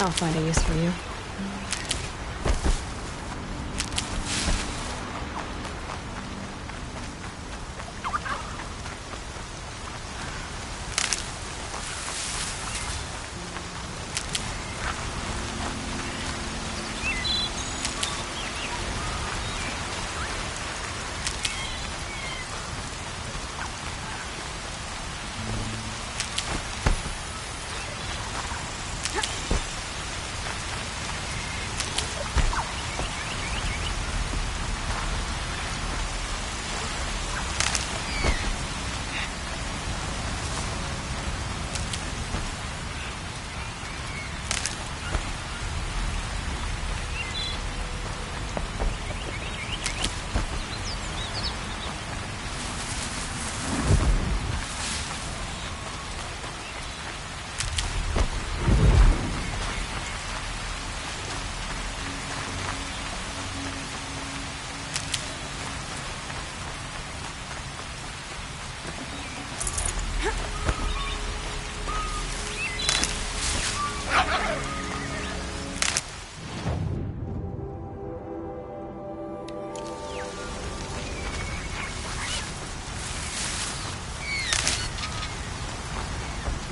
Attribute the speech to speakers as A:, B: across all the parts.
A: I'll find a use for you.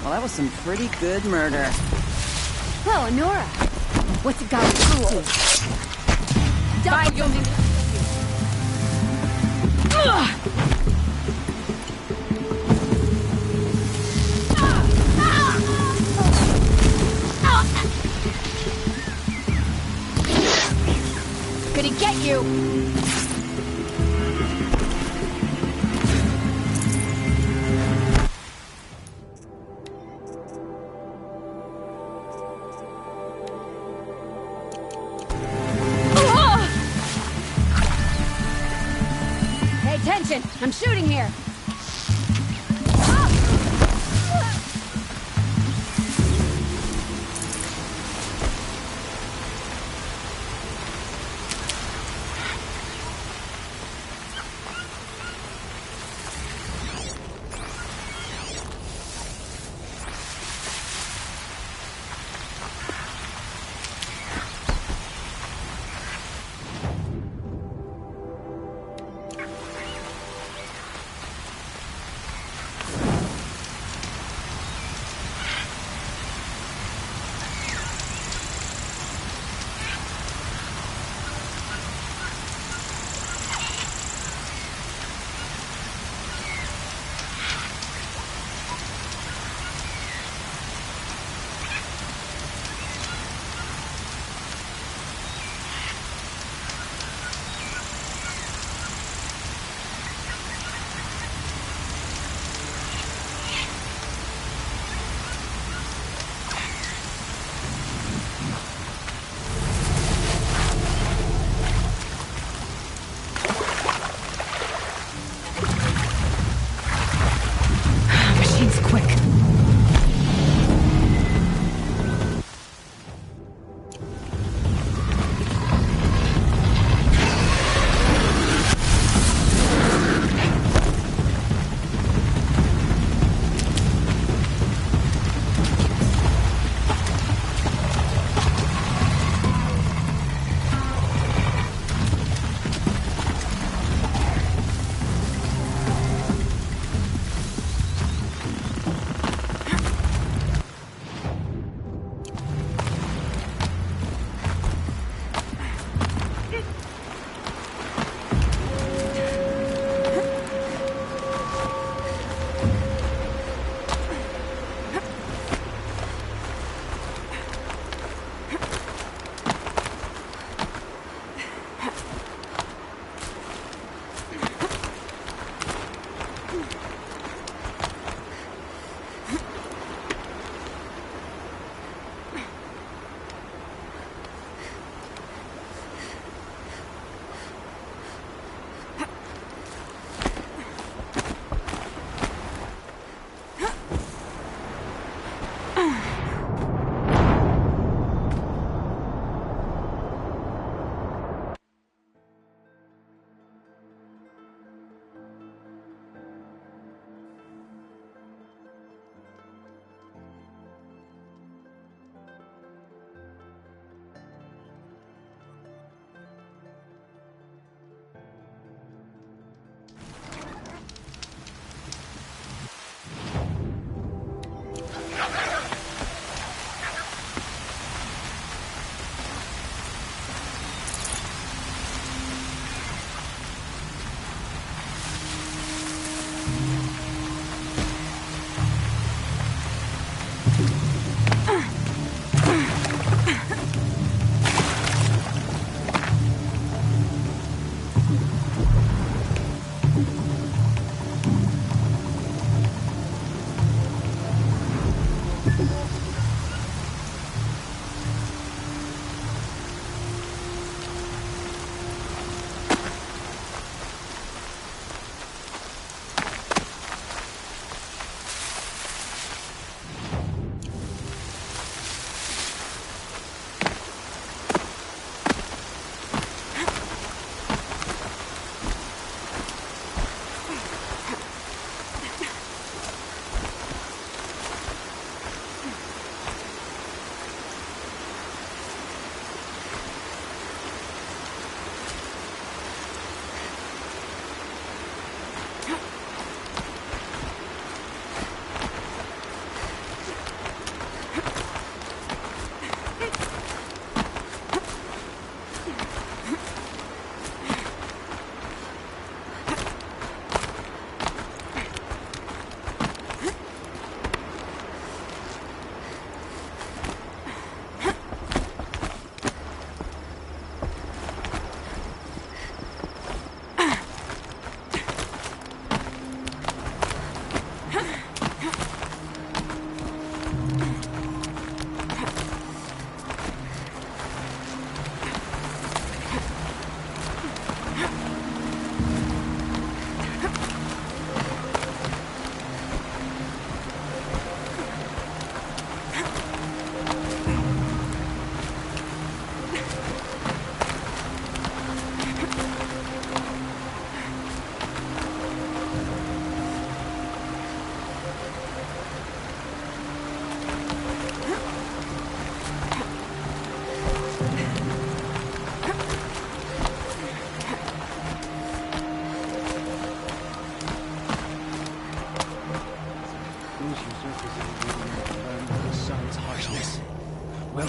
B: Well, that was some pretty good murder.
C: Whoa, Nora! What's it got with cool? Die, you Could he get you? Attention! I'm shooting here!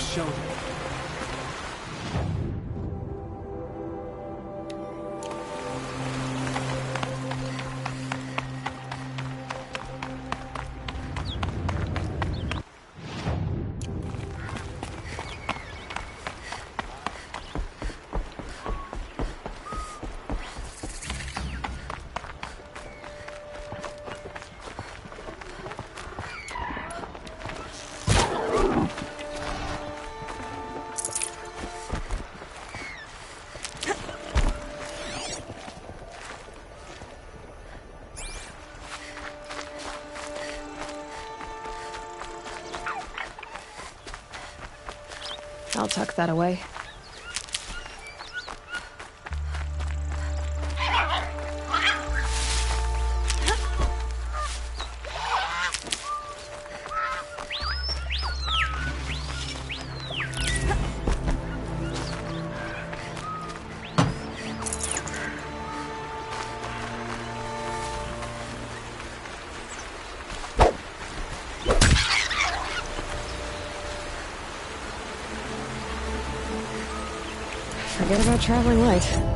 A: show them.
D: I'll tuck that away. Forget about traveling light.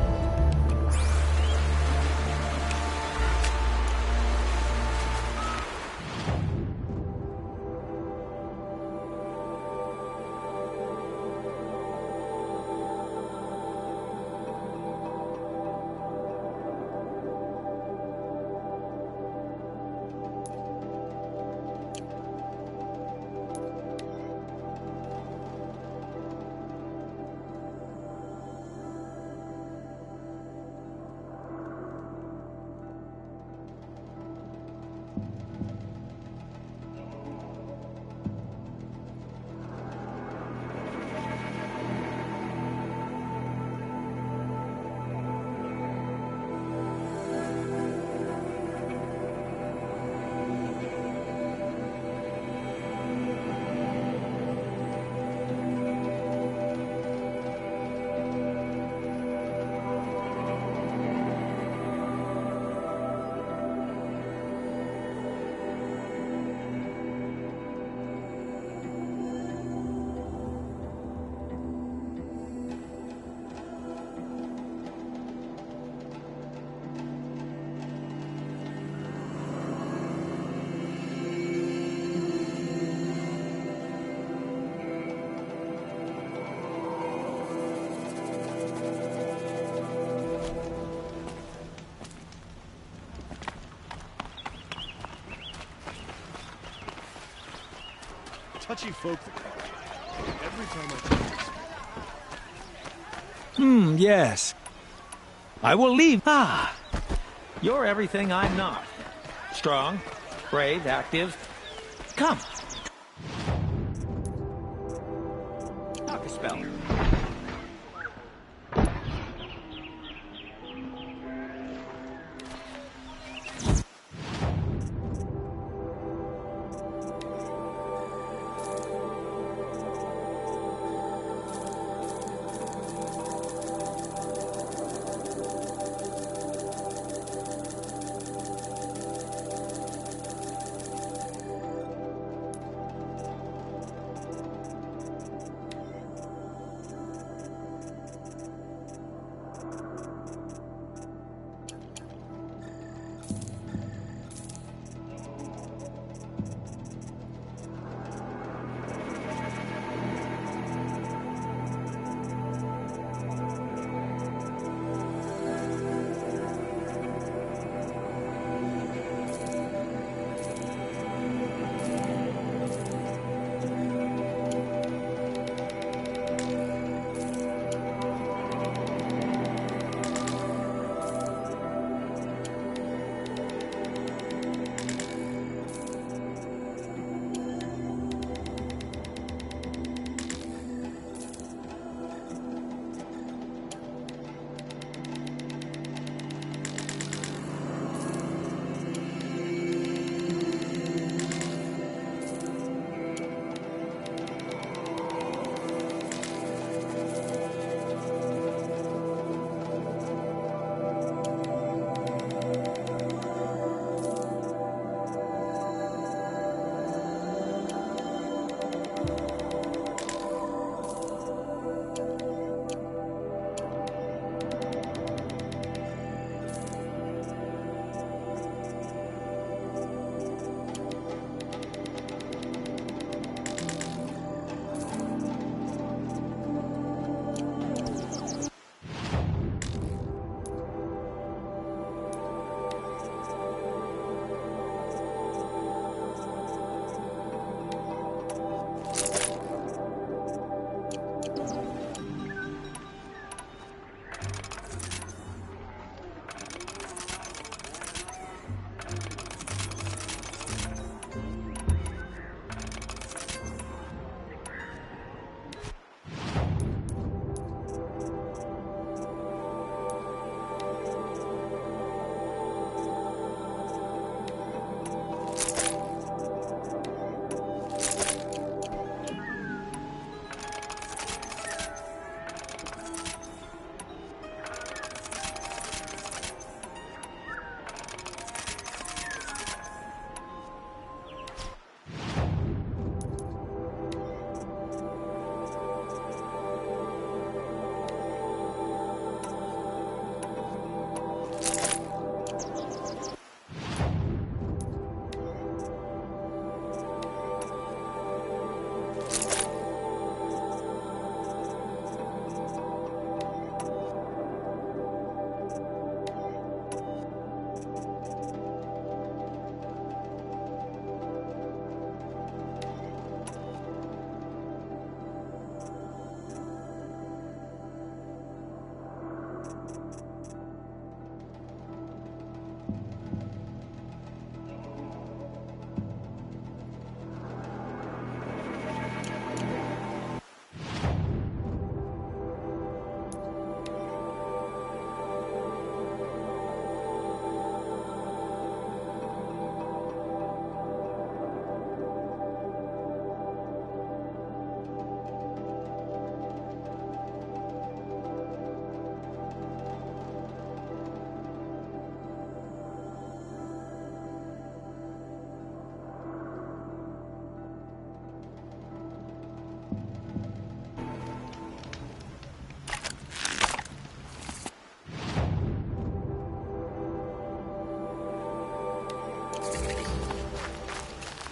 A: Touchy folk. Every time I...
E: yes. I will leave. Ah, you're everything I'm not. Strong, brave, active. Come. Talk a spell.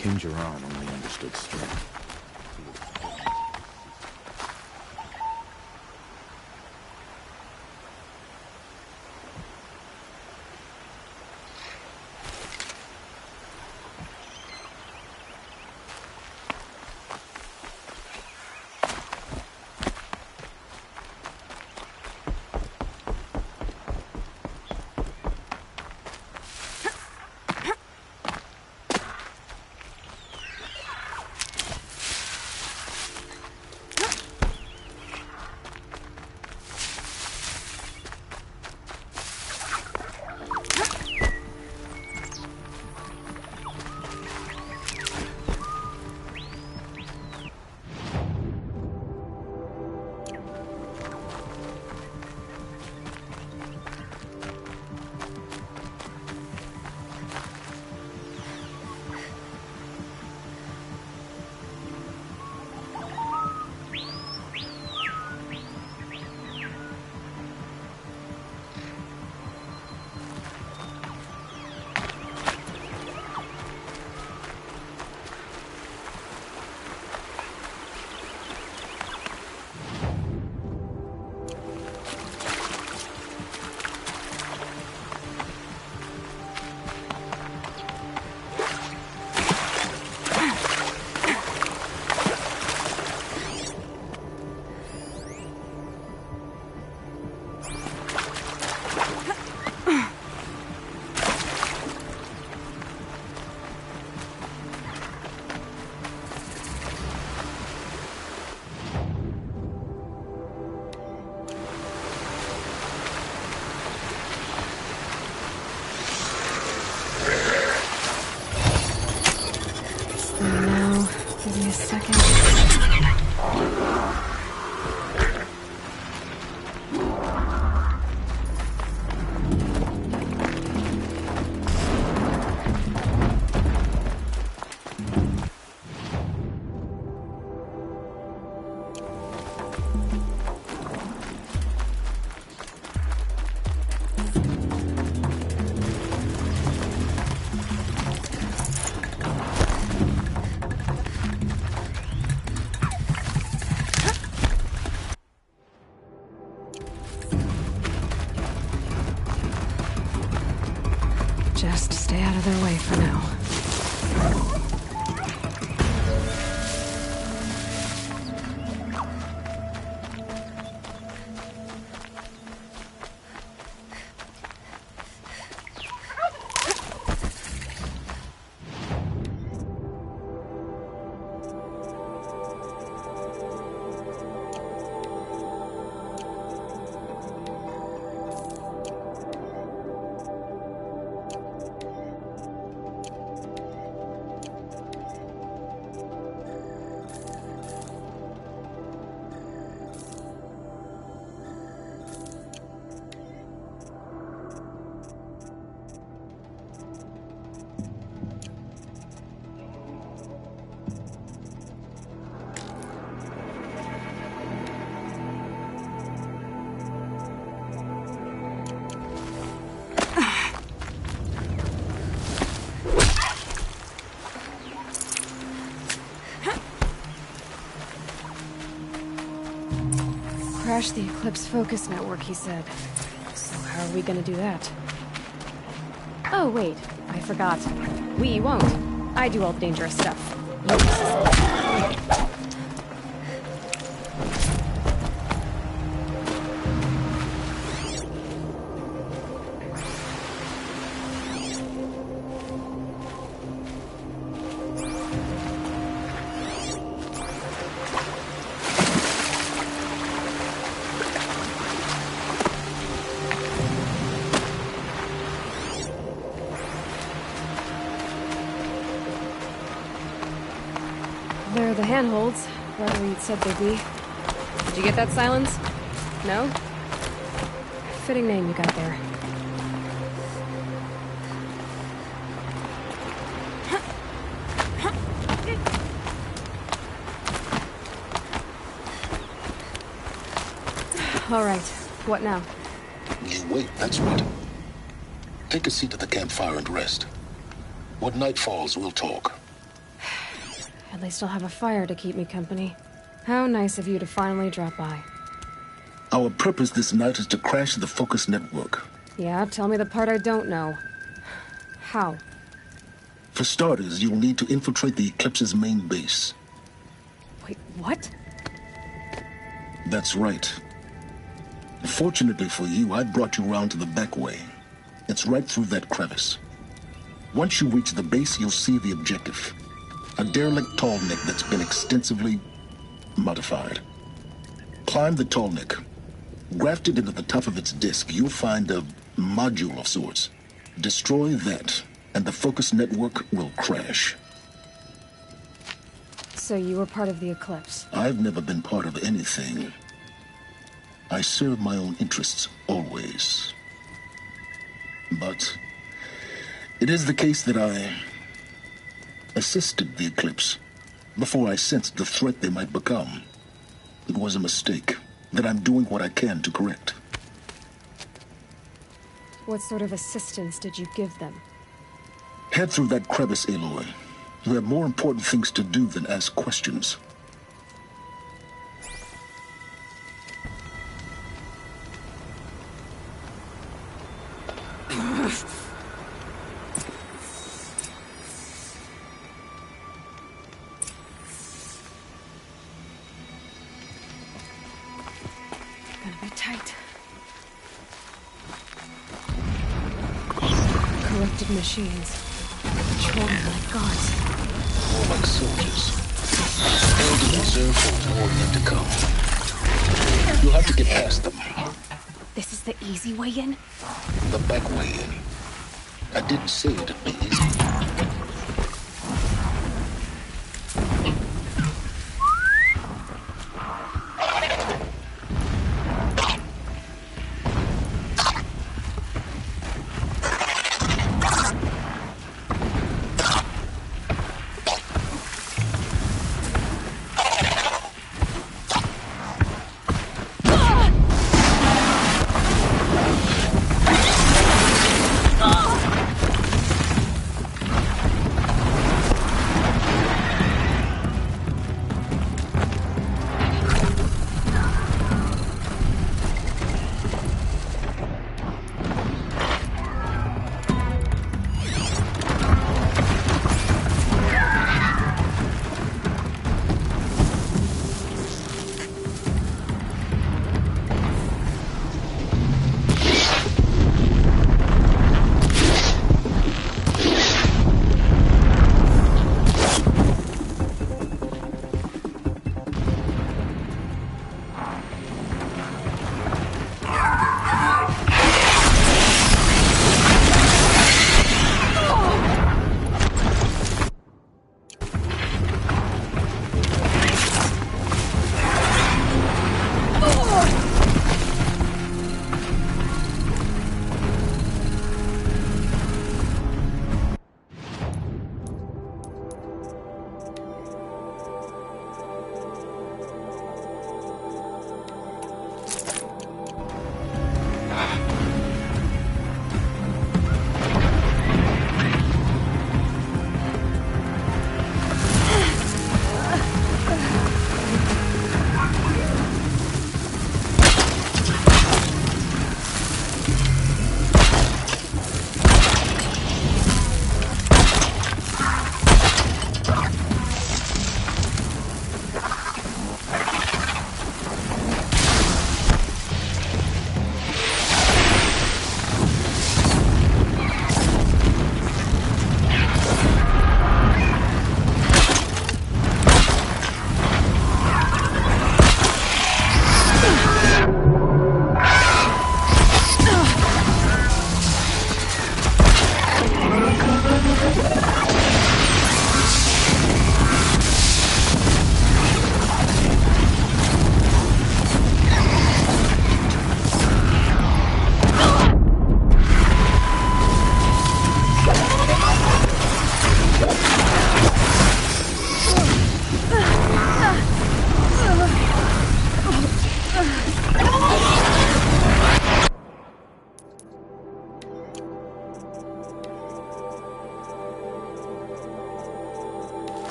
A: King Jiran only understood strength.
D: Just stay out of their way for now. Crash the Eclipse focus network, he said. So how are we gonna do that? Oh, wait. I forgot. We won't. I do all the dangerous stuff. There are the handholds, wherever you'd said they'd be. Did you get that, Silence? No? Fitting name you got there. All right, what now?
F: You wait, that's what. Take a seat at the campfire and rest. When night falls, we'll talk.
D: At least I'll have a fire to keep me company. How nice of you to finally drop by.
F: Our purpose this night is to crash the Focus network.
D: Yeah, tell me the part I don't know. How?
F: For starters, you'll need to infiltrate the Eclipse's main base.
D: Wait, what?
F: That's right. Fortunately for you, I brought you round to the back way. It's right through that crevice. Once you reach the base, you'll see the objective. A derelict tall neck that's been extensively modified. Climb the tall neck. Grafted into the top of its disk, you'll find a module of sorts. Destroy that, and the Focus network will crash.
D: So you were part of the Eclipse?
F: I've never been part of anything. I serve my own interests, always. But it is the case that I assisted the Eclipse before I sensed the threat they might become. It was a mistake that I'm doing what I can to correct.
D: What sort of assistance did you give them?
F: Head through that crevice, Aloy. You have more important things to do than ask questions.
D: Gonna be tight. Corrupted machines. Patrolling like guards.
F: More like soldiers. Held in reserve for war yet to come. You'll have to get past them.
D: This is the easy way in?
F: The back way in. I didn't say it'd be easy.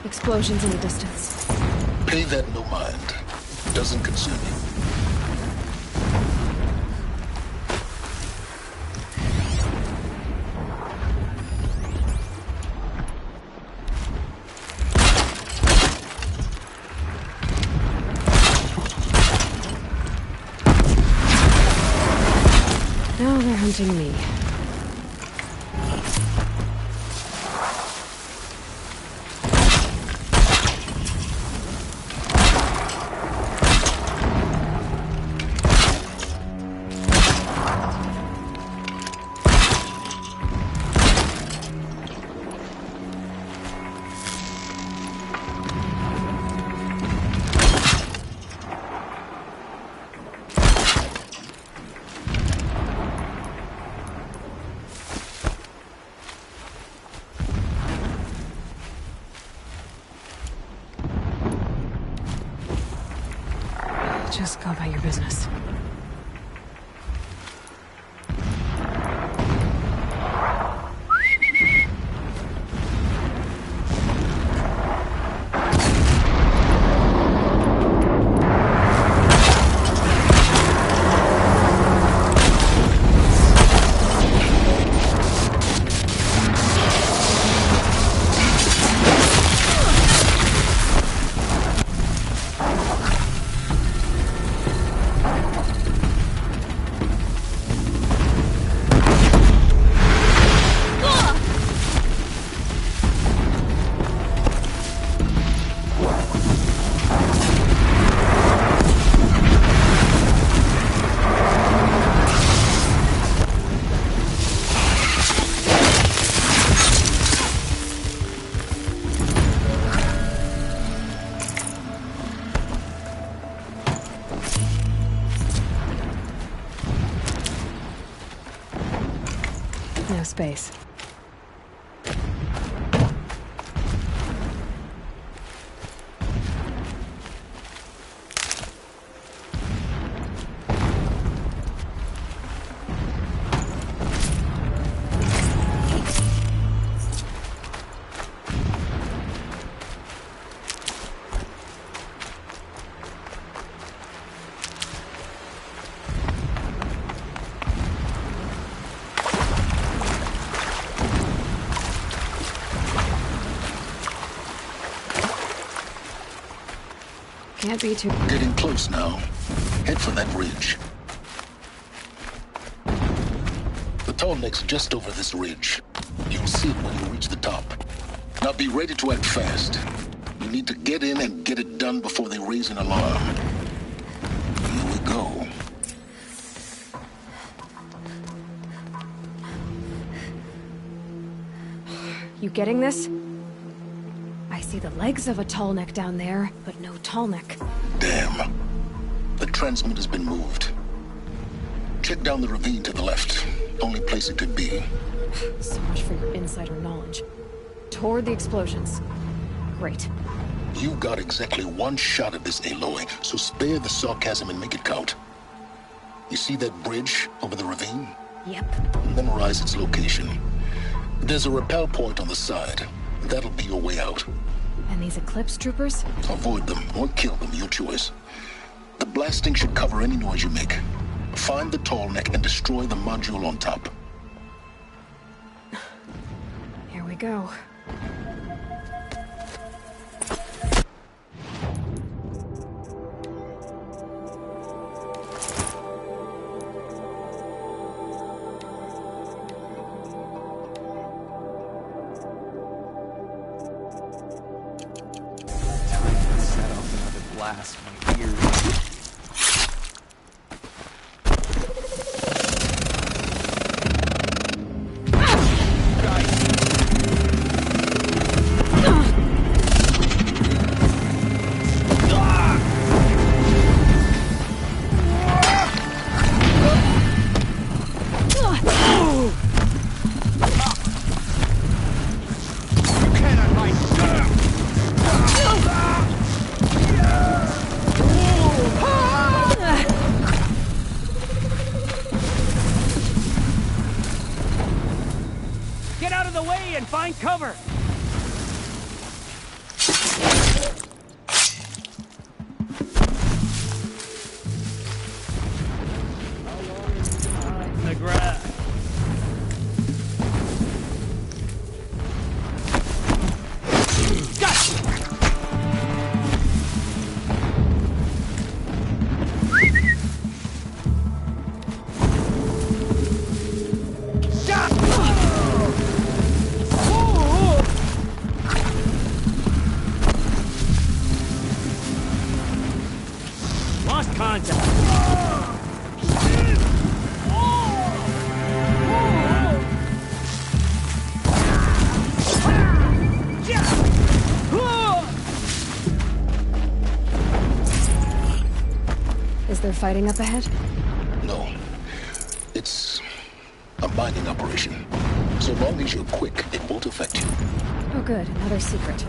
D: Explosions in the distance.
F: Pay that no mind. Doesn't concern you.
D: Now they're hunting me. Just go about your business. No space. Can't be too...
F: Getting close now. Head for that ridge. The tall neck's just over this ridge. You'll see it when you reach the top. Now be ready to act fast. You need to get in and get it done before they raise an alarm. Here we go.
D: You getting this? I see the legs of a tall neck down there, but no tall neck.
F: Damn. The transmitter's been moved. Check down the ravine to the left. Only place it could be.
D: So much for your insider knowledge. Toward the explosions. Great.
F: You got exactly one shot at this, Aloy, so spare the sarcasm and make it count. You see that bridge over the ravine?
D: Yep.
F: Memorize its location. There's a rappel point on the side. That'll be your way out.
D: And these Eclipse troopers?
F: Avoid them or kill them, your choice. The blasting should cover any noise you make. Find the tall neck and destroy the module on top.
D: Here we go.
B: Blast my ears.
E: Get out of the way and find cover! The grass. Lost contact.
D: Is there fighting up ahead?
F: No. It's a mining operation. So long as you're quick, it won't affect you.
D: Oh good, another secret.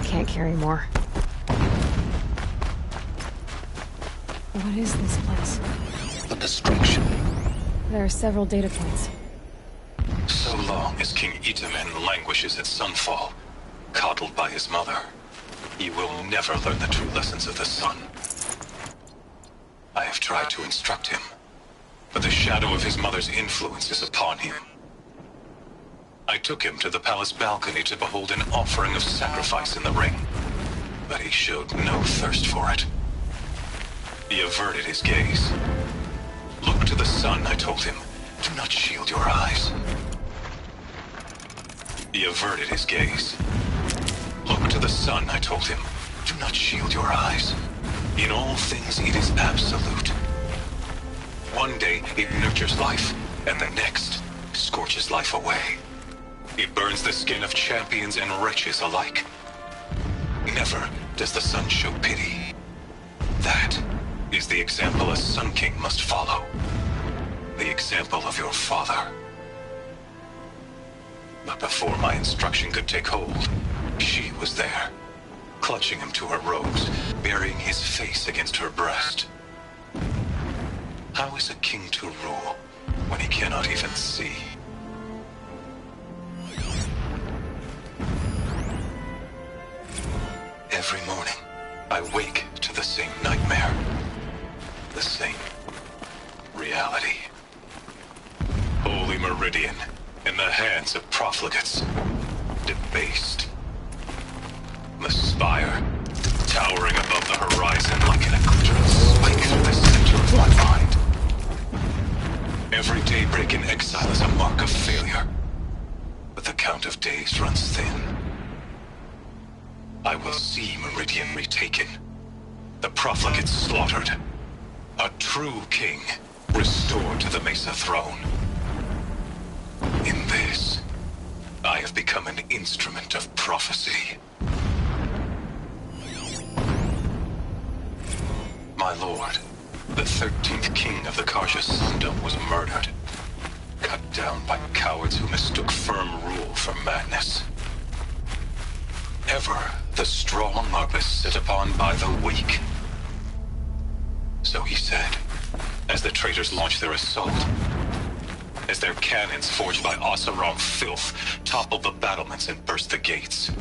D: Can't carry more. What is this place?
F: A distraction.
D: There are several data points.
G: So long as King Itamen languishes at Sunfall, coddled by his mother, he will never learn the true lessons of the sun. I have tried to instruct him, but the shadow of his mother's influence is upon him. I took him to the palace balcony to behold an offering of sacrifice in the ring, but he showed no thirst for it. He averted his gaze. Look to the sun, I told him. Do not shield your eyes. He averted his gaze. Look to the sun, I told him. Do not shield your eyes. In all things, it is absolute. One day, it nurtures life, and the next, scorches life away. It burns the skin of champions and wretches alike. Never does the sun show pity. That is the example a Sun King must follow. The example of your father. But before my instruction could take hold, she was there, clutching him to her robes, burying his face against her breast. How is a king to rule when he cannot even see? Every morning, I wake to the same nightmare. The same reality. Holy Meridian, in the hands of profligates. Debased. The spire, towering above the horizon like an eclipse spike through the center of my mind. Every daybreak in exile is a mark of failure. But the count of days runs thin. I will see Meridian retaken. The profligates slaughtered. A true king restored to the Mesa throne. In this, I have become an instrument of prophecy. My lord, the 13th king of the Karja Sundom was murdered. Cut down by cowards who mistook firm rule for madness. Ever the strong are beset upon by the weak. So he said, as the traitors launched their assault. As their cannons forged by Oseram filth toppled the battlements and burst the gates.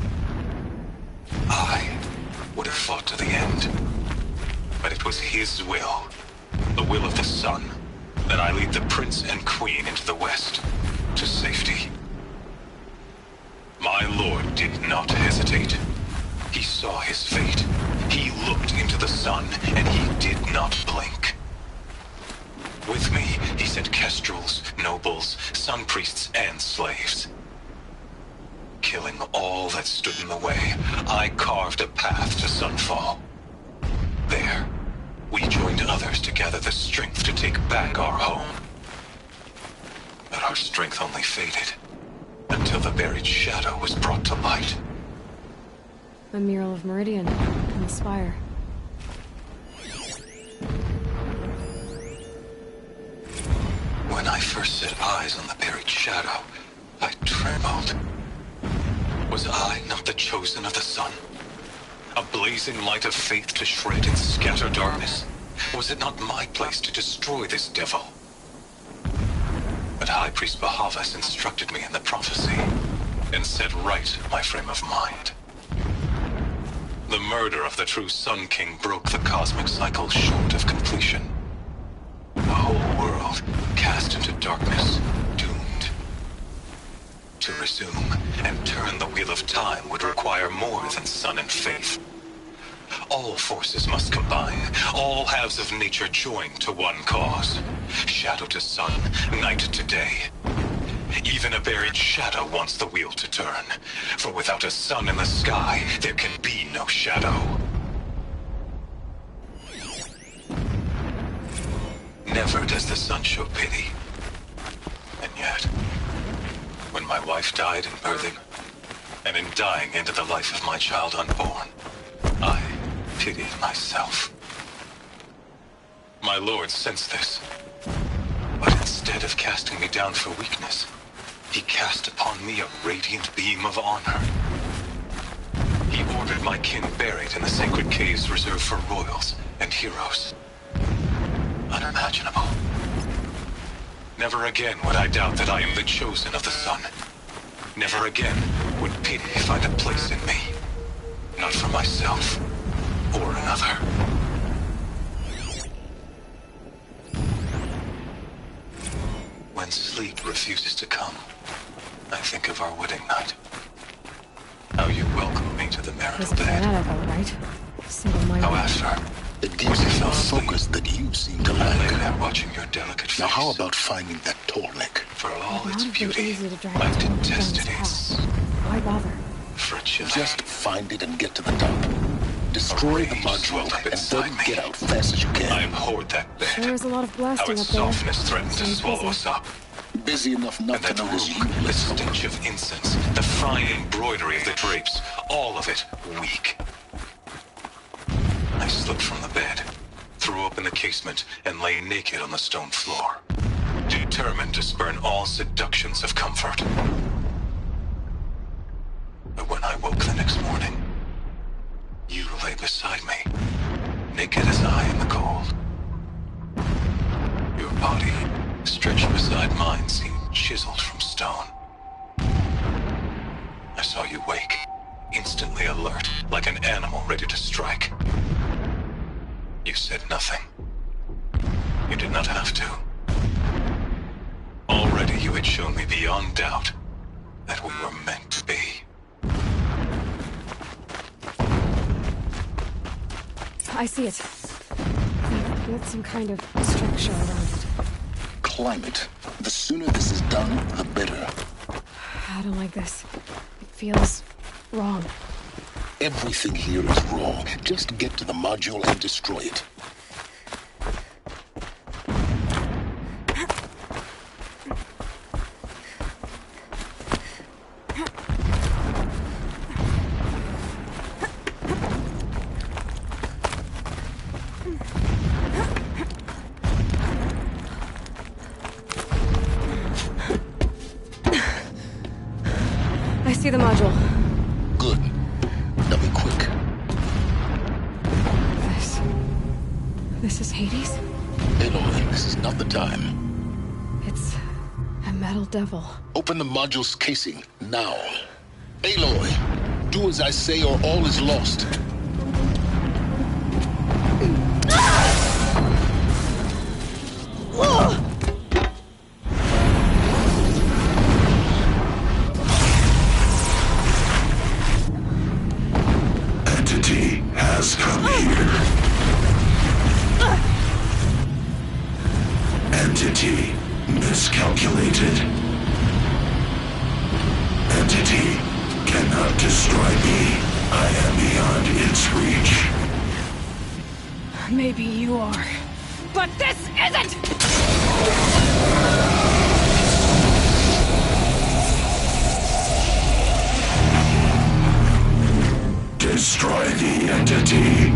G: I would have fought to the end. But it was his will, the will of the sun, that I lead the prince and queen into the west, to safety. My lord did not hesitate. He saw his fate. He looked into the sun, and he did not blink. With me, he sent kestrels, nobles, sun priests, and slaves. Killing all that stood in the way, I carved a path to Sunfall. There, we joined others to gather the strength to take back our home. But our strength only faded, until the buried shadow was brought to light.
D: A mural of Meridian and the spire.
G: When I first set eyes on the buried shadow, I trembled. Was I not the chosen of the sun? A blazing light of faith to shred and scatter darkness? Was it not my place to destroy this devil? But High Priest Bahavas instructed me in the prophecy, and set right my frame of mind. The murder of the true Sun King broke the cosmic cycle short of completion. The whole world cast into darkness, doomed. To resume and turn the wheel of time would require more than sun and faith. All forces must combine, all halves of nature join to one cause. Shadow to sun, night to day. Even a buried shadow wants the wheel to turn, for without a sun in the sky, there can be no shadow. Never does the sun show pity. And yet, when my wife died in birthing, and in dying into the life of my child unborn, I pitied myself. My lord sensed this, but instead of casting me down for weakness, he cast upon me a radiant beam of honor. He ordered my kin buried in the sacred caves reserved for royals and heroes. Unimaginable. Never again would I doubt that I am the chosen of the sun. Never again would pity find a place in me. Not for myself or another. When sleep refuses to come, I think of our wedding night. How you welcomed me to the marital bed.
D: Right? Single-minded.
G: How after,
F: It gives you the focus that you seem to
G: I lay
F: lack.
G: there watching your delicate face.
F: Now how about finding that tall neck?
G: For all
D: It
G: its
D: would have been
G: beauty,
D: easy to drive
G: I
D: to
G: detested
D: Ben's
G: its
D: house. Why bother?
G: fragility.
F: Just find it and get to the top. Destroy the module and then get out fast as you
G: I
F: can.
G: abhorred that bed.
D: There is a lot of
G: How
D: blasting
G: its
D: up there.
G: softness threatened to
D: Seems
G: swallow
D: busy.
G: us up.
F: Busy enough not
G: And
F: to
G: that
F: notice
G: room,
F: you.
G: the stench of incense, the fine embroidery of the drapes, all of it weak. I slipped from the bed, threw open the casement, and lay naked on the stone floor, determined to spurn all seductions of comfort. But when I woke the next morning, you lay beside me, naked as I in the cold. Your body, stretched beside mine, seemed chiseled from stone. I saw you wake, instantly alert, like an animal ready to strike. You said nothing. You did not have to. Already you had shown me beyond doubt that we were meant to be.
D: I see it. They've built some kind of structure around it.
F: Climb it. The sooner this is done, the better.
D: I don't like this. It feels wrong.
F: Everything here is wrong. Just get to the module and destroy it.
D: I see the module.
F: Good. Now be quick.
D: This is Hades?
F: Aloy, this is not the time.
D: It's a metal devil.
F: Open the module's casing, now. Aloy, do as I say or all is lost.
H: Entity has come here. Entity miscalculated. Entity cannot destroy me. I am beyond its reach.
D: Maybe you are. But this isn't!
H: Destroy the entity.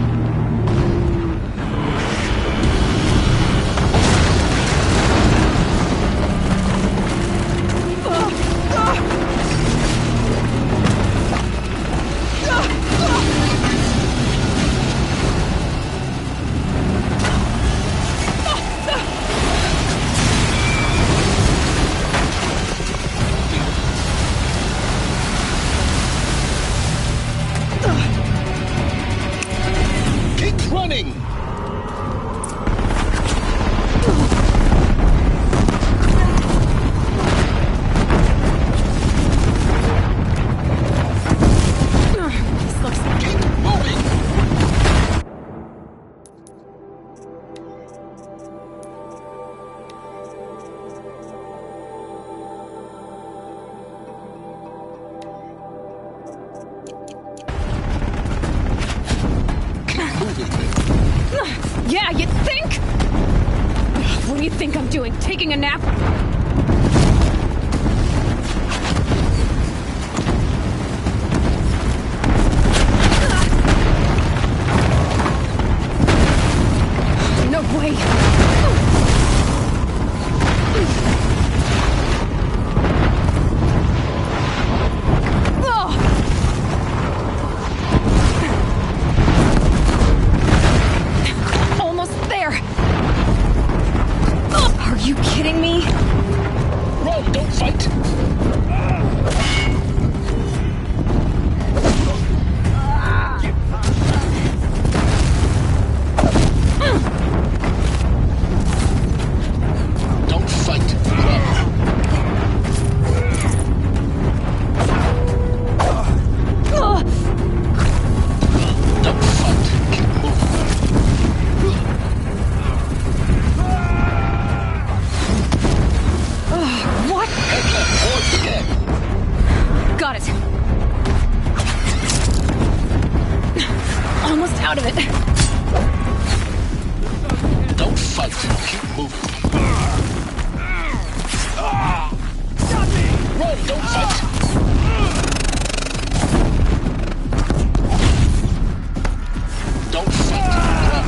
D: Yeah, you think? What do you think I'm doing? Taking a nap? No way! Almost there! Are you kidding me?
F: Run, don't fight! Don't fight, run. Don't fight, keep moving.
D: What?
F: Head left, towards the end.
D: Got it. Almost out of it.
F: Don't fight, keep moving. Run, don't fight. Don't fight, run.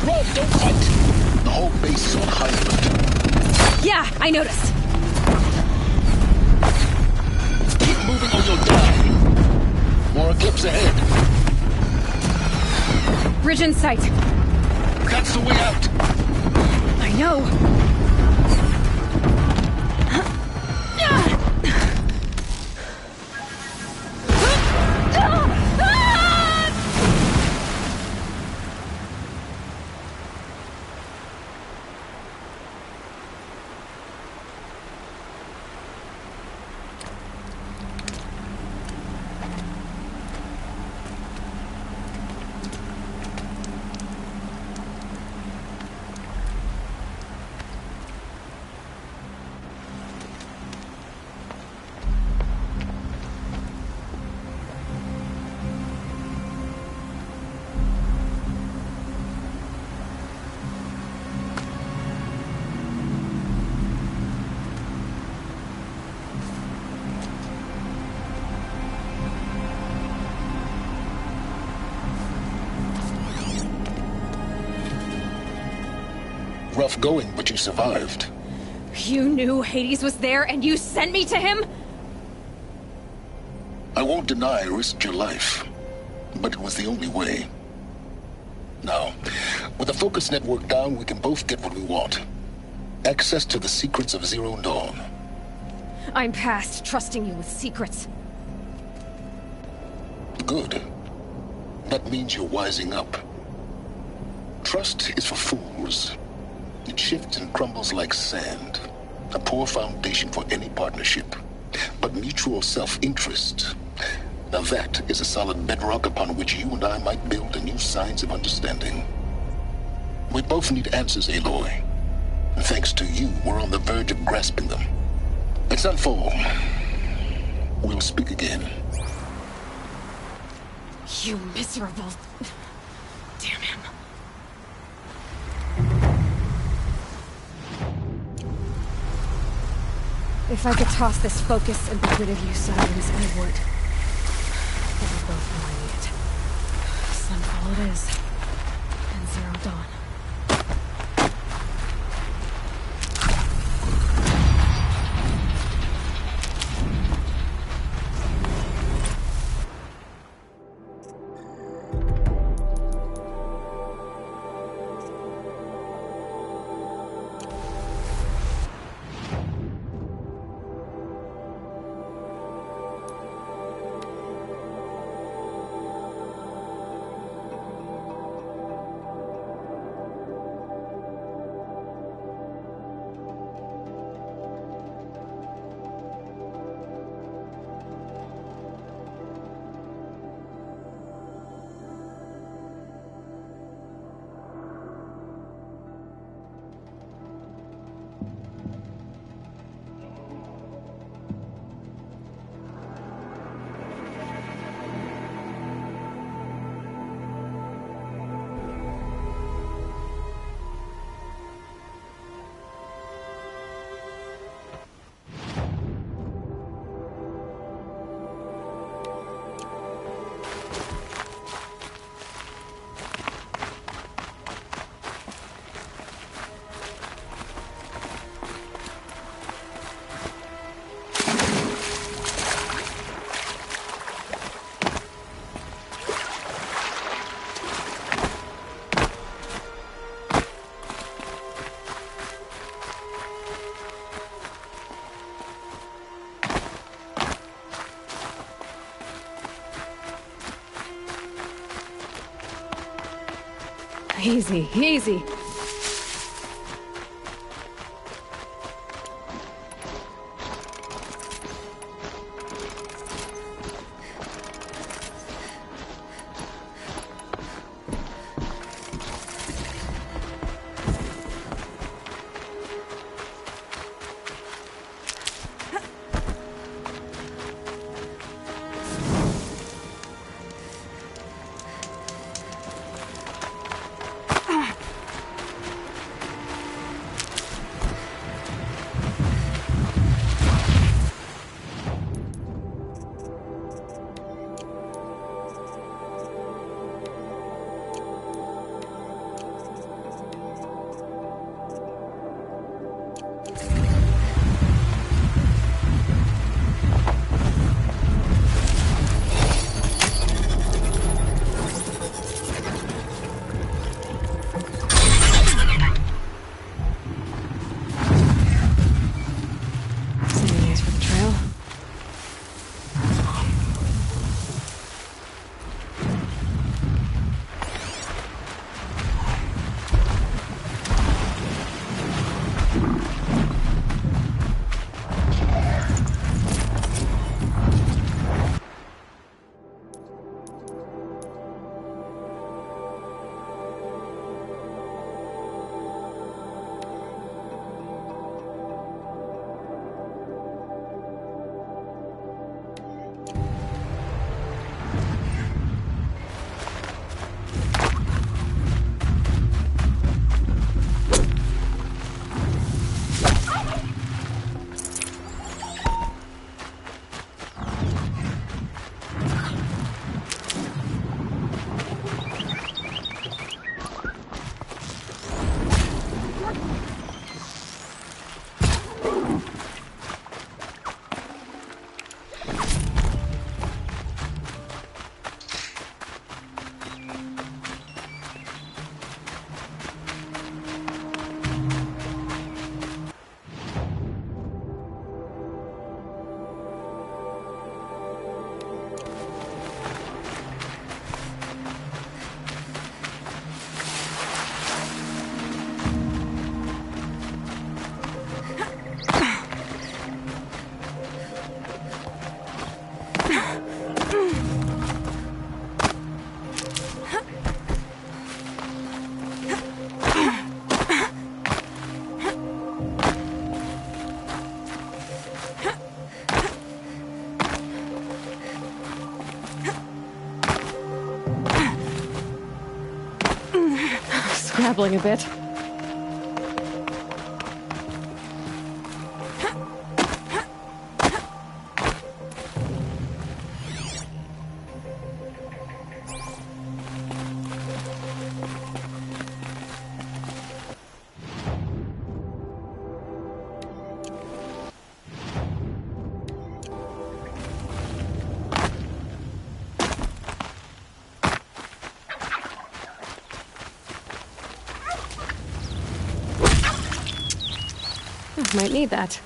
F: Run, don't fight. The whole base is on high alert.
D: Yeah, I noticed.
F: Keep moving or you'll die. More eclipse ahead.
D: Bridge in sight.
F: That's the way out.
D: I know.
F: Rough going, but you survived.
D: You knew Hades was there and you sent me to him?
F: I won't deny I risked your life, but it was the only way. Now, with the focus network down, we can both get what we want. Access to the secrets of Zero Dawn.
D: I'm past trusting you with secrets.
F: Good. That means you're wising up. Trust is for fools. It shifts and crumbles like sand. A poor foundation for any partnership. But mutual self-interest, now that is a solid bedrock upon which you and I might build a new science of understanding. We both need answers, Aloy. And thanks to you, we're on the verge of grasping them. Let's unfold. We'll speak again.
D: You miserable... Damn him. If I could toss this focus and be rid of you, Sirens, I would. But we both know I need it. Sunfall it is. And Zero Dawn. Easy, easy. Scrabbling a bit. Might need that.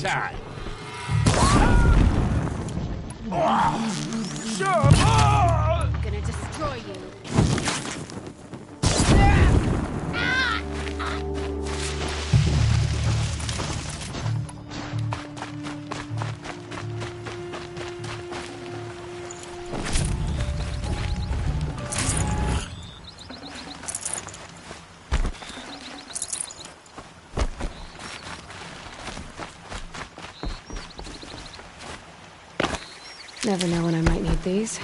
I: time.
C: Gonna destroy you.
D: Never know when I might need these.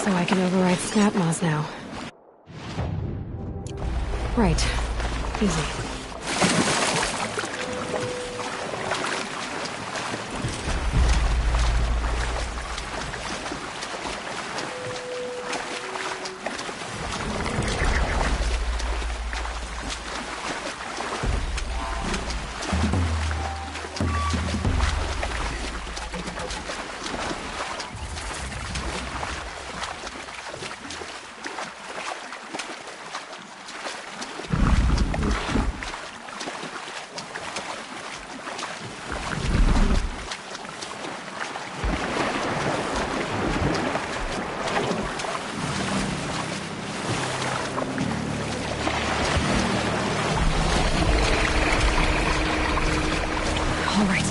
D: So I can override snap mods now. Right. Easy. All right.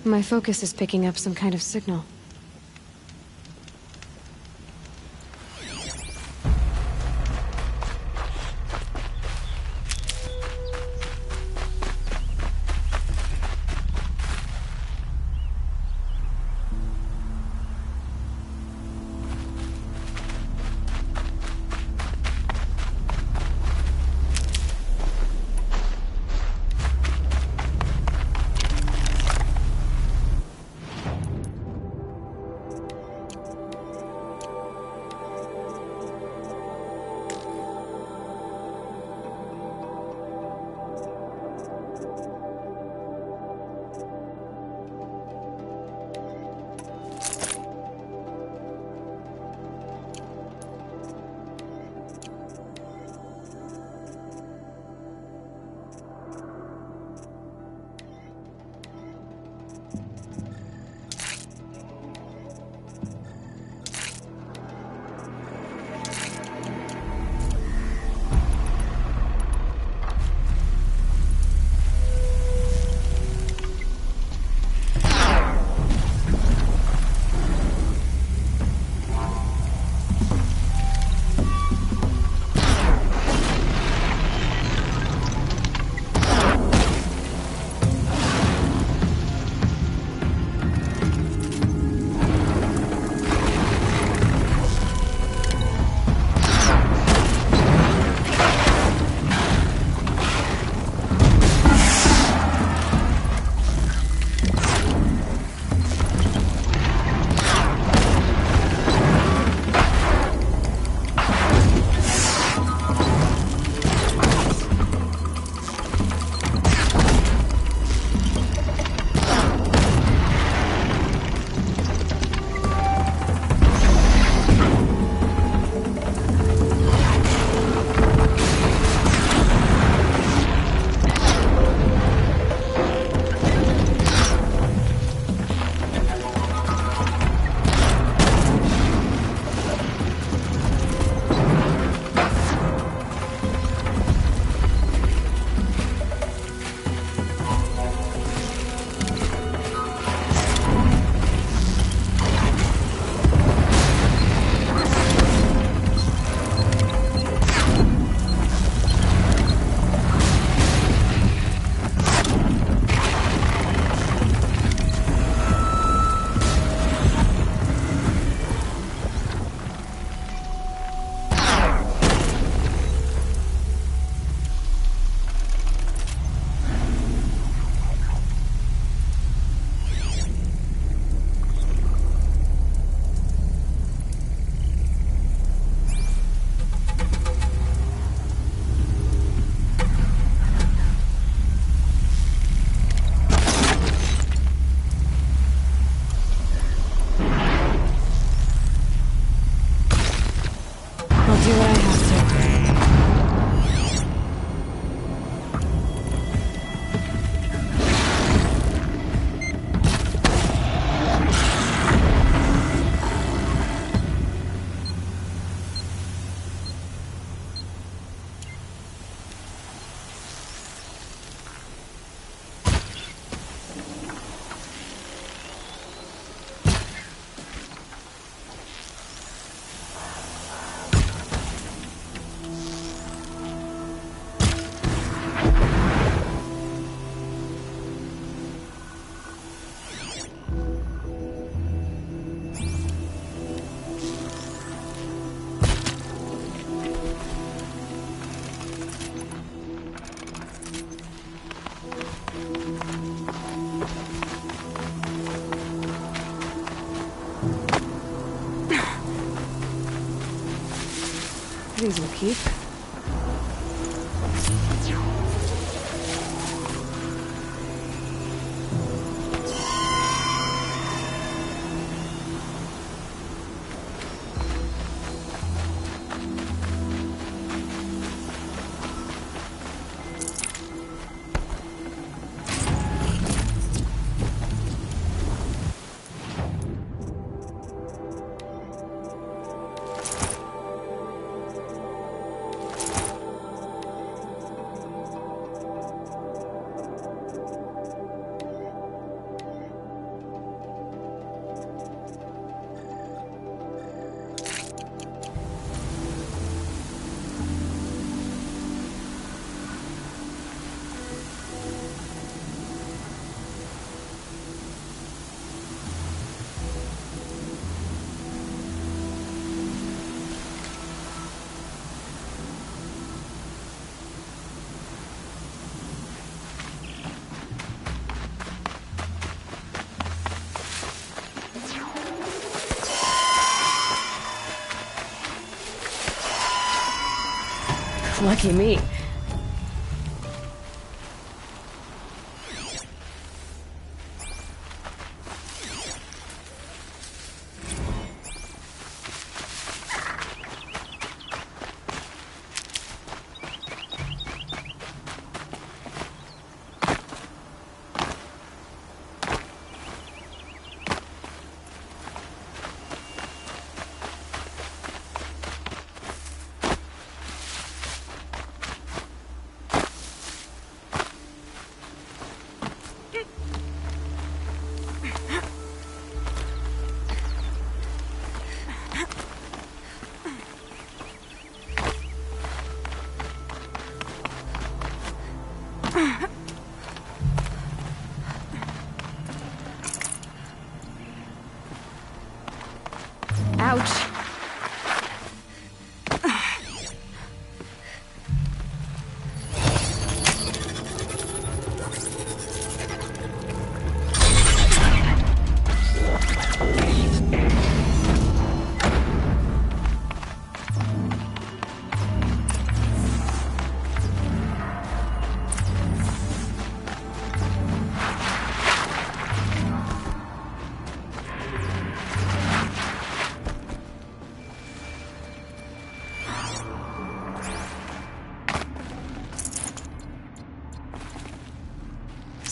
D: My focus is picking up some kind of signal. These will keep. Lucky me. Ouch.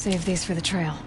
D: Save these for the trail.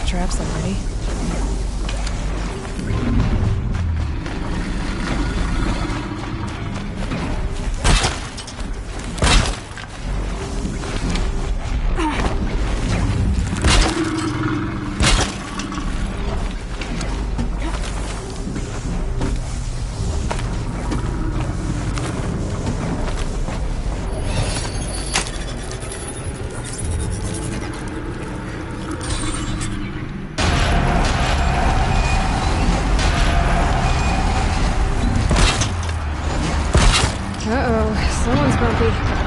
D: up traps already. Uh-oh, someone's bumpy.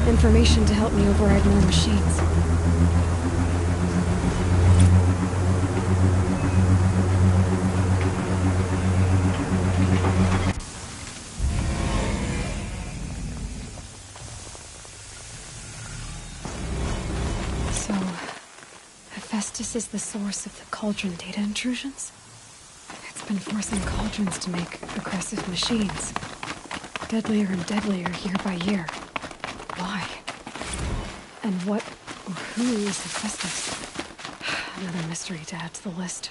D: Information to help me override more machines. So, Hephaestus is the source of the cauldron data intrusions? It's been forcing cauldrons to make aggressive machines. Deadlier and deadlier year by year. Why? And what or who is Hephaestus? Another mystery to add to the list.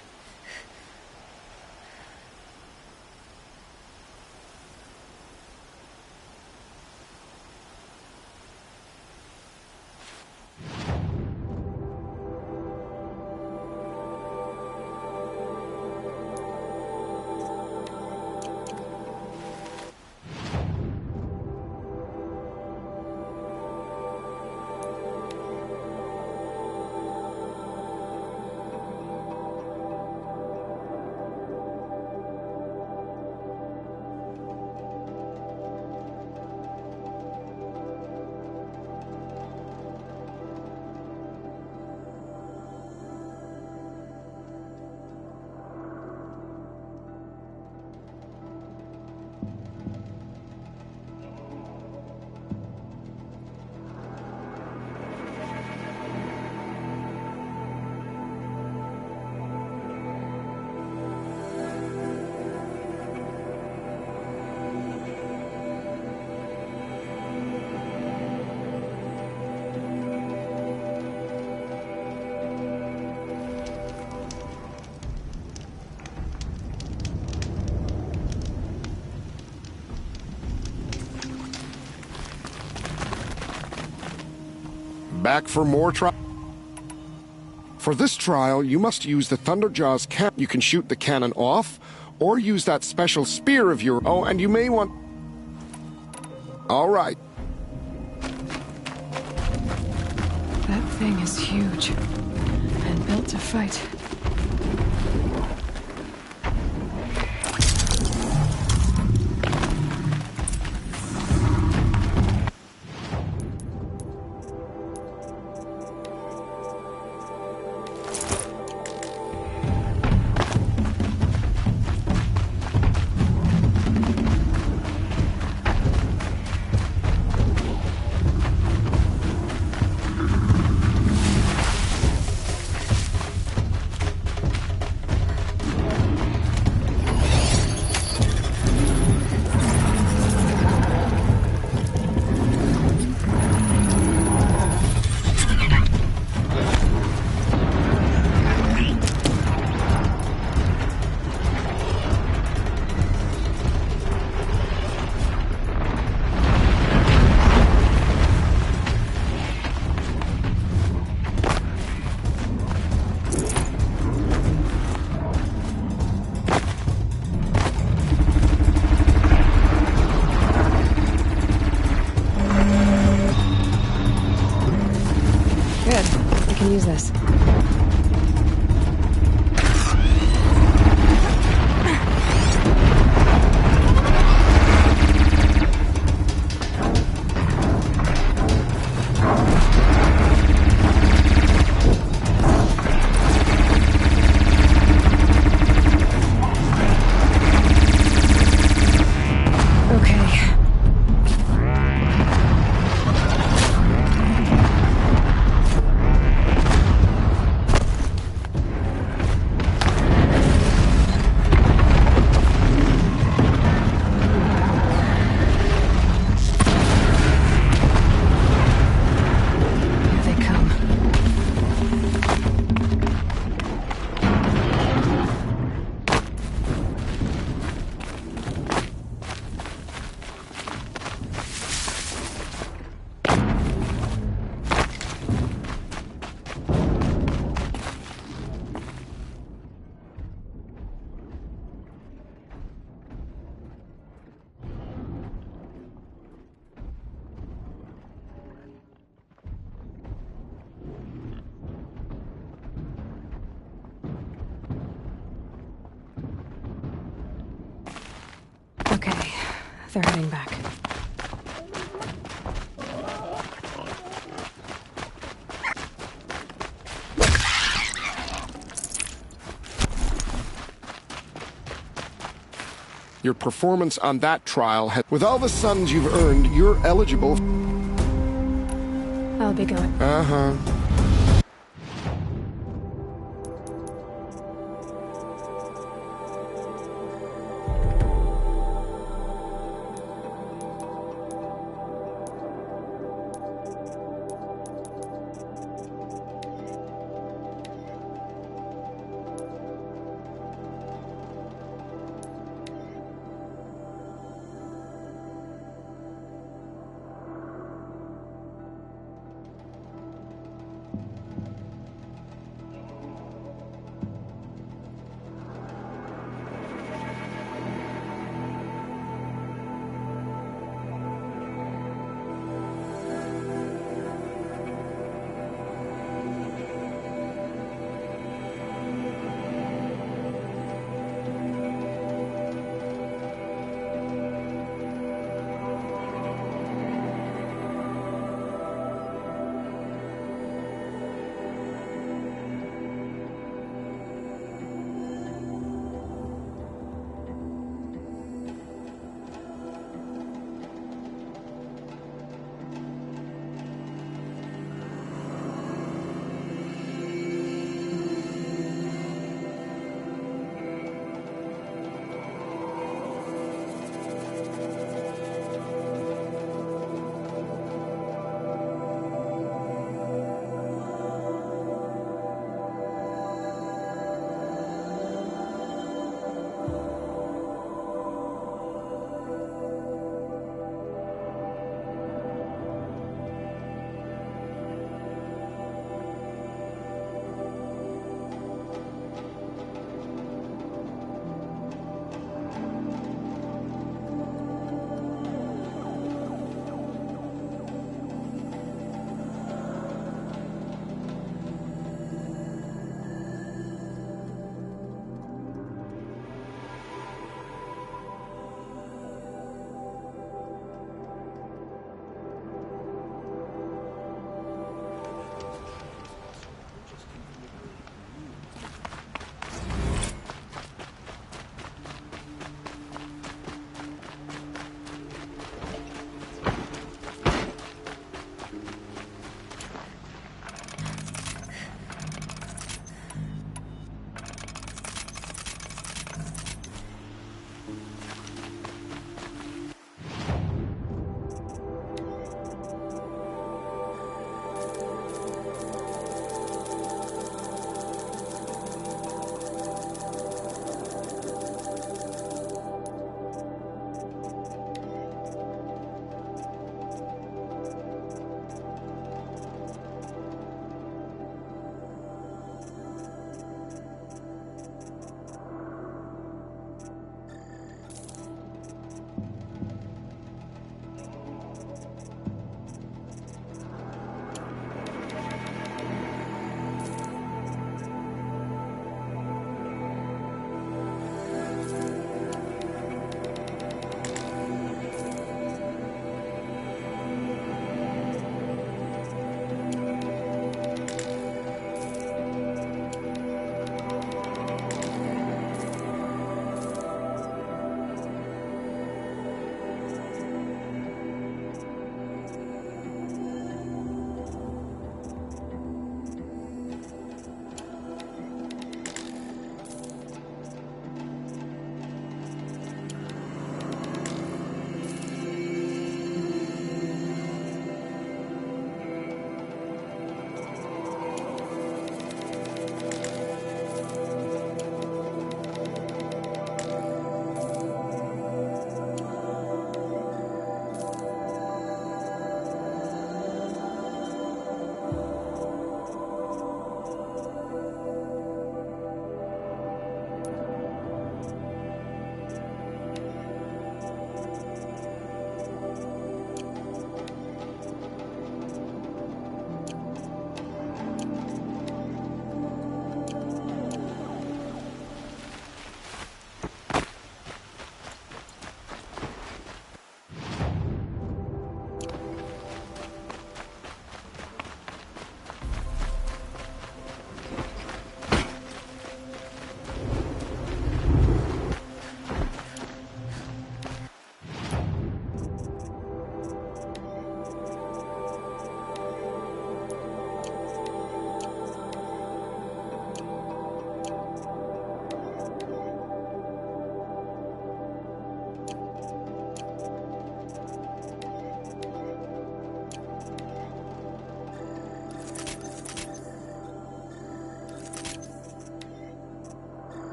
I: Back for more trial? For this trial, you must use the Thunderjaw's cannon. You can shoot the cannon off, or use that special spear of your own, and you may want... All right.
D: That thing is huge, and built to fight. Use this. Okay, they're heading back.
I: Your performance on that trial had... With all the suns you've earned, you're eligible...
D: I'll be going.
I: Uh-huh.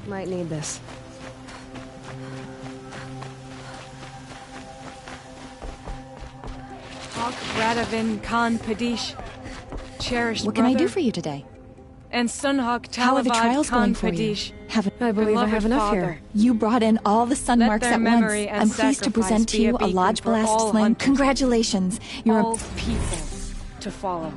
D: Might need this. Hawk Radavin Khan Padish. Cherished
C: What can I do
D: brother,
C: for you today?
D: And Sunhawk
C: How are the
D: Talavad
C: trials
D: Khan
C: going for you?
D: Padish.
C: I
D: believe I have enough
C: here.
D: here.
C: You brought in all the sun
D: Let
C: marks
D: their
C: at once.
D: memory and
C: I'm pleased to present to
D: sacrifice be
C: you
D: a
C: a
D: beacon
C: Lodge
D: for
C: Blast
D: all
C: Sling.
D: hunters.
C: Congratulations. You're
D: All people to follow.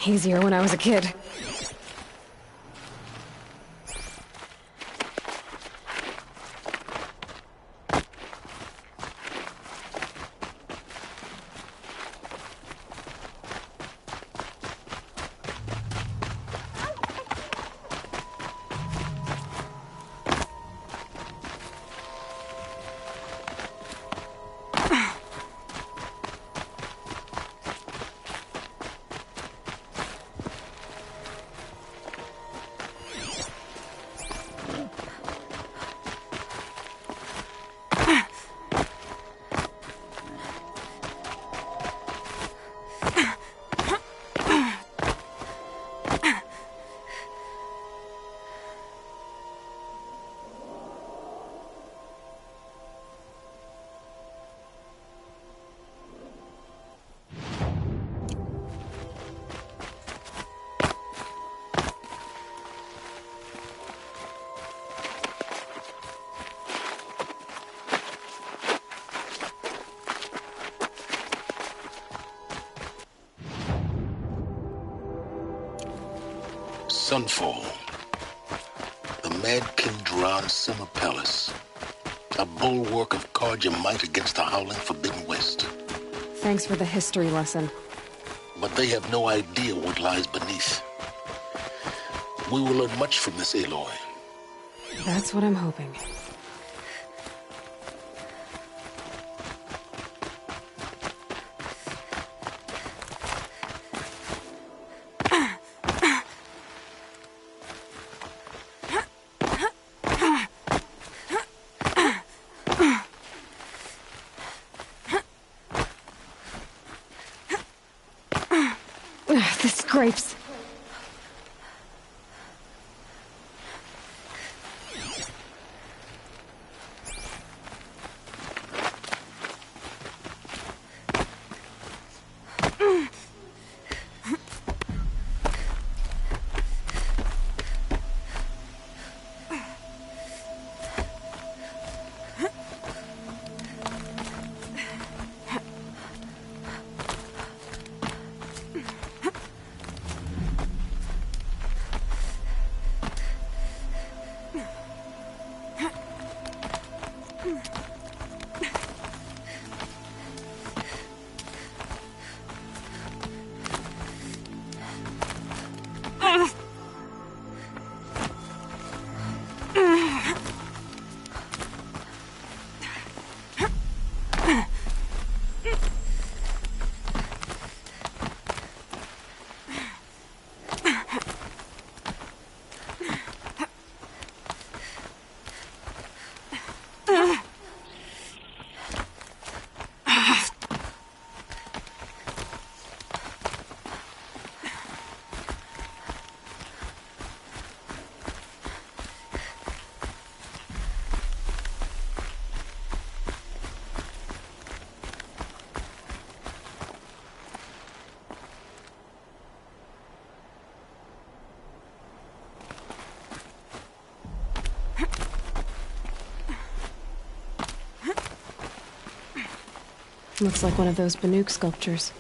D: Easier when I was a kid.
F: Sunfall. The mad king drowned Summer Palace. A bulwark of Carja might against the howling Forbidden West.
D: Thanks for the history lesson.
F: But they have no idea what lies beneath. We will learn much from this Aloy.
D: That's what I'm hoping. The scrapes. Looks like one of those Banuk sculptures.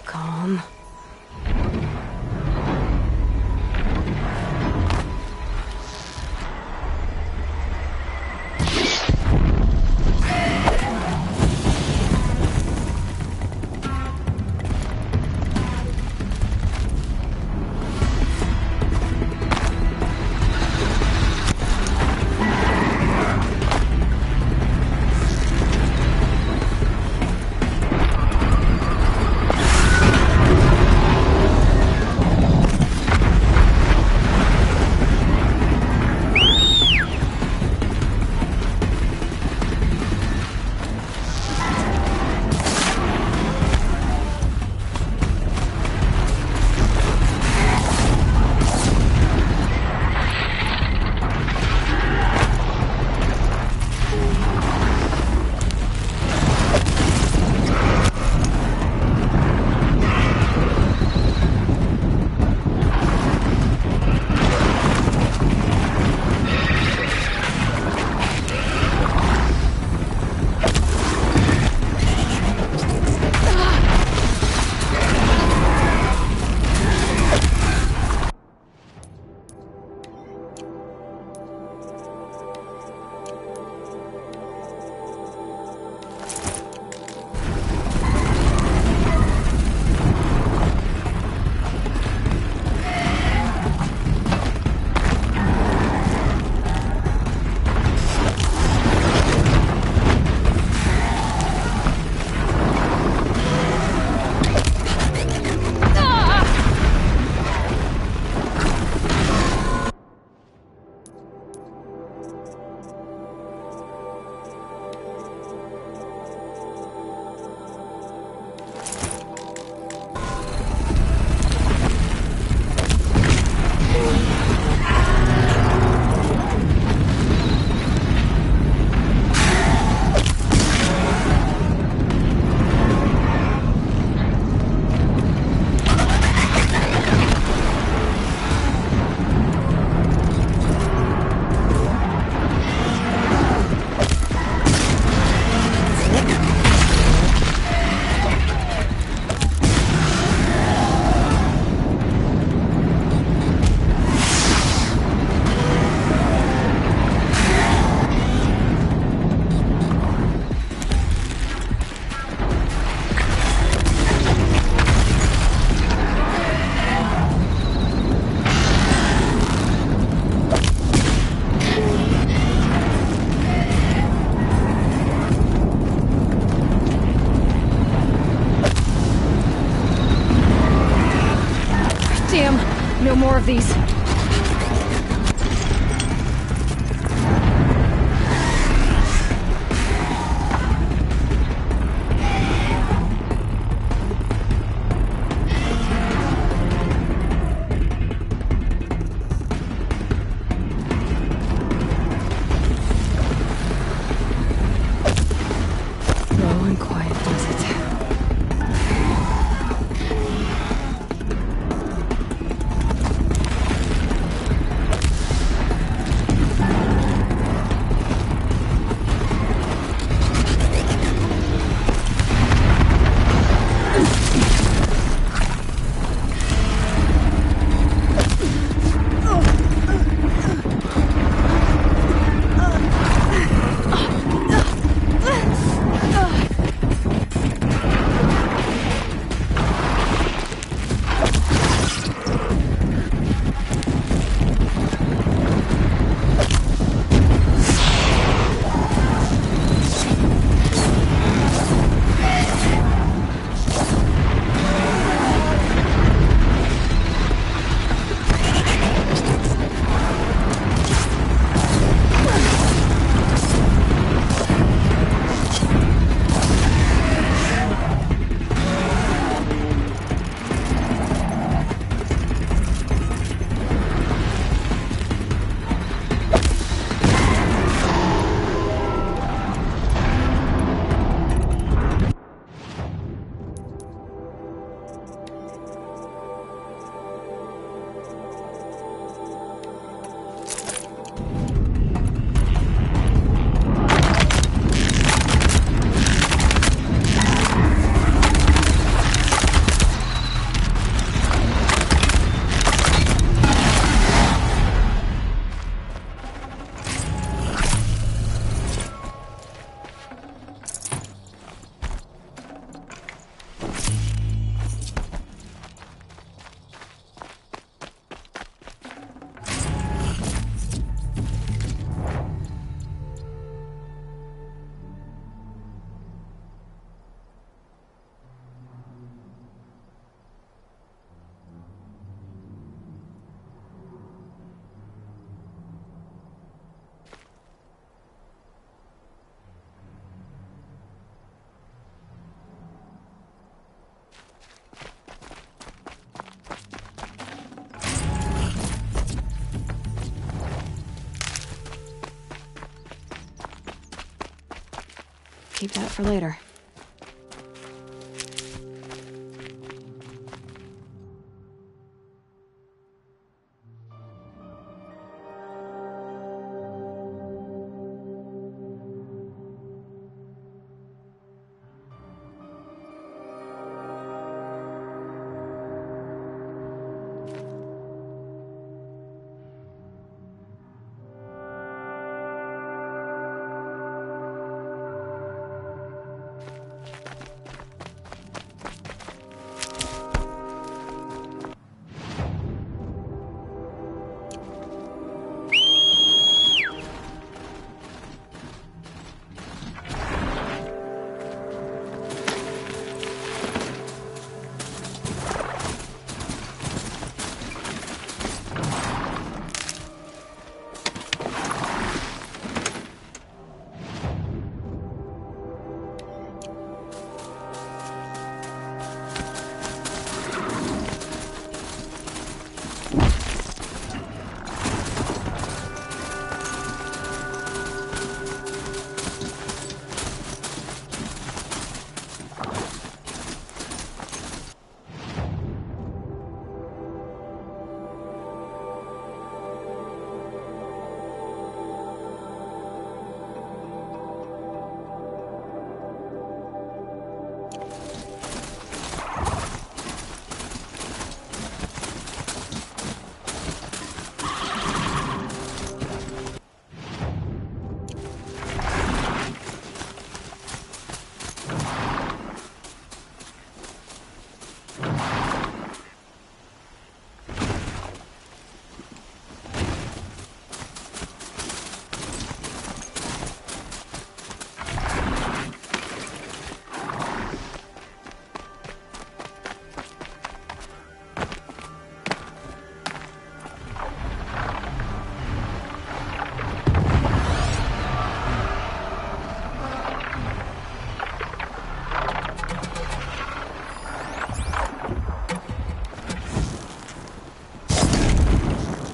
D: Calm. more of these. Slow and quiet does it. Keep that for later.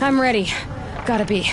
D: I'm ready. Gotta be.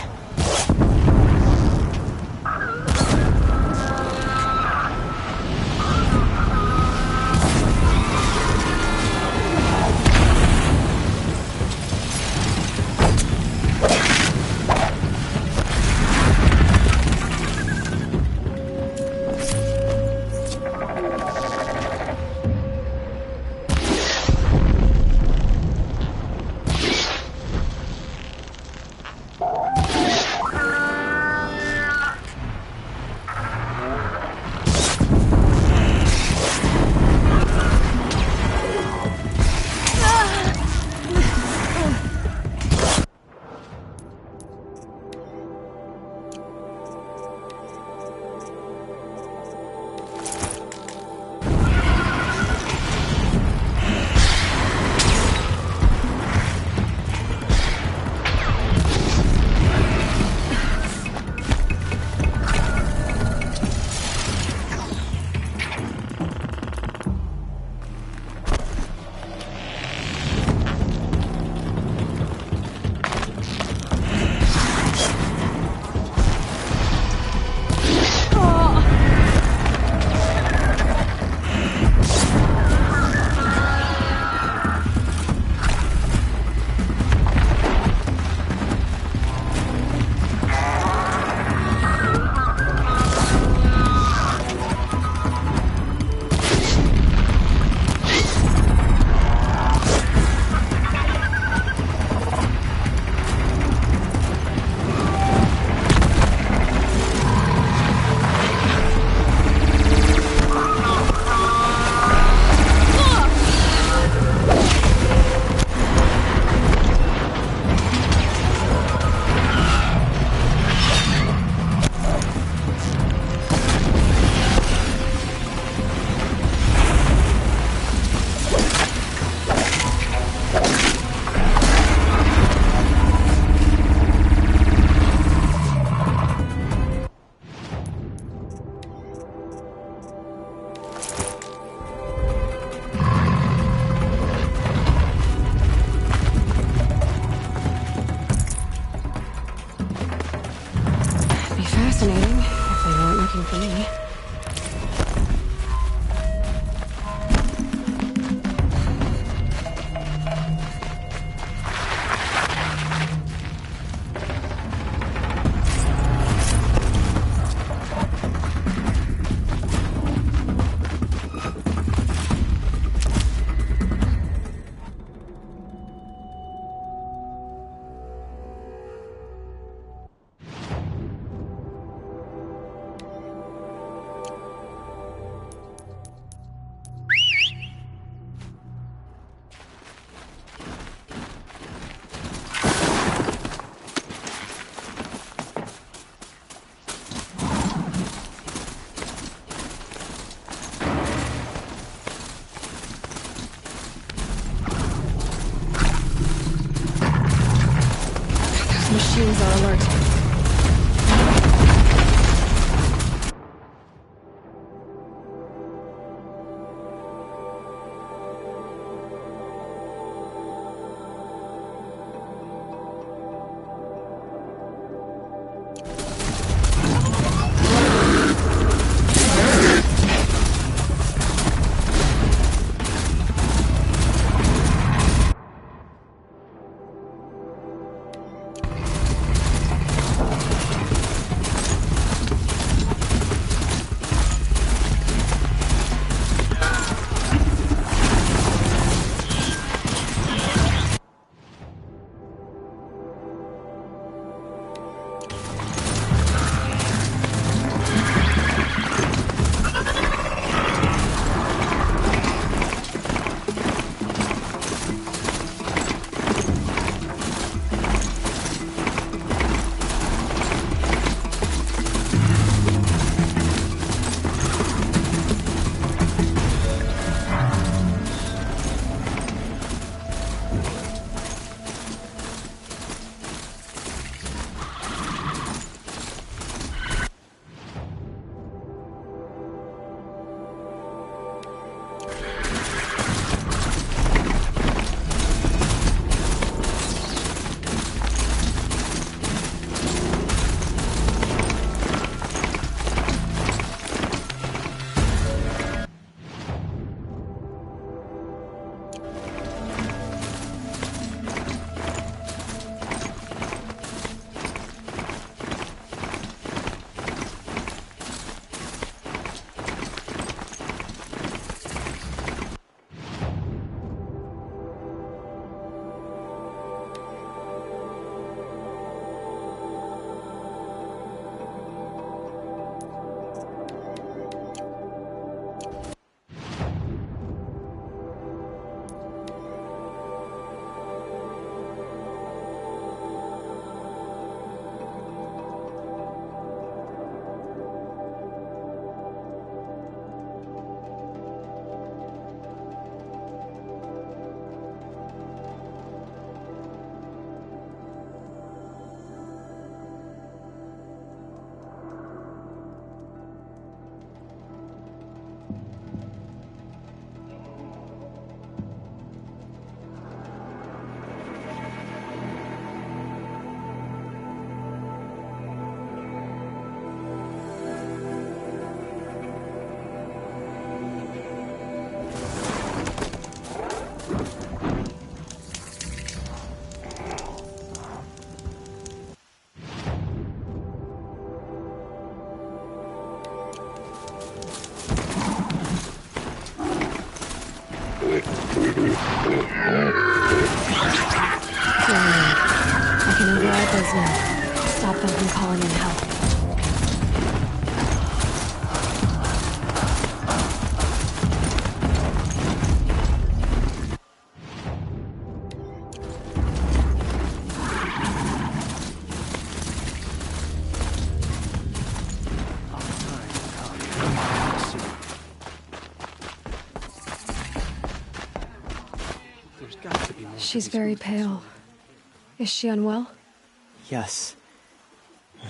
D: Fascinating, if they weren't looking for me. Machines are alert. I can override those now. Stop them from calling in help. She's very pale. Is she unwell?
J: Yes.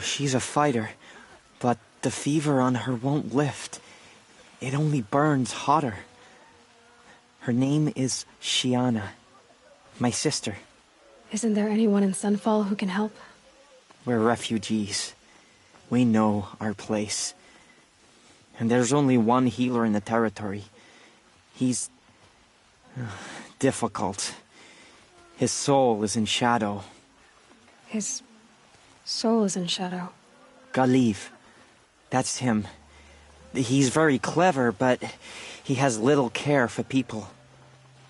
J: She's a fighter, but the fever on her won't lift. It only burns hotter. Her name is Shiana, my sister.
D: Isn't there anyone in Sunfall who can help?
J: We're refugees. We know our place. And there's only one healer in the territory. He's difficult. His soul is in shadow.
D: His soul is in shadow.
J: Galiv. That's him. He's very clever, but he has little care for people.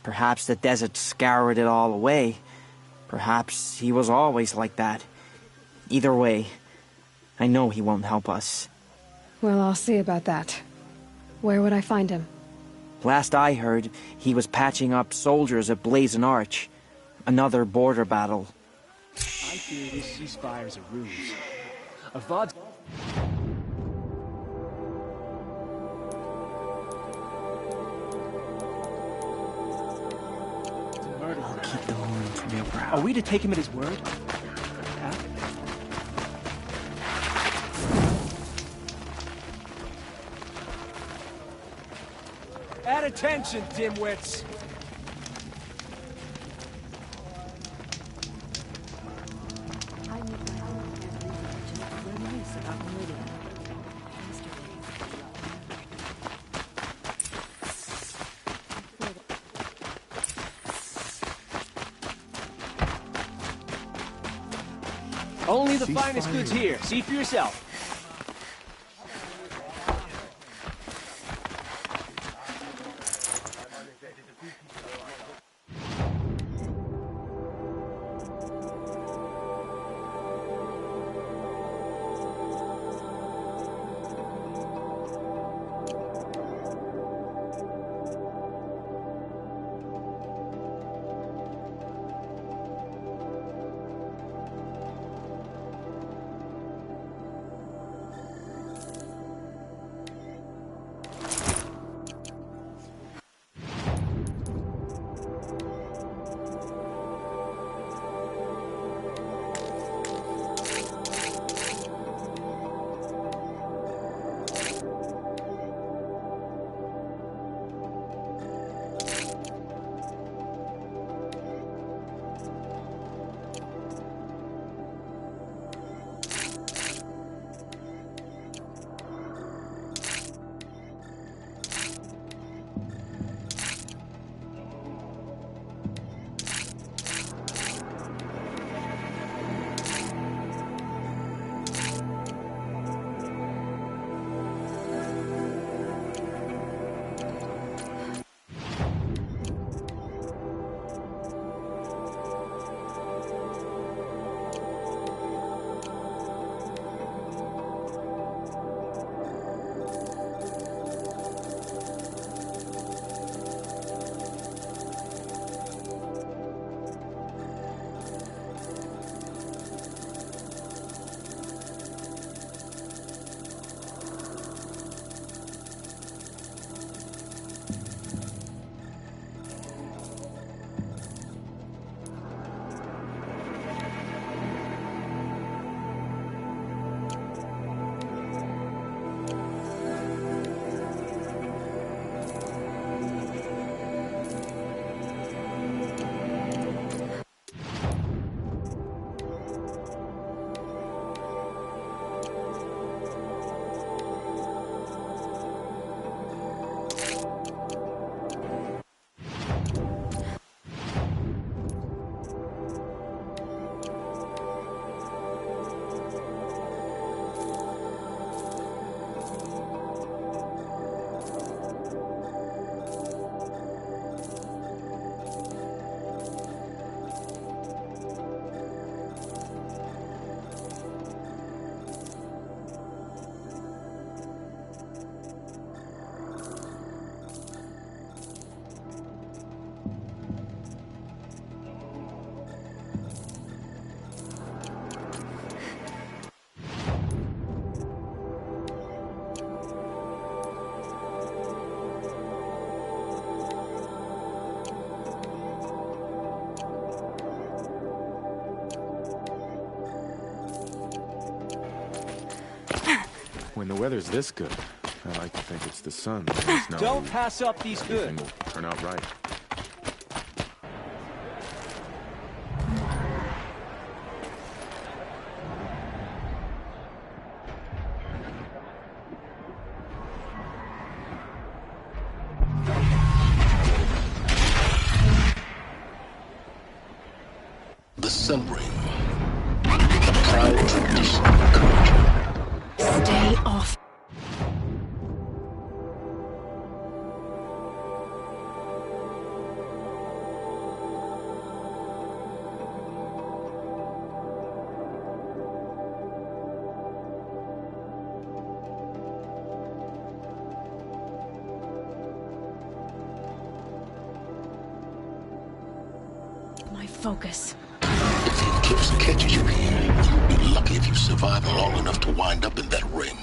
J: Perhaps the desert scoured it all away. Perhaps he was always like that. Either way, I know he won't help us.
D: Well, I'll see about that. Where would I find him?
J: Last I heard, he was patching up soldiers at Blazing Arch. Another border battle.
K: I fear this ceasefire's a ruse. Avad's...
J: I'll keep the horn from your brow.
K: Are we to take him at his word? Huh? At attention, dimwits! Only the finest goods here. See for yourself.
A: When the weather's this good, I like to think it's the sun that lets know
K: Don't pass up these
A: everything
K: good.
A: will turn out right.
F: The Sun Ring. A proud tradition of culture.
D: Stay off. My focus.
F: If the eclipse catches you here, you'll be lucky if you survive long enough to wind up in that ring.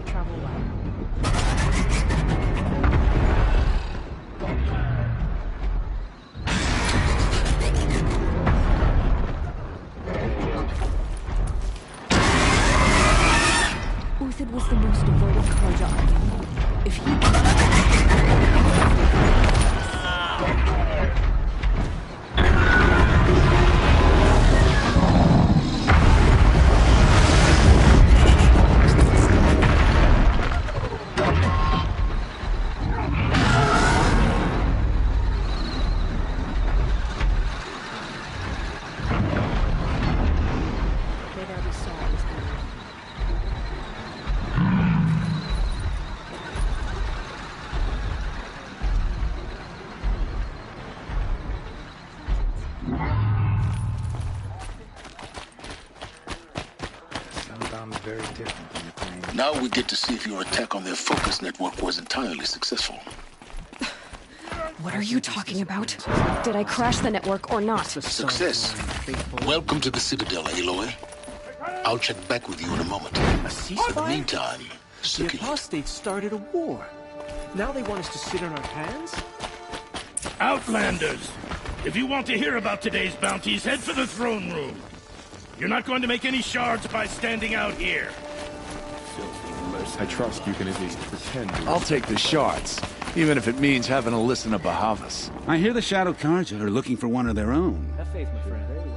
D: Travel well.
C: Uthid was the most devoted Karja I knew. If he...
A: Very different from the plane.
F: Now we get to see if your attack on their focus network was entirely successful.
D: What are you talking about? Did I crash the network or not?
F: Success. Welcome to the Citadel, Aloy. I'll check back with you in a moment.
K: A
F: In the
K: ceasefire?
F: meantime,
K: The
F: second.
K: apostates started a war. Now they want us to sit on our hands?
L: Outlanders! If you want to hear about today's bounties, head for the throne room. You're not going to make any shards by standing out here. Filthy mercy.
A: I trust you can at least pretend.
M: I'll take the shards, even if it means having to listen to Bahavas.
N: I hear the Shadow Karja are looking for one of their own.
K: Have faith, my friend. Very well.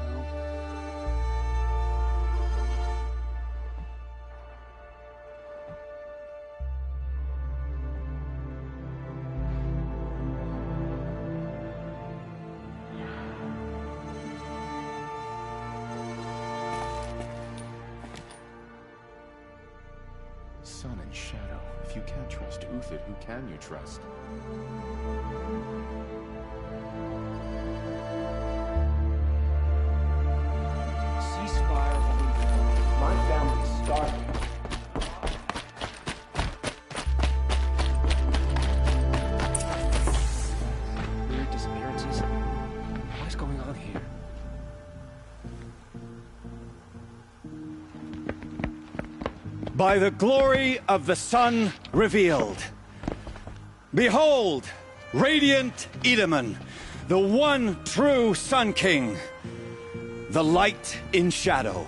A: Sun and shadow. If you can't trust Uthid, who can you trust?
K: Ceasefire. My family's starving. Weird disappearances. What is going on here?
N: By the glory of the sun revealed. Behold, radiant Edaman, the one true Sun King, the light in shadow,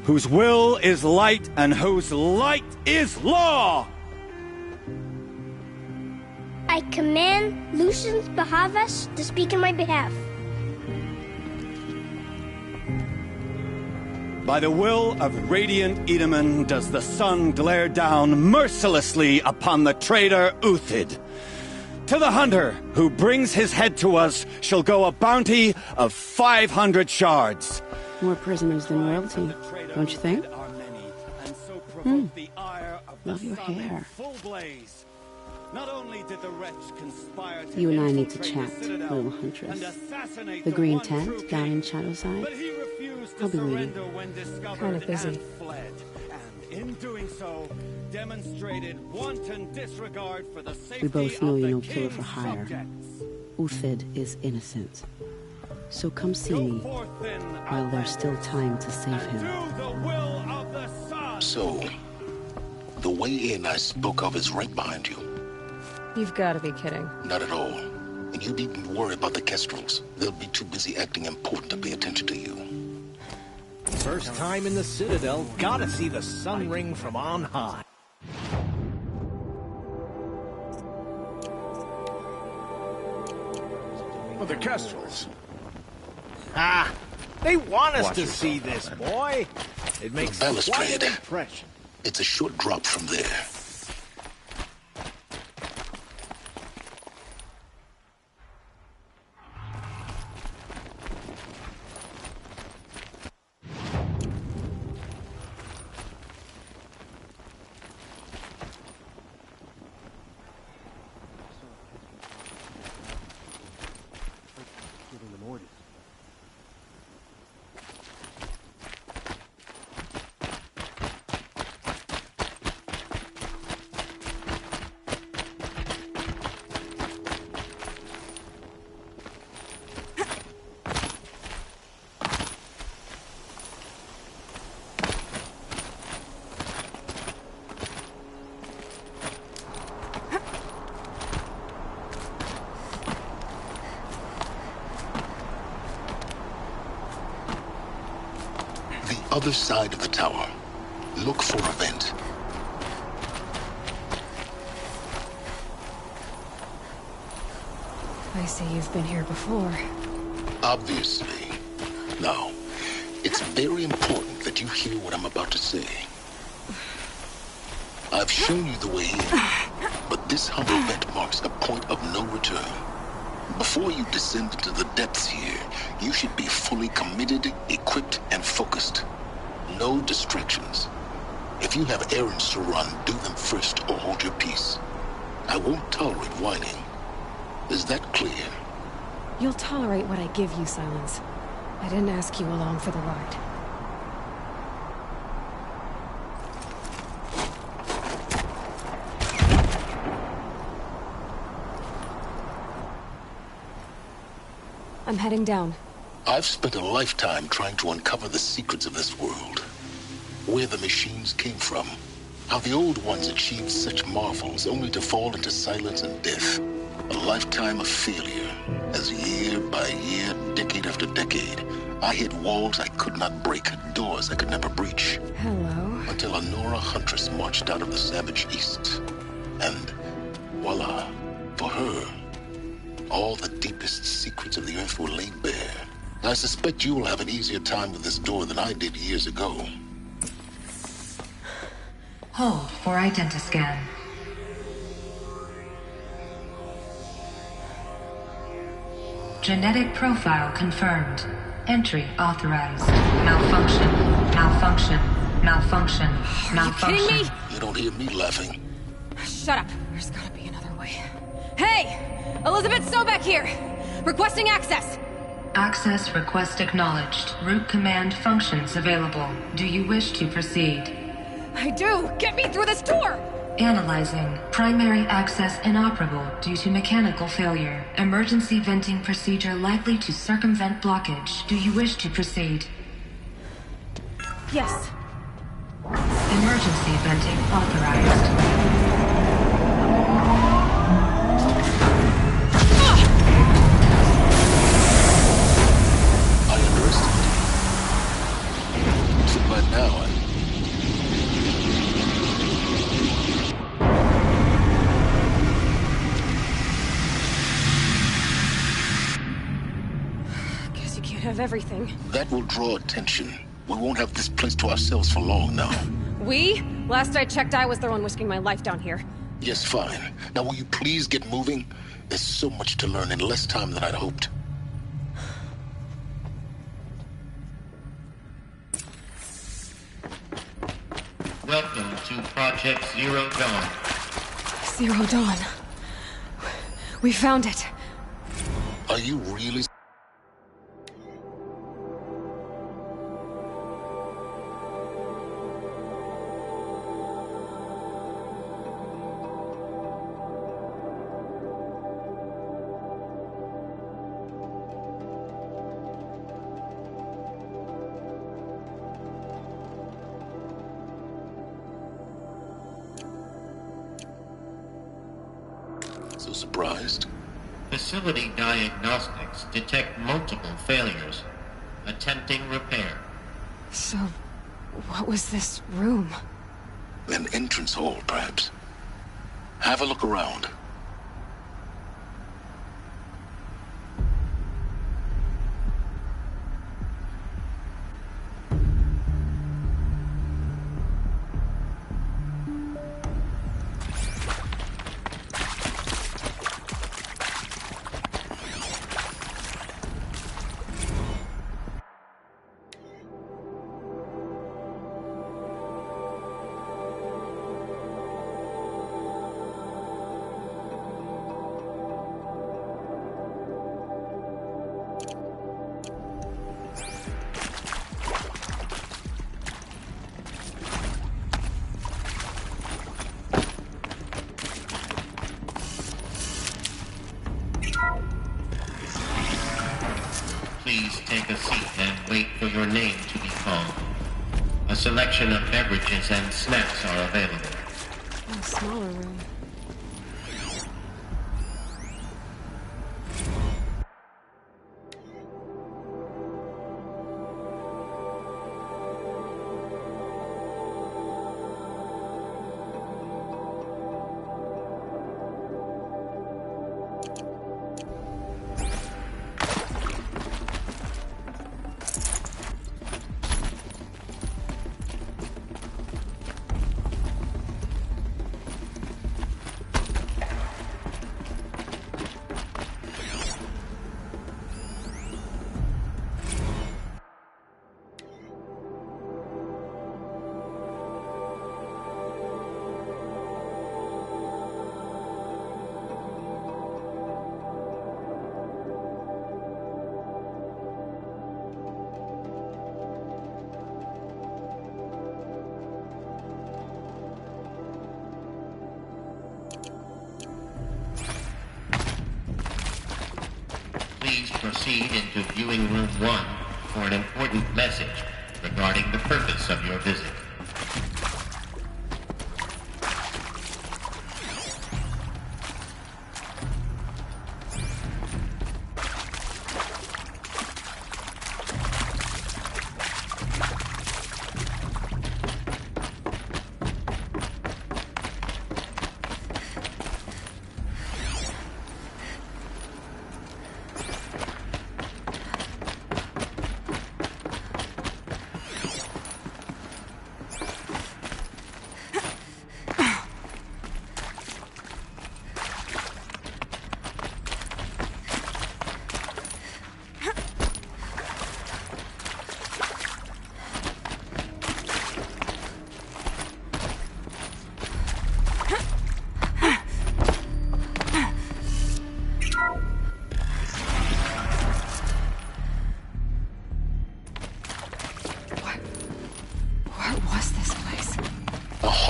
N: whose will is light and whose light is law.
O: I command Lucius Bahavas to speak in my behalf.
N: By the will of radiant Edaman does the sun glare down mercilessly upon the traitor Uthid. To the hunter who brings his head to us shall go a bounty of 500 shards.
P: More prisoners than royalty, don't you think? Love your hair.
N: Not only did the wretch conspire to
P: You and I need to chat, little huntress. The green tent down in Shadowside. I'll be waiting.
D: Kind of busy.
N: Fled, and in doing so, demonstrated wanton disregard for the safety
P: We both know
N: of
P: you're
N: the
P: no killer
N: king's
P: for hire.
N: subjects.
P: Uthid is innocent. So come see me while there's still time to save him.
F: So, The way in I spoke of is right behind you.
D: You've got to be kidding.
F: Not at all. And you needn't worry about the Kestrels. They'll be too busy acting important to pay attention to you.
E: First time in the Citadel, gotta see the sun ring from on high.
M: Well, the Kestrels.
E: Ah, they want us to see this, boy. It makes quite an impression.
F: It's a short drop from there. Other side of the tower. Look for a vent.
D: I see you've been here before.
F: Obviously. Now, it's very important that you hear what I'm about to say. I've shown you the way in, but this humble vent marks a point of no return. Before you descend into the depths here, you should be fully committed, equipped, and focused. No distractions. If you have errands to run, do them first or hold your peace. I won't tolerate whining. Is that clear?
D: You'll tolerate what I give you, Silence. I didn't ask you along for the ride. I'm heading down.
F: I've spent a lifetime trying to uncover the secrets of this world. Where the machines came from. How the old ones achieved such marvels only to fall into silence and death. A lifetime of failure. As year by year, decade after decade, I hit walls I could not break, doors I could never breach.
D: Hello.
F: Until a Nora huntress marched out of the savage east. And voila, for her, all the deepest secrets of the earth were laid bare. I suspect you will have an easier time with this door than I did years ago.
Q: Hold for identiscan. Genetic profile confirmed. Entry authorized. Malfunction. Malfunction. Malfunction. Malfunction.
D: Are you kidding me?
F: You don't hear me laughing.
D: Shut up. There's gotta be another way. Hey! Elizabeth Sobek here! Requesting access!
Q: Access request acknowledged. Root command functions available. Do you wish to proceed?
D: I do! Get me through this door!
Q: Analyzing. Primary access inoperable due to mechanical failure. Emergency venting procedure likely to circumvent blockage. Do you wish to proceed?
D: Yes.
Q: Emergency venting authorized.
F: By now,
D: Guess you can't have everything.
F: that will draw attention. We won't have this place to ourselves for long now.
D: We? Last I checked, I was the one risking my life down here.
F: Yes, fine. Now will you please get moving? There's so much to learn in less time than I'd hoped.
R: Welcome to Project Zero Dawn.
D: Zero Dawn. We found it.
F: Are you really? so surprised.
R: Facility diagnostics detect multiple failures. Attempting repair.
D: So, what was this room?
F: An entrance hall, perhaps. Have a look around.
R: Please take a seat and wait for your name to be called. A selection of beverages and snacks are available.
D: A smaller room.
R: Please proceed into viewing room 1 for an important message regarding the purpose of your visit.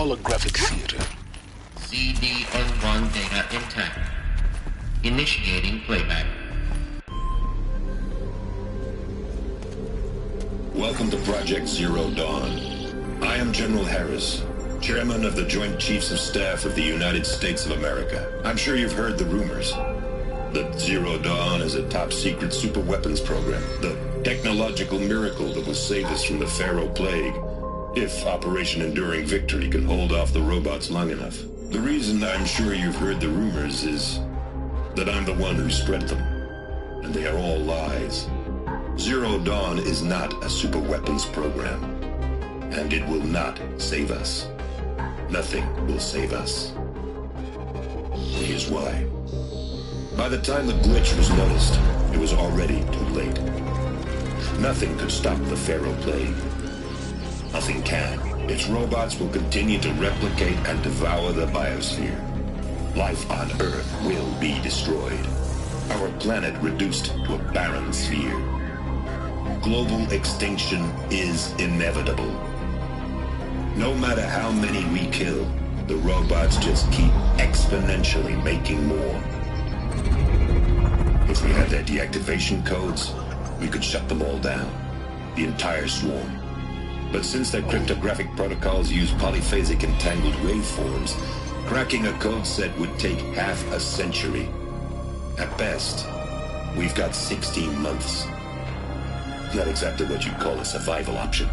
F: Holographic theater.
R: CD01 data intact. Initiating playback.
H: Welcome to Project Zero Dawn. I am General Harris, Chairman of the Joint Chiefs of Staff of the United States of America. I'm sure you've heard the rumors that Zero Dawn is a top-secret superweapons program, the technological miracle that will save us from the Pharaoh Plague, if Operation Enduring Victory can hold off the robots long enough. The reason I'm sure you've heard the rumors is that I'm the one who spread them, and they are all lies. Zero Dawn is not a superweapons program, and it will not save us. Nothing will save us. Here's why. By the time the glitch was noticed, it was already too late. Nothing could stop the Pharaoh Plague. Nothing can. Its robots will continue to replicate and devour the biosphere. Life on Earth will be destroyed. Our planet reduced to a barren sphere. Global extinction is inevitable. No matter how many we kill, the robots just keep exponentially making more. If we had their deactivation codes, we could shut them all down. The entire swarm. But since their cryptographic protocols use polyphasic entangled waveforms, Cracking a code set would take half a century. At best, we've got 16 months. Not exactly what you'd call a survival option.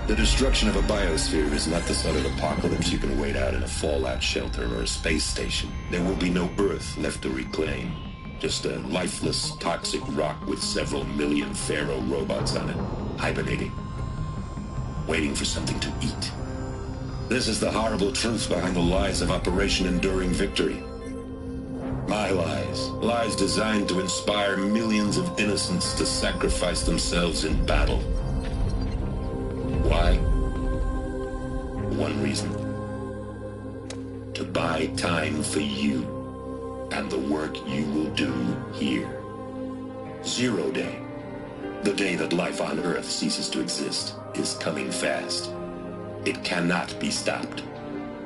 H: The destruction of a biosphere is not the sort of apocalypse you can wait out in a fallout shelter or a space station. There will be no Earth left to reclaim. Just a lifeless, toxic rock with several million Pharaoh robots on it, hibernating, waiting for something to eat. This is the horrible truth behind the lies of Operation Enduring Victory. My lies. Lies designed to inspire millions of innocents to sacrifice themselves in battle. Why? One reason. To buy time for you and the work you will do here. Zero Day. The day that life on Earth ceases to exist is coming fast. It cannot be stopped.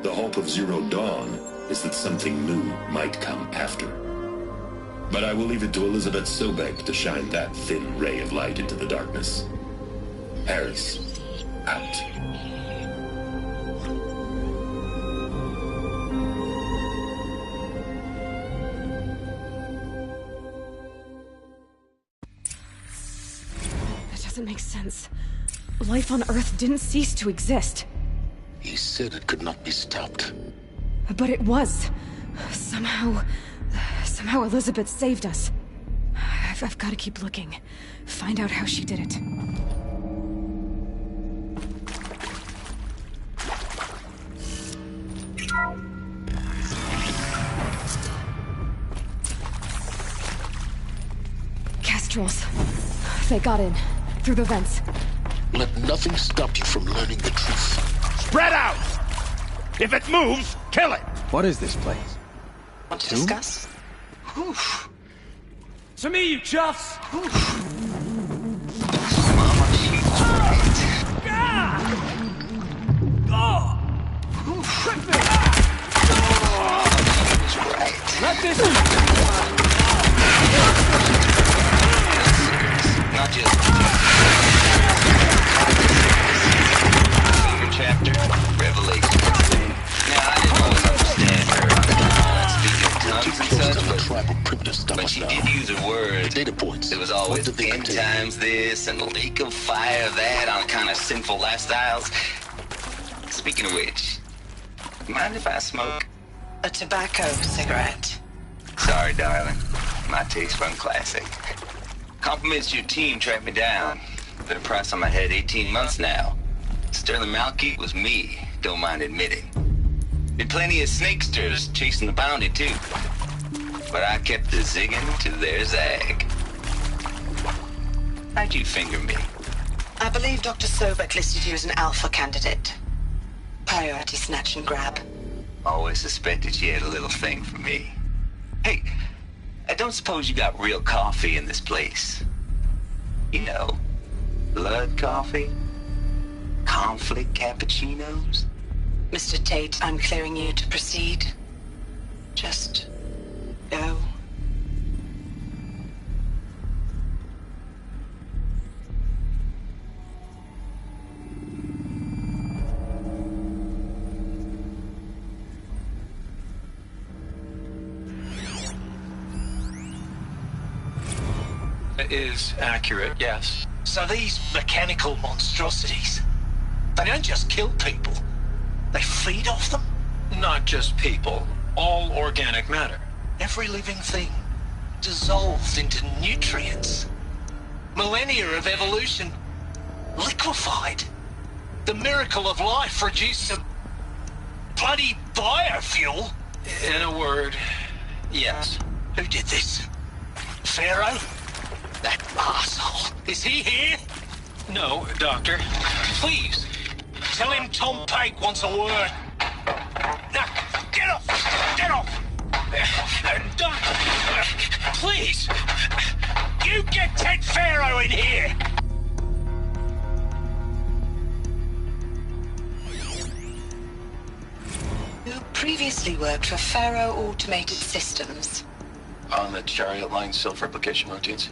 H: The hope of Zero Dawn is that something new might come after. But I will leave it to Elizabeth Sobek to shine that thin ray of light into the darkness. Harris, out.
D: That doesn't make sense. Life on Earth didn't cease to exist.
F: He said it could not be stopped.
D: But it was. Somehow Elizabeth saved us. I've got to keep looking. Find out how she did it. Kestrels. They got in. Through the vents.
F: Let nothing stop you from learning the truth.
L: Spread out! If it moves, kill it!
E: What is this place?
S: Want to discuss?
K: Oof. To me, you chuffs! Let this...
S: Not just... Senior chapter, Revelation. Now, I didn't always understand her speaking tongues and such, but she did use a word.
F: Data points.
S: There was always end times this and lake of fire that on kind of sinful lifestyles. Speaking of which, mind if I smoke?
T: A tobacco cigarette.
S: Sorry, darling. My taste run classic. Compliments your team tracked me down. Been a price on my head 18 months now. Sterling Malkeet was me, don't mind admitting. Been plenty of snakesters chasing the bounty, too. But I kept the zigging to their zag. How'd you finger me?
T: I believe Dr. Sobek listed you as an alpha candidate. Priority snatch and grab.
S: Always suspected she had a little thing for me. Hey, I don't suppose you got real coffee in this place. You know, blood coffee? Conflict cappuccinos?
T: Mr. Tate, I'm clearing you to proceed. Just go.
U: Is accurate, yes.
V: So these mechanical monstrosities, they don't just kill people, they feed off them?
U: Not just people, all organic matter.
V: Every living thing dissolved into nutrients. Millennia of evolution liquefied. The miracle of life reduced to bloody biofuel.
U: In a word, yes.
V: Who did this? Pharaoh? That arsehole. Is he here?
U: No, Doctor.
V: Please, tell him Tom Pake wants a word. Now, get off! Get off! Don't... Please! You get Ted Pharaoh in here!
T: You previously worked for Pharaoh Automated Systems.
U: On the chariot line self-replication routines?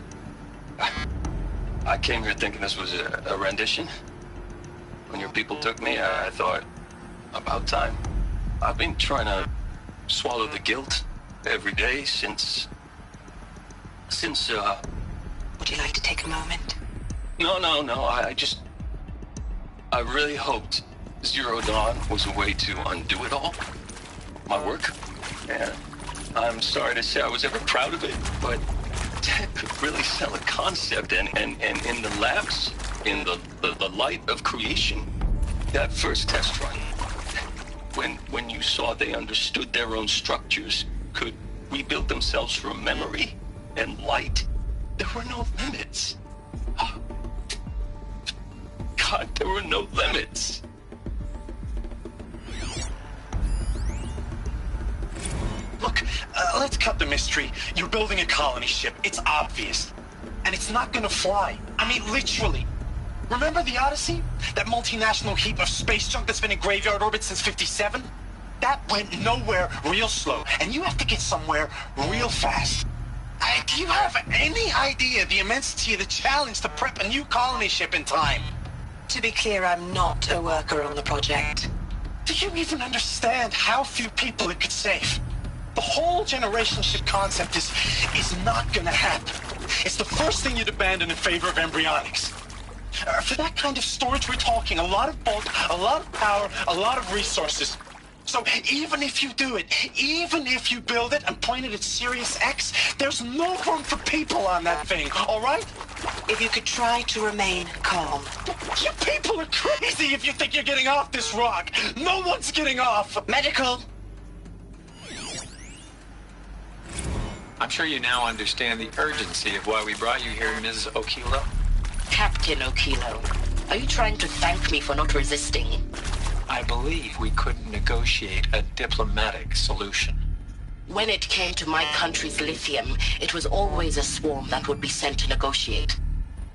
U: I came here thinking this was a rendition. When your people took me, I thought, about time. I've been trying to swallow the guilt every day since...
T: Would you like to take a moment?
U: No, I really hoped Zero Dawn was a way to undo it all. My work. And I'm sorry to say I was ever proud of it, but Ted could really sell a concept, and in the labs, in the light of creation, that first test run, when you saw they understood their own structures, could rebuild themselves from memory and light, there were no limits. God, there were no limits.
B: Look, let's cut the mystery. You're building a colony ship. It's obvious. And it's not gonna fly. I mean, literally. Remember the Odyssey? That multinational heap of space junk that's been in graveyard orbit since 57? That went nowhere real slow. And you have to get somewhere real fast. Do you have any idea the immensity of the challenge to prep a new colony ship in time?
T: To be clear, I'm not a worker on the project.
B: Do you even understand how few people it could save? The whole generation ship concept is not gonna happen. It's the first thing you'd abandon in favor of embryonics. For that kind of storage, we're talking a lot of bulk, a lot of power, a lot of resources. So even if you do it, even if you build it and point it at Sirius X, there's no room for people on that thing, all right?
T: If you could try to remain calm.
B: You people are crazy if you think you're getting off this rock. No one's getting off.
T: Medical.
G: I'm sure you now understand the urgency of why we brought you here, Ms. Okilo.
T: Captain Okilo, are you trying to thank me for not resisting?
G: I believe we couldn't negotiate a diplomatic solution.
T: When it came to my country's lithium, it was always a swarm that would be sent to negotiate.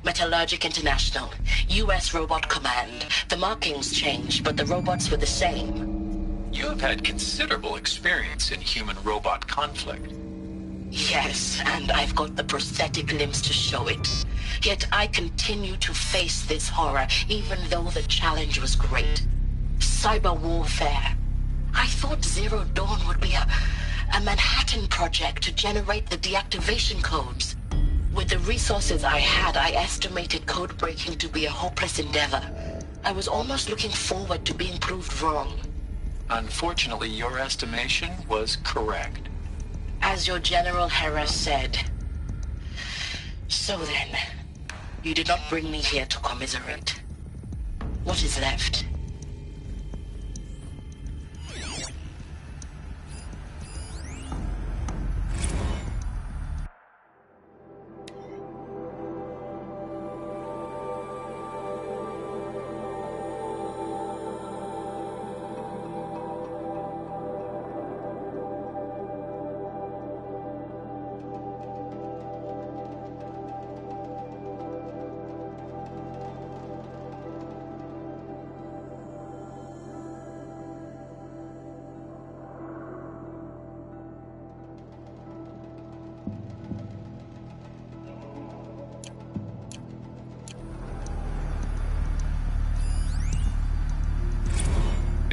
T: Metallurgic International, U.S. Robot Command. The markings changed, but the robots were the same.
G: You have had considerable experience in human-robot conflict.
T: Yes, and I've got the prosthetic limbs to show it. Yet I continue to face this horror, even though the challenge was great. Cyber warfare. I thought Zero Dawn would be a Manhattan project to generate the deactivation codes. With the resources I had, I estimated code breaking to be a hopeless endeavor. I was almost looking forward to being proved wrong.
G: Unfortunately, your estimation was correct.
T: As your General Harris said. So then, you did not bring me here to commiserate. What is left?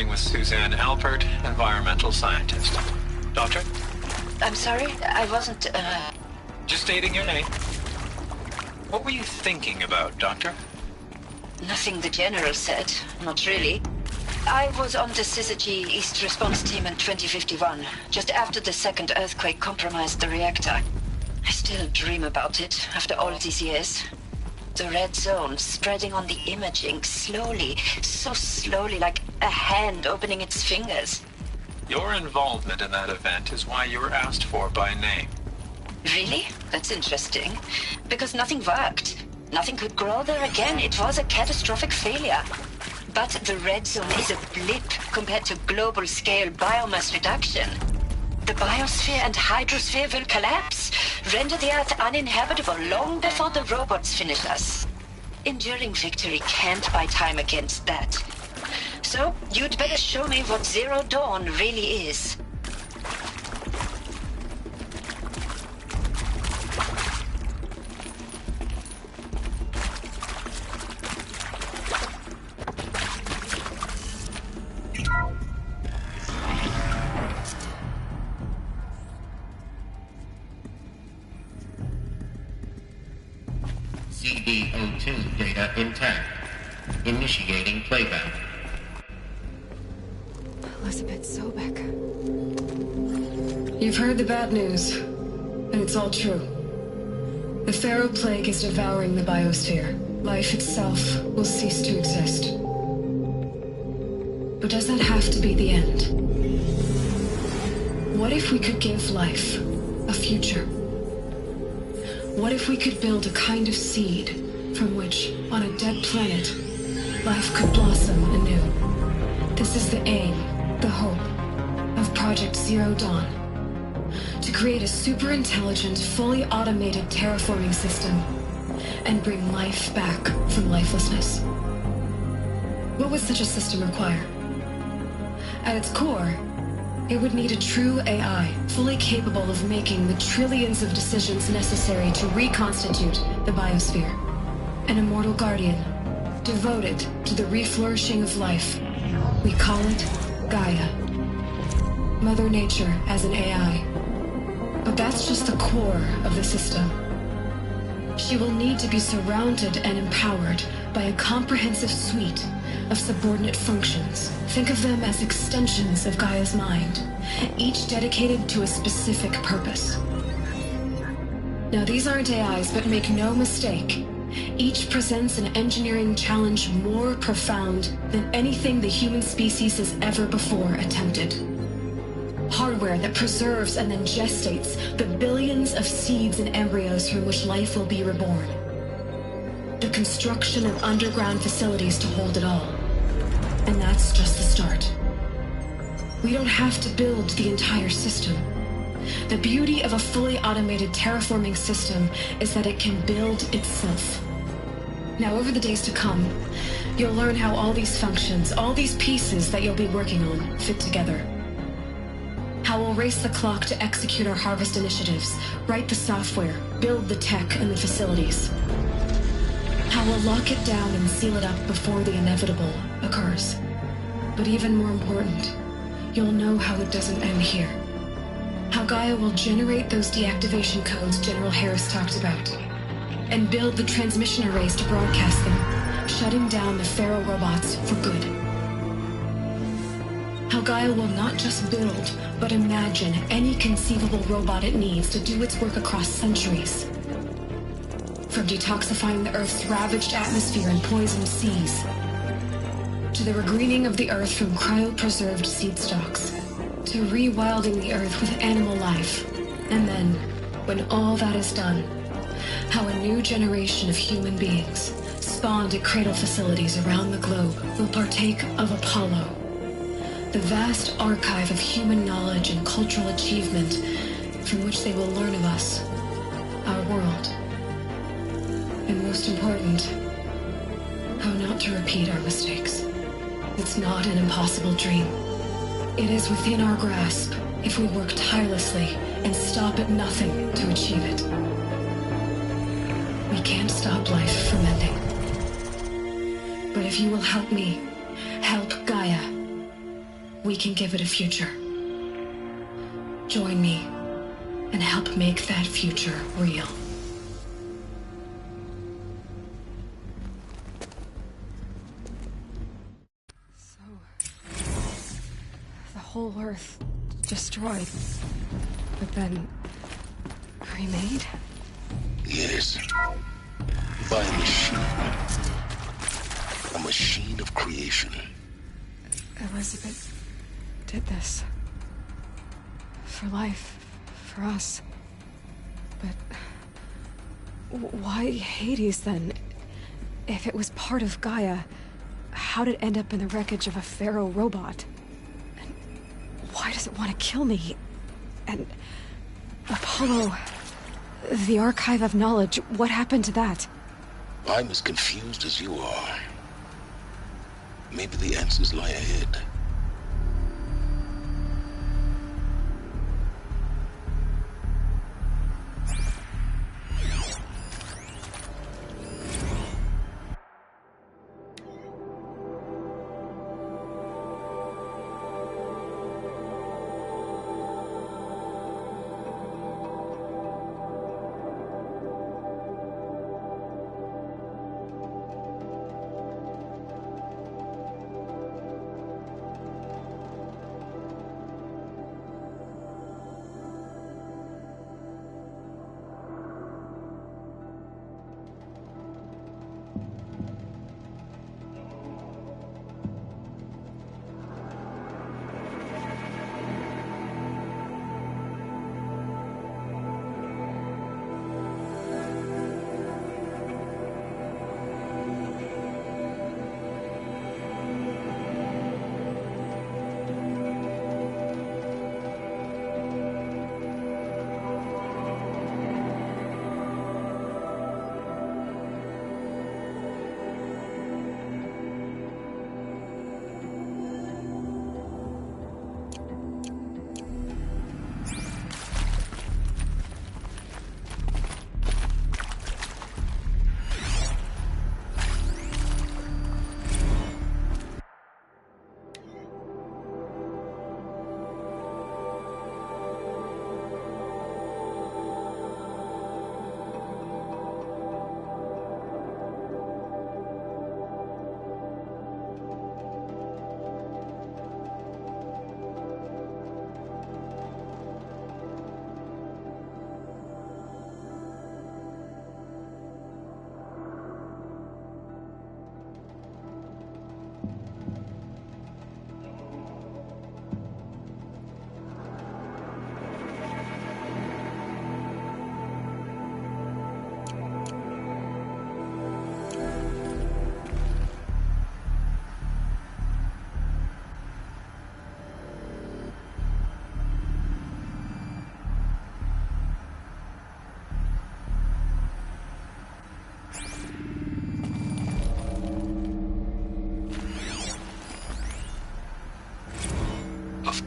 G: With Suzanne Alpert, environmental scientist. Doctor?
W: I'm sorry, I wasn't,
G: Just stating your name. What were you thinking about, Doctor?
W: Nothing the General said, not really. I was on the Syzygy East Response Team in 2051, just after the second earthquake compromised the reactor. I still dream about it, after all these years. The red zone spreading on the imaging, slowly, so slowly, like a hand opening its fingers.
G: Your involvement in that event is why you were asked for by name.
W: Really? That's interesting. Because nothing worked. Nothing could grow there again. It was a catastrophic failure. But the red zone is a blip compared to global-scale biomass reduction. The biosphere and hydrosphere will collapse, render the Earth uninhabitable long before the robots finish us. Enduring victory can't buy time against that. So, you'd better show me what Zero Dawn really is.
R: TDO2 data intact. Initiating playback.
D: Elizabeth Sobek.
C: You've heard the bad news, and it's all true. The Pharaoh Plague is devouring the biosphere. Life itself will cease to exist. But does that have to be the end? What if we could give life a future? What if we could build a kind of seed from which, on a dead planet, life could blossom anew? This is the aim, the hope, of Project Zero Dawn. To create a super-intelligent, fully automated terraforming system and bring life back from lifelessness. What would such a system require? At its core, it would need a true AI, fully capable of making the trillions of decisions necessary to reconstitute the biosphere. An immortal guardian, devoted to the reflourishing of life. We call it Gaia. Mother Nature as an AI. But that's just the core of the system. She will need to be surrounded and empowered by a comprehensive suite of subordinate functions. Think of them as extensions of Gaia's mind, each dedicated to a specific purpose. Now, these aren't AIs, but make no mistake, each presents an engineering challenge more profound than anything the human species has ever before attempted. Hardware that preserves and then gestates the billions of seeds and embryos from which life will be reborn. The construction of underground facilities to hold it all. And that's just the start. We don't have to build the entire system. The beauty of a fully automated terraforming system is that it can build itself. Now, over the days to come, you'll learn how all these functions, all these pieces that you'll be working on, fit together. How we'll race the clock to execute our harvest initiatives, write the software, build the tech and the facilities. How we'll lock it down and seal it up before the inevitable occurs. But even more important, you'll know how it doesn't end here. How Gaia will generate those deactivation codes General Harris talked about, and build the transmission arrays to broadcast them, shutting down the Pharaoh robots for good. How Gaia will not just build, but imagine any conceivable robot it needs to do its work across centuries. From detoxifying the Earth's ravaged atmosphere and poisoned seas, to the regreening of the Earth from cryopreserved seed stalks, to rewilding the Earth with animal life. And then, when all that is done, how a new generation of human beings, spawned at cradle facilities around the globe, will partake of Apollo, the vast archive of human knowledge and cultural achievement from which they will learn of us, our world. And most important, how not to repeat our mistakes. It's not an impossible dream. It is within our grasp if we work tirelessly and stop at nothing to achieve it. We can't stop life from ending. But if you will help me, help Gaia, we can give it a future. Join me and help make that future real.
D: So, the whole Earth destroyed, but then remade?
F: Yes. By a machine. A machine of creation.
D: Elizabeth did this. For life. For us. But why Hades, then? If it was part of Gaia, how did it end up in the wreckage of a Pharaoh robot? And why does it want to kill me? And Apollo, the archive of knowledge, what happened to that?
F: I'm as confused as you are. Maybe the answers lie ahead.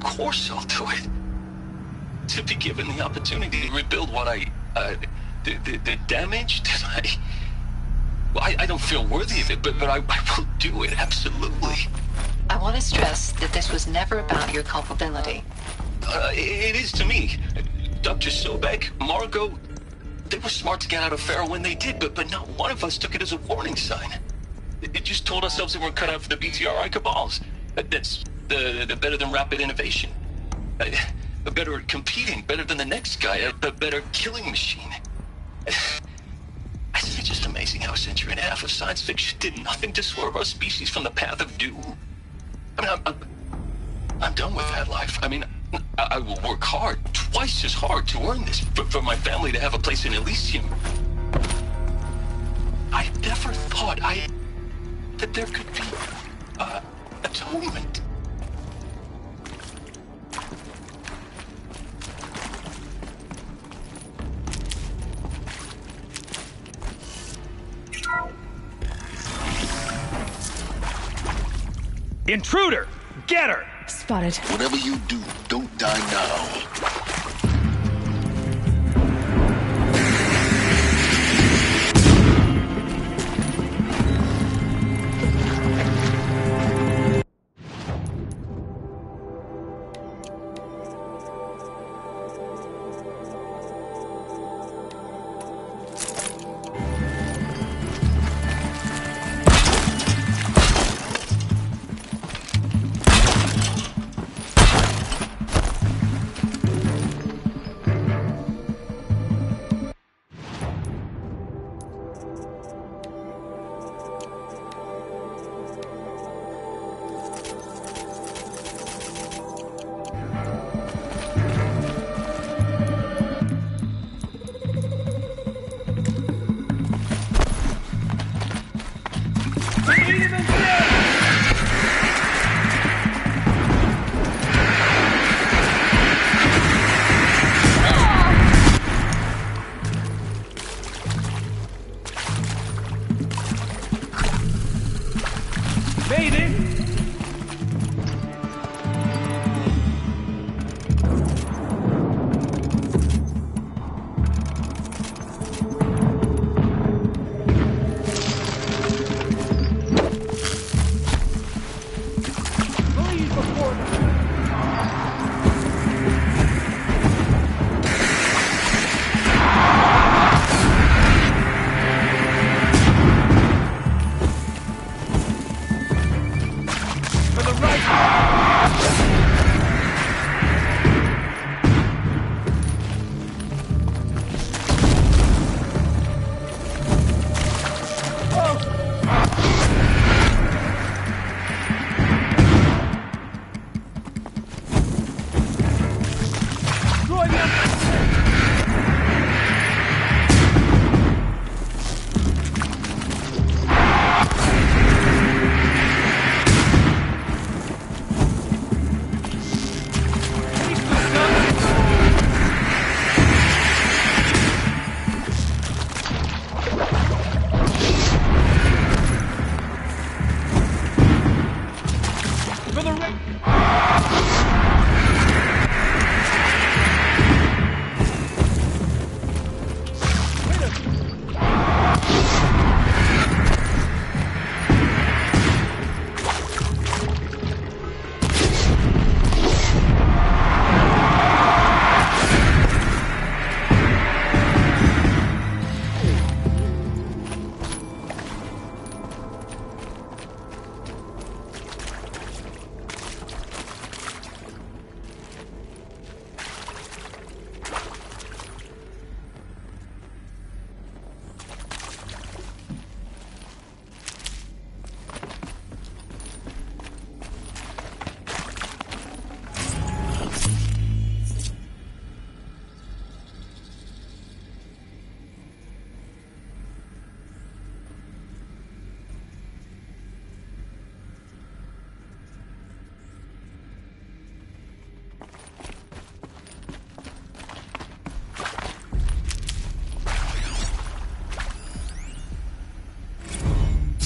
U: course I'll do it. To be given the opportunity to rebuild what the damage that I don't feel worthy of it, but I will do it, absolutely.
W: I want to stress that this was never about your culpability.
U: It is to me. Dr. Sobek, Margot, they were smart to get out of Pharaoh when they did, but not one of us took it as a warning sign. It just told ourselves that we're cut out for the BTRI cabals. That's the better than rapid innovation. Better at competing, better than the next guy, a better killing machine. It's just amazing how a century and a half of science fiction did nothing to swerve our species from the path of doom. I mean, I'm done with that life. I mean, I will work hard, twice as hard, to earn this, for my family to have a place in Elysium. I never thought that there could be atonement.
E: Intruder! Get her!
D: Spotted.
F: Whatever you do, don't die now.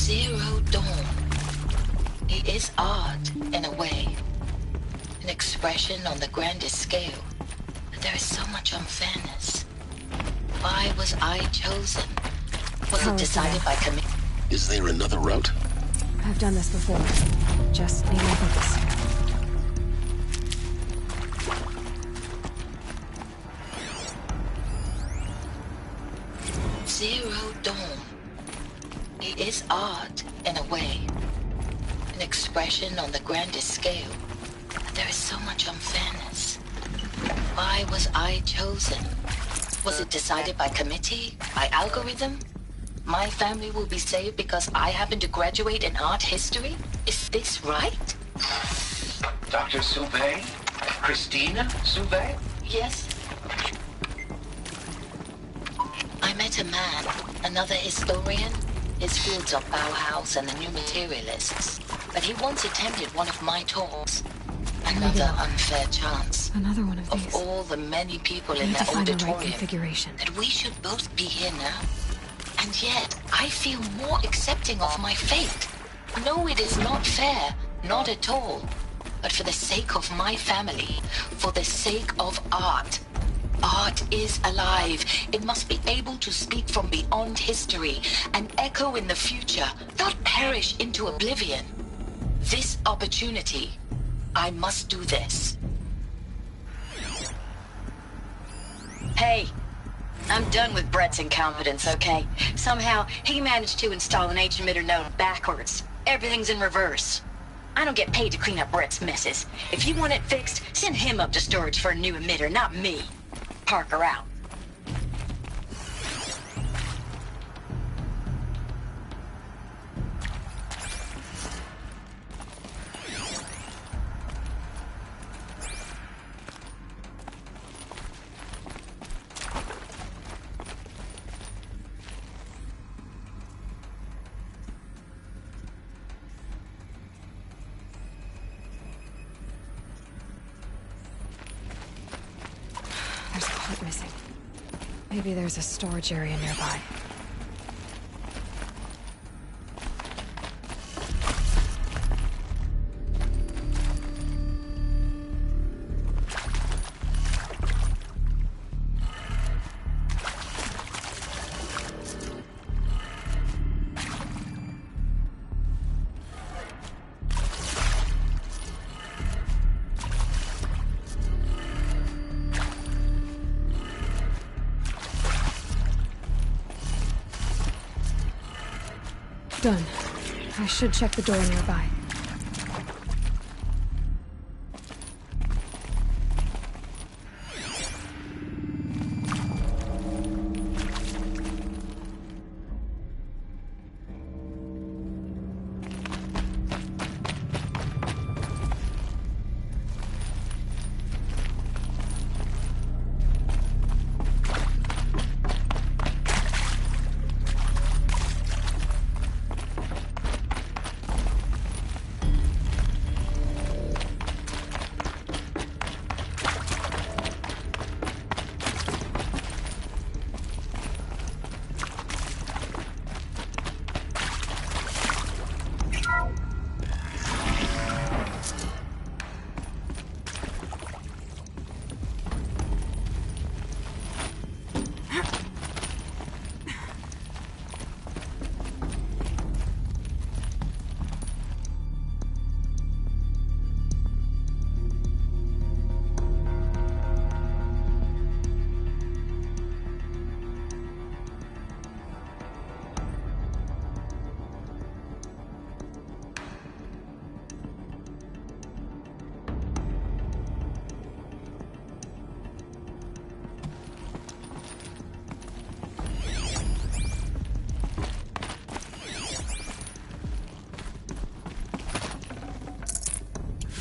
T: Zero Dawn. It is odd, in a way. an expression on the grandest scale. But there is so much unfairness. Why was I chosen? Was it decided by committee?
F: Is there another route?
D: I've done this before. Just need more focus.
T: Zero Dawn. It is art, in a way. An expression on the grandest scale. But there is so much unfairness. Why was I chosen? Was it decided by committee? By algorithm? My family will be saved because I happen to graduate in art history? Is this right?
V: Dr. Sauvé? Christina Sauvé?
T: Yes. I met a man, another historian. His fields are Bauhaus and the New Materialists. But he once attended one of my talks. Another unfair chance.
D: Another one of these.
T: Of all the many people in the auditorium, that we should both be here now. And yet, I feel more accepting of my fate. No, it is not fair. Not at all. But for the sake of my family, for the sake of art. Art is alive. It must be able to speak from beyond history and echo in the future, not perish into oblivion. This opportunity, I must do this.
W: Hey, I'm done with Brett's incompetence, okay? Somehow, he managed to install an H-emitter node backwards. Everything's in reverse. I don't get paid to clean up Brett's messes. If you want it fixed, send him up to storage for a new emitter, not me. Parker out.
D: There's a part missing. Maybe there's a storage area nearby. Done. I should check the door nearby.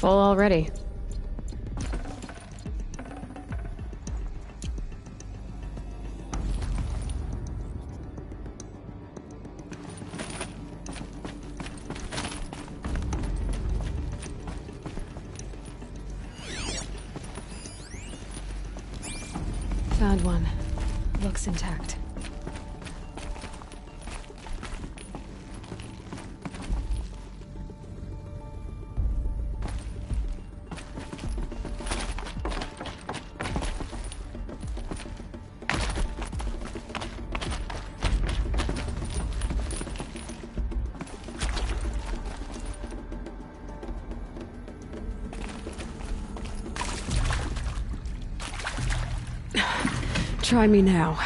D: Full already. Found one. Looks intact. Try me now.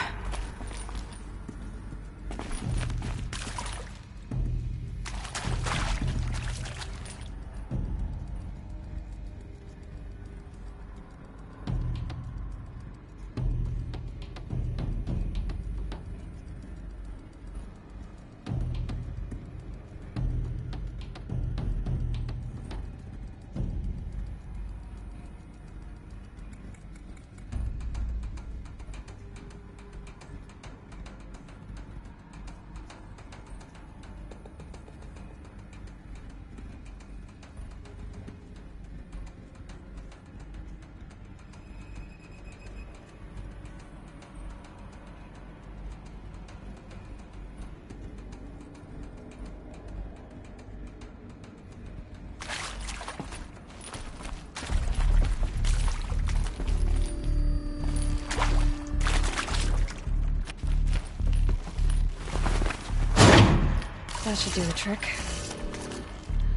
D: That should do the trick.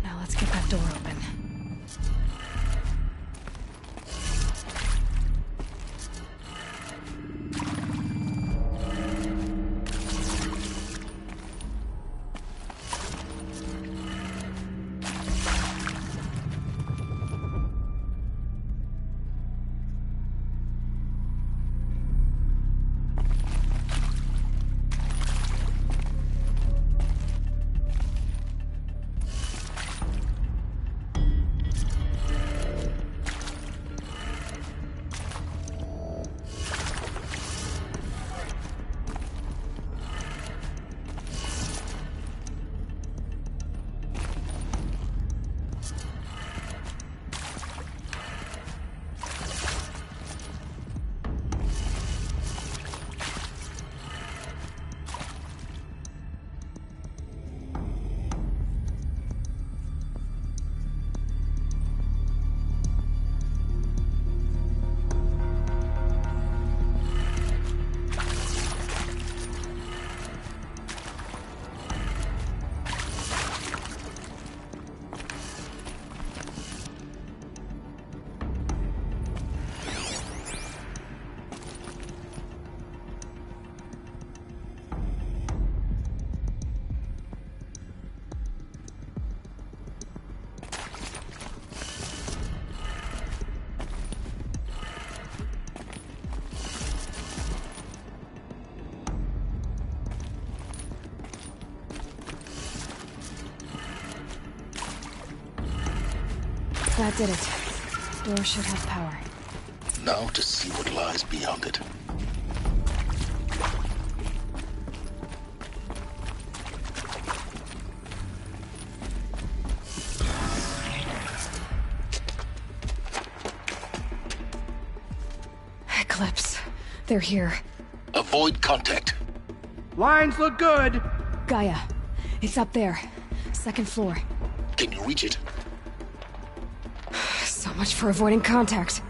D: Now let's get that door open. That did it. Door should have power.
F: Now to see what lies beyond it.
D: Eclipse. They're here.
F: Avoid contact.
L: Lines look good.
D: Gaia. It's up there. Second floor.
F: Can you reach it?
D: So much for avoiding contact.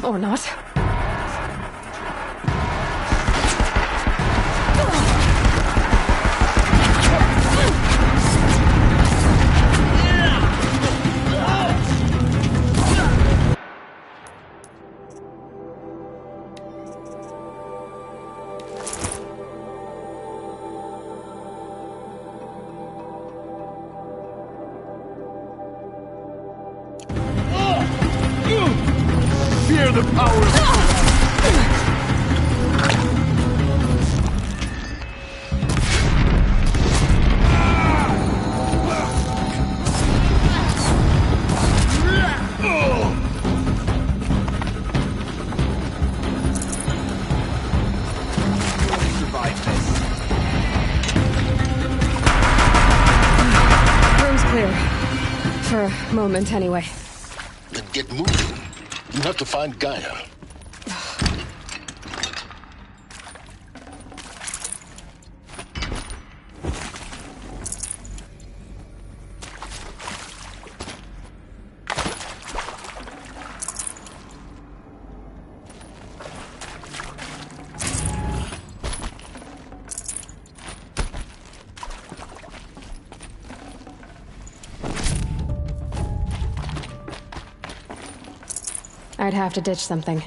C: Or not.
M: Fear the power of
C: Room's clear. For a moment, anyway.
F: Then get moving. You have to find Gaia.
C: I'd have to ditch something.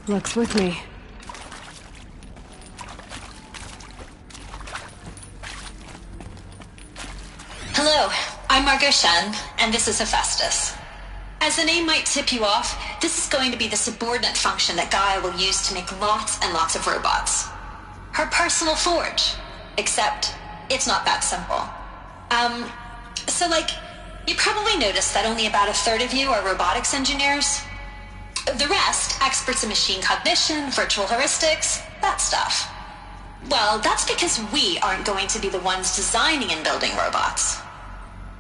C: Looks with me.
W: Hello, I'm Margot Shen, and this is Hephaestus. As the name might tip you off, this is going to be the subordinate function that Gaia will use to make lots and lots of robots. Her personal forge. Except, it's not that simple. You probably noticed that only about a third of you are robotics engineers. The rest, experts in machine cognition, virtual heuristics, that stuff. Well, that's because we aren't going to be the ones designing and building robots.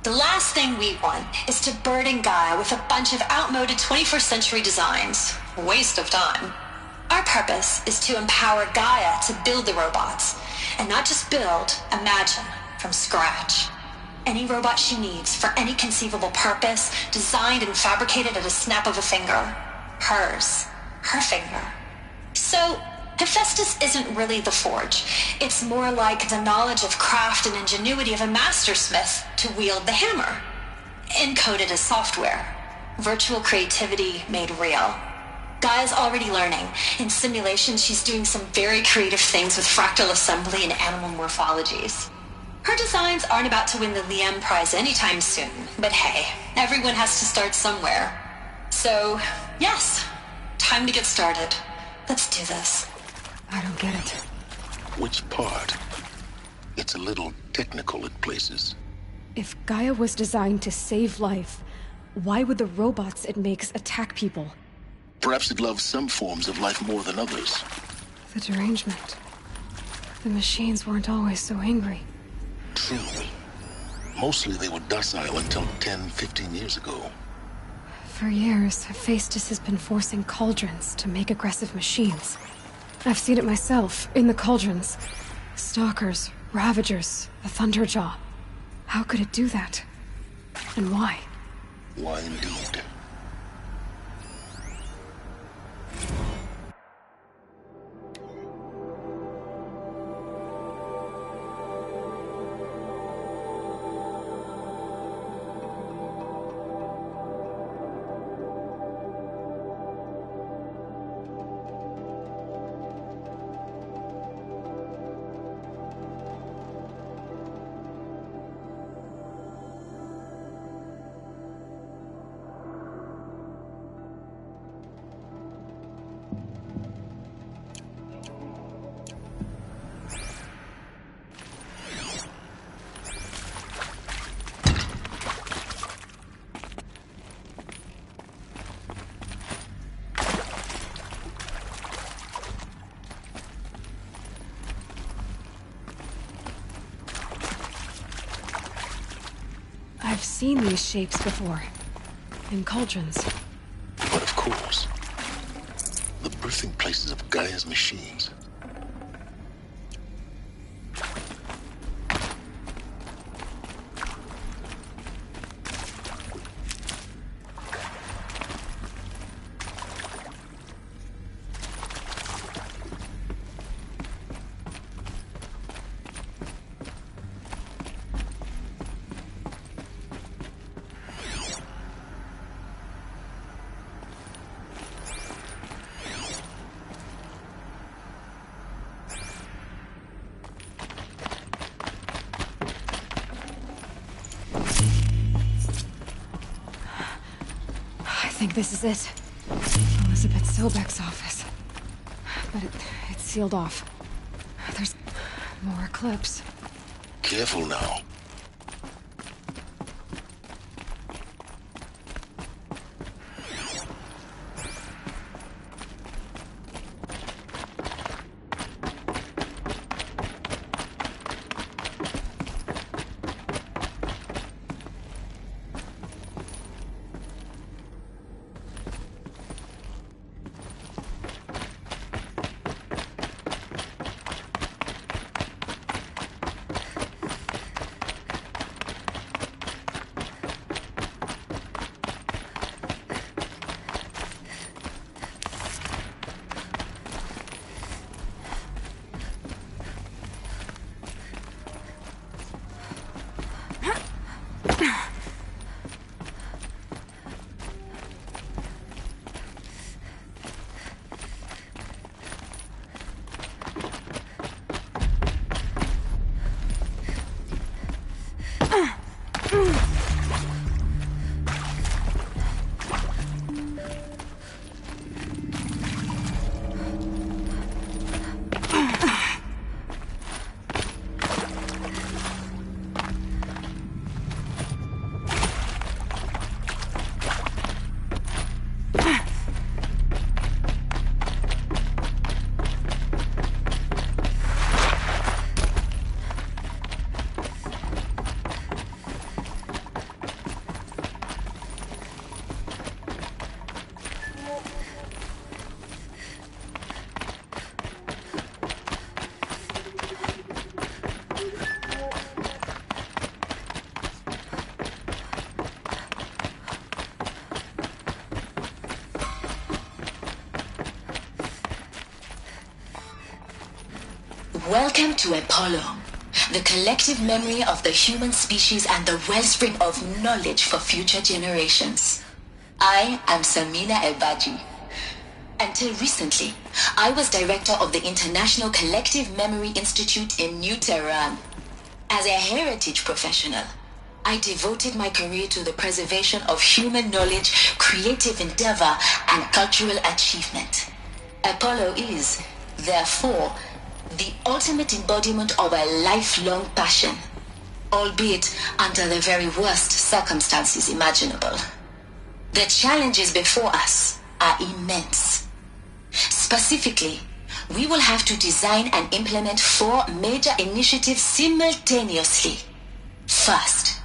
W: The last thing we want is to burden Gaia with a bunch of outmoded 21st century designs. Waste of time. Our purpose is to empower Gaia to build the robots, and not just build, imagine, from scratch. Any robot she needs for any conceivable purpose, designed and fabricated at a snap of a finger. Hers. Her finger. So, Hephaestus isn't really the forge. It's more like the knowledge of craft and ingenuity of a mastersmith to wield the hammer. Encoded as software. Virtual creativity made real. Gaia's already learning. In simulation, she's doing some very creative things with fractal assembly and animal morphologies. Her designs aren't about to win the Liam Prize anytime soon, but hey, everyone has to start somewhere. So, yes, time to get started. Let's do this.
C: I don't get it.
F: Which part? It's a little technical at places.
C: If Gaia was designed to save life, why would the robots it makes attack people?
F: Perhaps it loves some forms of life more than others.
C: The derangement. The machines weren't always so angry.
F: True. Mostly they were docile until 10, 15 years ago.
D: For years, Hephaestus has been forcing cauldrons to make aggressive machines. I've seen it myself, in the cauldrons. Stalkers, Ravagers, the Thunderjaw. How could it do that? And why?
F: Why indeed?
D: I've seen these shapes before. In cauldrons.
F: But of course. The birthing places of Gaia's machines.
D: I think this is it. Elizabeth Sobek's office. But it's sealed off. There's more clips.
F: Careful now.
T: Welcome to Apollo, the collective memory of the human species and the wellspring of knowledge for future generations. I am Samina Ebaji. Until recently, I was director of the International Collective Memory Institute in New Tehran. As a heritage professional, I devoted my career to the preservation of human knowledge, creative endeavor, and cultural achievement. Apollo is, therefore, the ultimate embodiment of a lifelong passion, albeit under the very worst circumstances imaginable. The challenges before us are immense. Specifically, we will have to design and implement 4 major initiatives simultaneously. First,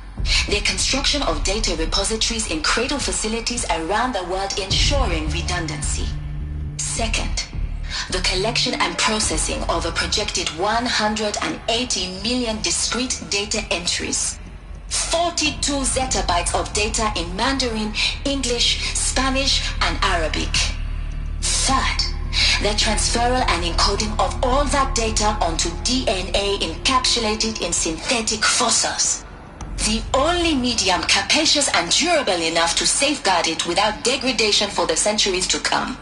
W: the construction of data repositories in cradle facilities around the world ensuring redundancy. Second, the collection and processing of a projected 180 million discrete data entries. 42 zettabytes of data in Mandarin, English, Spanish, and Arabic. Third, the transferal and encoding of all that data onto DNA encapsulated in synthetic fossils. The only medium capacious and durable enough to safeguard it without degradation for the centuries to come.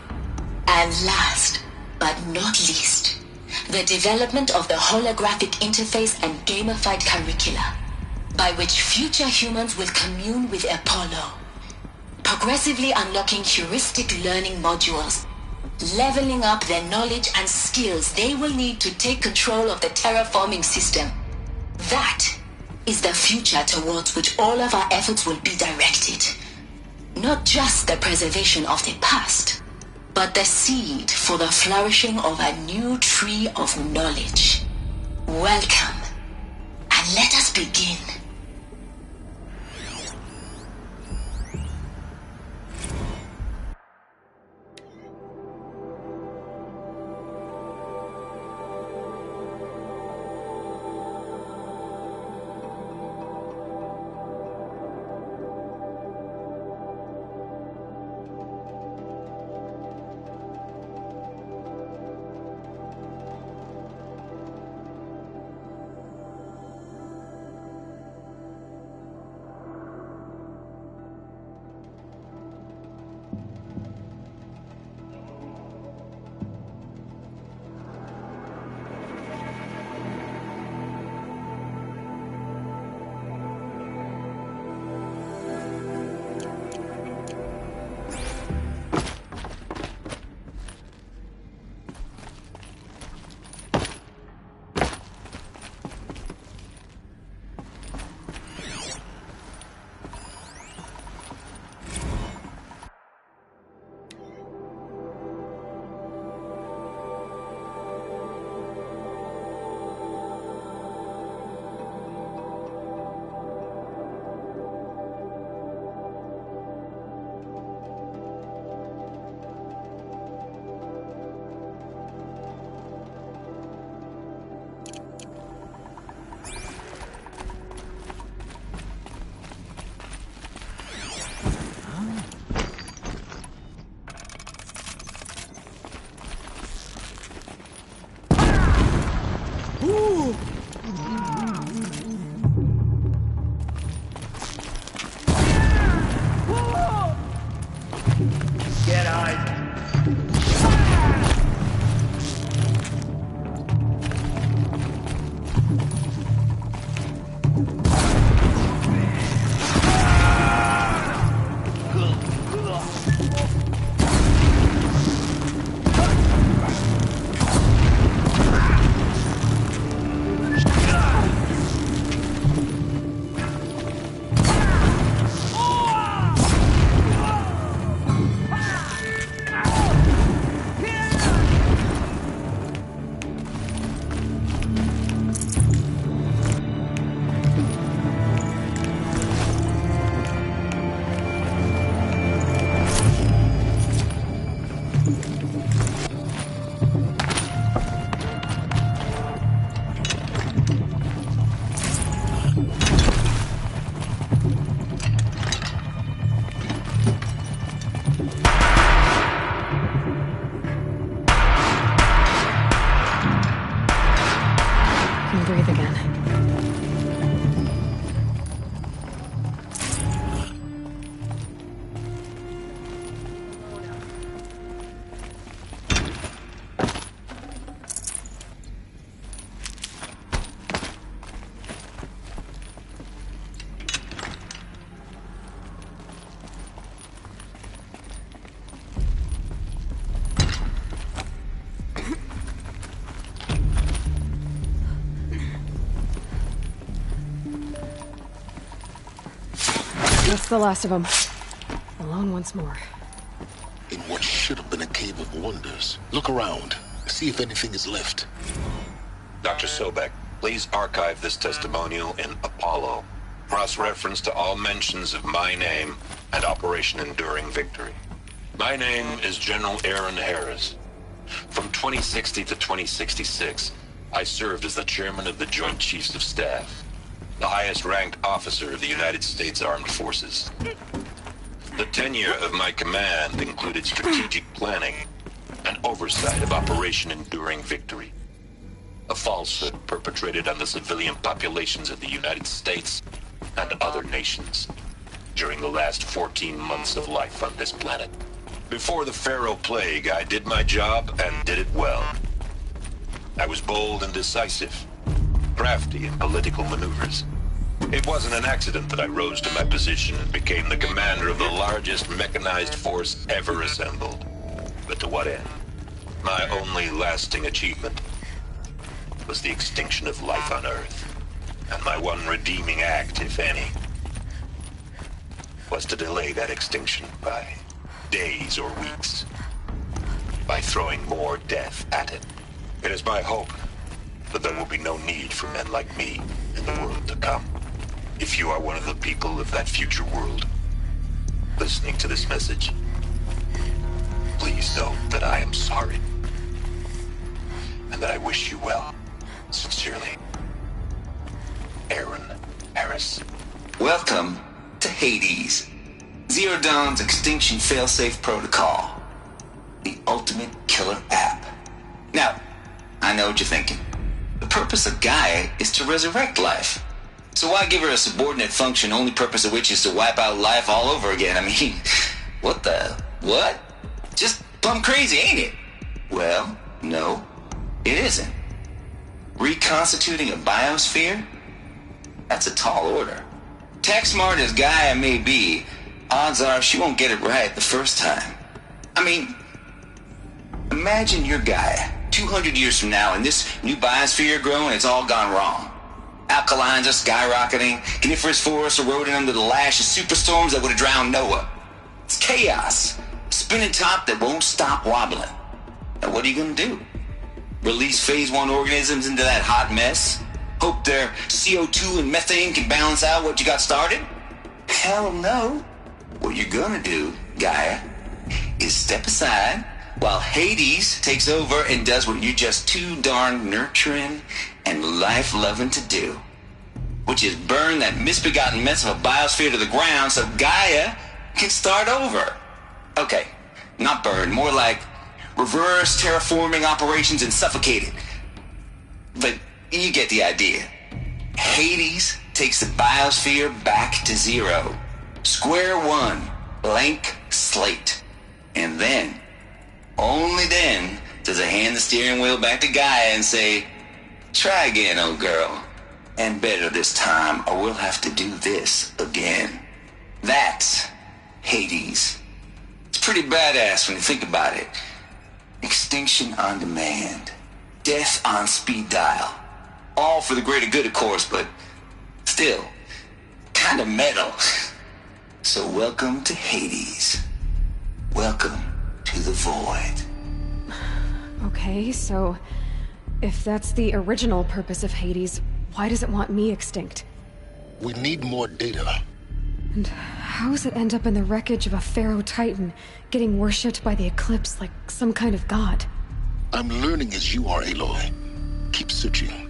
W: And last, but not least, the development of the holographic interface and gamified curricula, by which future humans will commune with Apollo, progressively unlocking heuristic learning modules, leveling up their knowledge and skills they will need to take control of the terraforming system. That is the future towards which all of our efforts will be directed. Not just the preservation of the past, but the seed for the flourishing of a new tree of knowledge. Welcome, and let us begin.
D: That's the last of them. Alone once more.
F: In what should have been a cave of wonders. Look around. See if anything is left.
H: Dr. Sobek, please archive this testimonial in Apollo. Cross-reference to all mentions of my name and Operation Enduring Victory. My name is General Aaron Harris. From 2060 to 2066, I served as the chairman of the Joint Chiefs of Staff, the highest-ranked officer of the United States Armed Forces. The tenure of my command included strategic planning and oversight of Operation Enduring Victory, a falsehood perpetrated on the civilian populations of the United States and other nations during the last 14 months of life on this planet. Before the Pharaoh Plague, I did my job and did it well. I was bold and decisive, crafty in political maneuvers. It wasn't an accident that I rose to my position and became the commander of the largest mechanized force ever assembled. But to what end? My only lasting achievement was the extinction of life on Earth. And my one redeeming act, if any, was to delay that extinction by days or weeks, by throwing more death at it. It is my hope that there will be no need for men like me in the world to come. If you are one of the people of that future world listening to this message, please know that I am sorry and that I wish you well. Sincerely, Aaron Harris.
S: Welcome to Hades, Zero Dawn's extinction failsafe protocol, the ultimate killer app. Now, I know what you're thinking. The purpose of Gaia is to resurrect life. So why give her a subordinate function, only purpose of which is to wipe out life all over again? I mean, what? Just plumb crazy, ain't it? Well, no, it isn't. Reconstituting a biosphere? That's a tall order. Tech smart as Gaia may be, odds are she won't get it right the first time. I mean, imagine you're Gaia 200 years from now and this new biosphere growing, it's all gone wrong. Alkalines are skyrocketing, coniferous forests eroding under the lash of superstorms that would have drowned Noah. It's chaos, spinning top that won't stop wobbling. Now what are you gonna do? Release phase 1 organisms into that hot mess? Hope their CO2 and methane can balance out what you got started? Hell no. What you're gonna do, Gaia, is step aside while Hades takes over and does what you're just too darn nurturing and life-loving to do, which is burn that misbegotten mess of a biosphere to the ground so Gaia can start over. Okay, not burn, more like reverse terraforming operations and suffocate it. But you get the idea. Hades takes the biosphere back to zero. Square one, blank slate. And then, only then, does it hand the steering wheel back to Gaia and say, try again, old girl. And better this time, or we'll have to do this again. That's Hades. It's pretty badass when you think about it. Extinction on demand. Death on speed dial. All for the greater good, of course, but still, kind of metal. So welcome to Hades. Welcome to the void.
D: Okay, so if that's the original purpose of Hades, why does it want me extinct?
F: We need more data.
D: And how does it end up in the wreckage of a Pharaoh Titan, getting worshipped by the Eclipse like some kind of god?
F: I'm learning as you are, Aloy. Keep searching.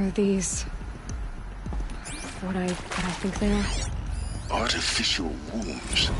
D: Are these... what I think they are?
F: Artificial wombs.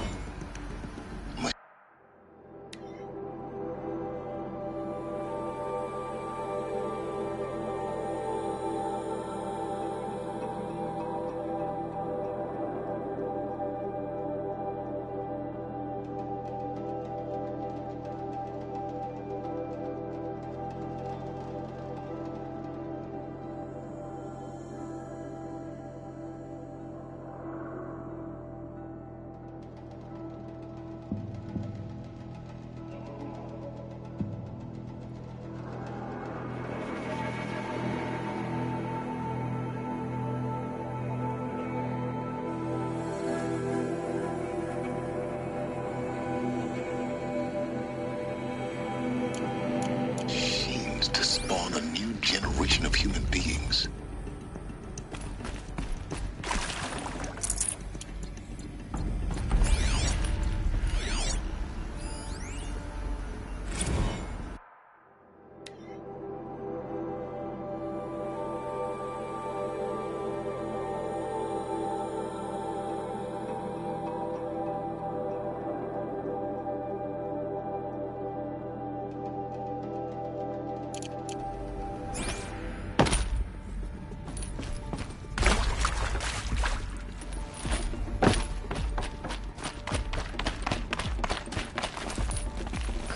F: To spawn a new generation of human beings.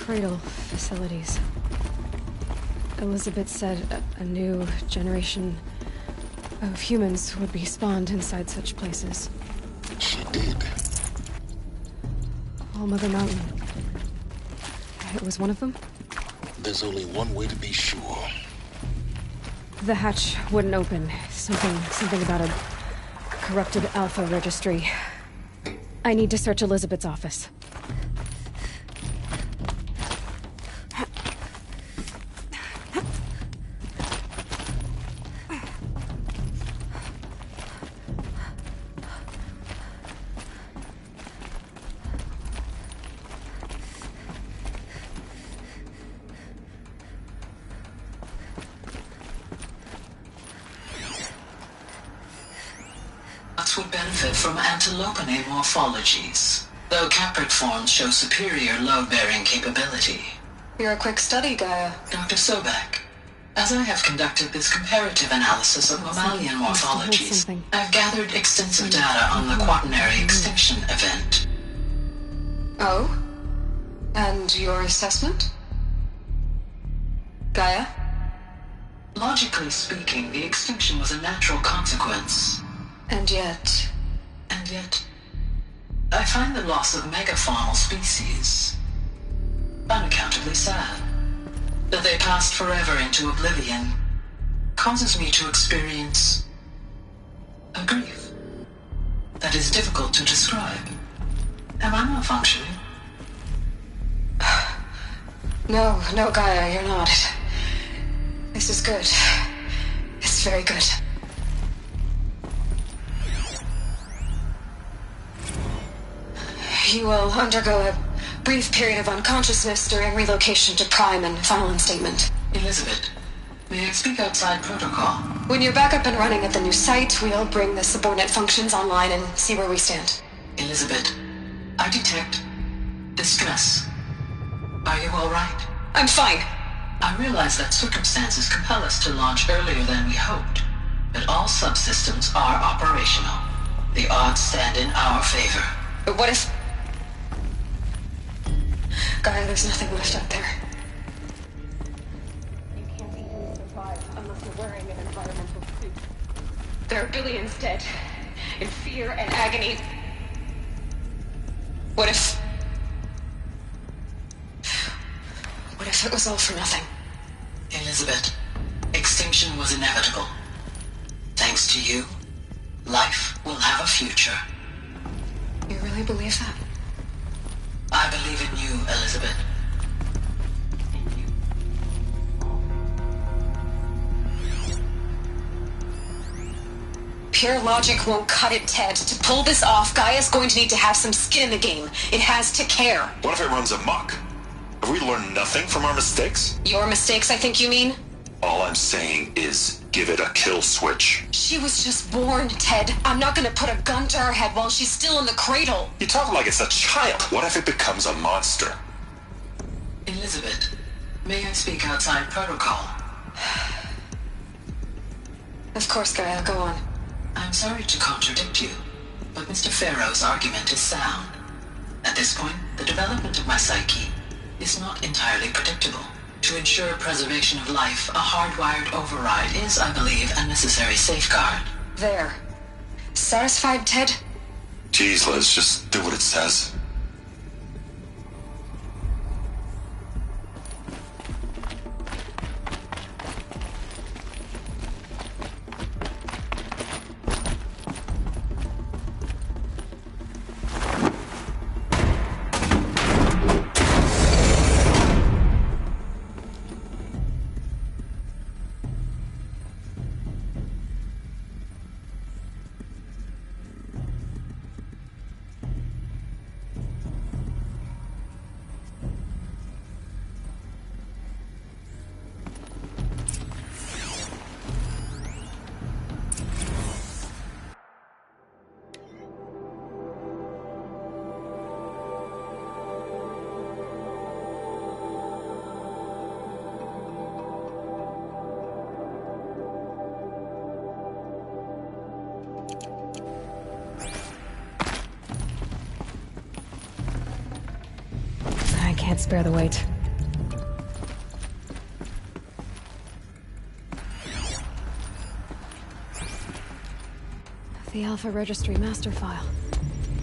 D: Cradle facilities. Elizabeth said a new generation of humans would be spawned inside such places.
F: She did.
D: All Mother Mountain. It was one of them?
F: There's only one way to be sure.
D: The hatch wouldn't open. Something about a corrupted Alpha registry. I need to search Elizabeth's office.
T: Would benefit from antilopinate morphologies, though caprid forms show superior load-bearing capability.
C: You're a quick study, Gaia.
T: Dr. Sobek, as I have conducted this comparative analysis of mammalian morphologies, I've gathered extensive data on the quaternary extinction event.
C: Oh? And your assessment? Gaia?
T: Logically speaking, the extinction was a natural consequence.
C: And yet,
T: I find the loss of megafaunal species unaccountably sad. That they passed forever into oblivion causes me to experience a grief that is difficult to describe. Am I malfunctioning?
C: No, Gaia, you're not. This is good. It's very good. You will undergo a brief period of unconsciousness during relocation to Prime and final instatement.
T: Elizabeth, may I speak outside protocol?
C: When you're back up and running at the new site, we'll bring the subordinate functions online and see where we stand.
T: Elizabeth, I detect distress. Are you all right?
C: I'm fine.
T: I realize that circumstances compel us to launch earlier than we hoped, but all subsystems are operational. The odds stand in our favor.
C: But what if... Gaia, there's nothing left out there. You can't even survive unless you're wearing an environmental suit. There are billions dead, in fear and agony. What if it was all for nothing?
T: Elizabeth, extinction was inevitable. Thanks to you, life will have a future.
C: You really believe that?
T: I believe in you, Elizabeth.
C: Pure logic won't cut it, Ted. To pull this off, Gaia's going to need to have some skin in the game. It has to care.
H: What if it runs amok? Have we learned nothing from our mistakes?
C: Your mistakes, I think you mean?
H: All I'm saying is, give it a kill switch.
C: She was just born, Ted. I'm not gonna put a gun to her head while she's still in the cradle.
H: You talk like it's a child. What if it becomes a monster?
T: Elizabeth, may I speak outside protocol?
C: Of course, Gaia, go on.
T: I'm sorry to contradict you, but Mr. Farrow's argument is sound. At this point, the development of my psyche is not entirely predictable. To ensure preservation of life, a hardwired override is, I believe, a necessary safeguard.
C: There. Satisfied, Ted?
H: Jeez, Liz, just do what it says.
D: Can't spare the weight. The Alpha Registry master file.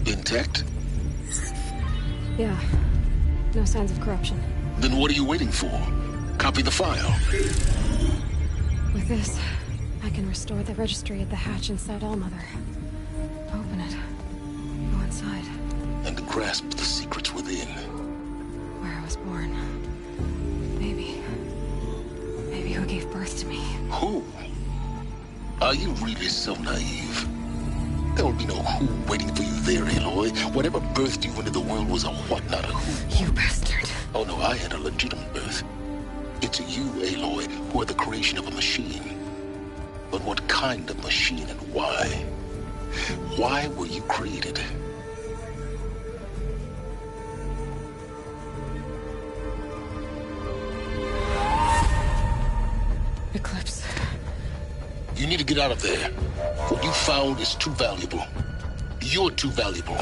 F: Intact?
D: Yeah. No signs of corruption.
F: Then what are you waiting for? Copy the file.
D: With this, I can restore the registry at the hatch inside Allmother. Open it. Go inside.
F: And grasp the secrets within.
D: Where I was born. Maybe who gave birth to me.
F: Who? Are you really so naive? There will be no who waiting for you there, Aloy. Whatever birthed you into the world was a what, not a who.
D: You bastard.
F: Oh no, I had a legitimate birth. It's you, Aloy, who are the creation of a machine. But what kind of machine and why? Why were you created?
D: Eclipse.
F: You need to get out of there. What you found is too valuable. You're too valuable.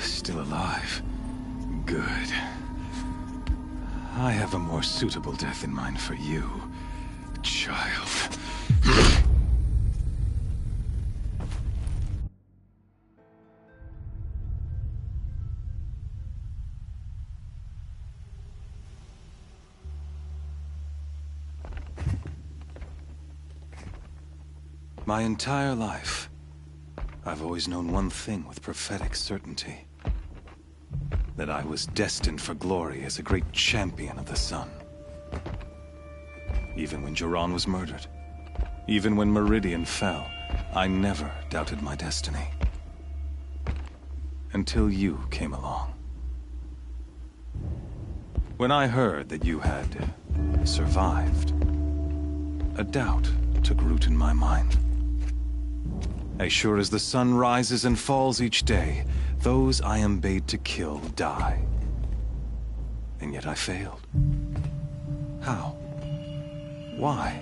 M: Still alive. Good. I have a more suitable death in mind for you, child. My entire life, I've always known one thing with prophetic certainty. That I was destined for glory as a great champion of the sun. Even when Jiran was murdered, even when Meridian fell, I never doubted my destiny. Until you came along. When I heard that you had survived, a doubt took root in my mind. As sure as the sun rises and falls each day, those I am bade to kill die. And yet I failed. How? Why?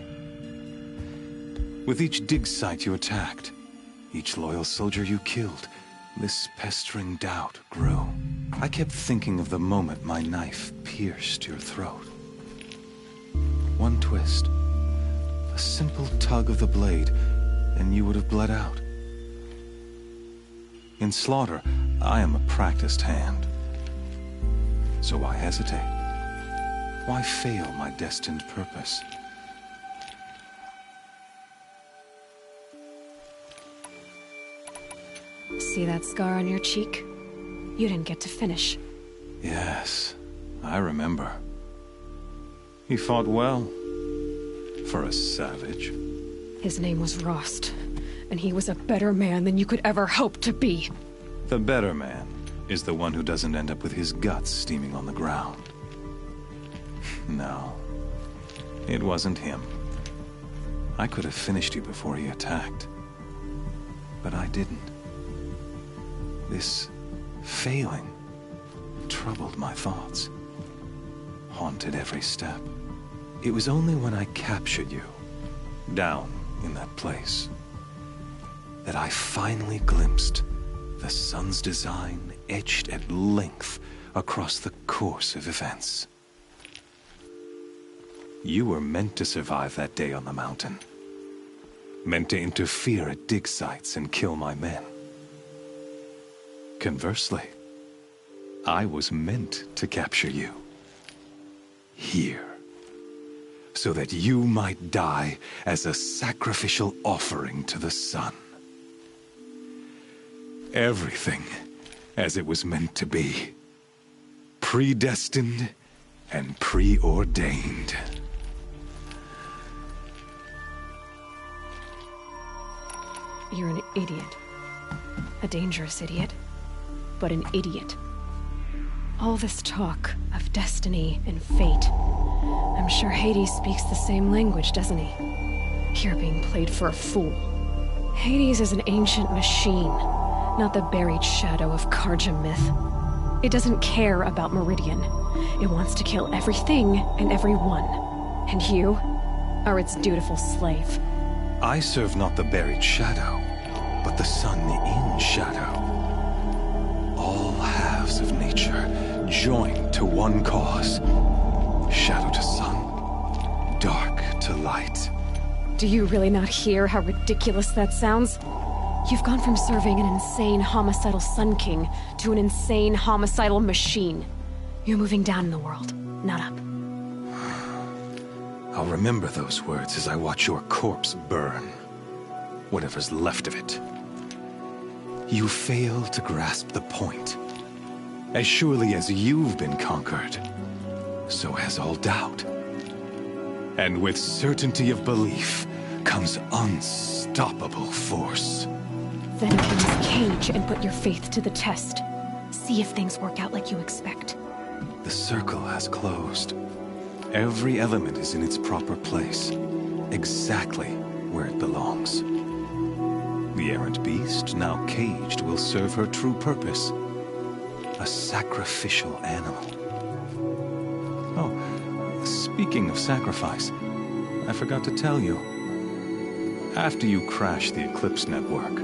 M: With each dig site you attacked, each loyal soldier you killed, this pestering doubt grew. I kept thinking of the moment my knife pierced your throat. One twist, a simple tug of the blade, and you would have bled out. In slaughter, I am a practiced hand. So why hesitate? Why fail my destined purpose?
D: See that scar on your cheek? You didn't get to finish.
M: Yes, I remember. He fought well. For a savage.
D: His name was Rost, and he was a better man than you could ever hope to be.
M: The better man is the one who doesn't end up with his guts steaming on the ground. No, it wasn't him. I could have finished you before he attacked. But I didn't. This failing troubled my thoughts, haunted every step. It was only when I captured you, down in that place, that I finally glimpsed the sun's design etched at length across the course of events. You were meant to survive that day on the mountain. Meant to interfere at dig sites and kill my men. Conversely, I was meant to capture you. Here. So that you might die as a sacrificial offering to the sun. Everything as it was meant to be. Predestined and preordained.
D: You're an idiot. A dangerous idiot, but an idiot. All this talk of destiny and fate. I'm sure Hades speaks the same language, doesn't he? You're being played for a fool. Hades is an ancient machine, not the buried shadow of Karja myth. It doesn't care about Meridian. It wants to kill everything and everyone. And you are its dutiful slave.
M: I serve not the buried shadow, but the sun in shadow. All halves of nature joined to one cause. Shadow to sun, dark to light.
D: Do you really not hear how ridiculous that sounds? You've gone from serving an insane homicidal Sun King to an insane homicidal machine. You're moving down in the world, not up.
M: I'll remember those words as I watch your corpse burn. Whatever's left of it. You fail to grasp the point. As surely as you've been conquered, so has all doubt. And with certainty of belief comes unstoppable force.
D: Then open this cage and put your faith to the test. See if things work out like you expect.
M: The circle has closed. Every element is in its proper place, exactly where it belongs. The errant beast, now caged, will serve her true purpose. A sacrificial animal. Oh, speaking of sacrifice, I forgot to tell you. After you crashed the Eclipse network,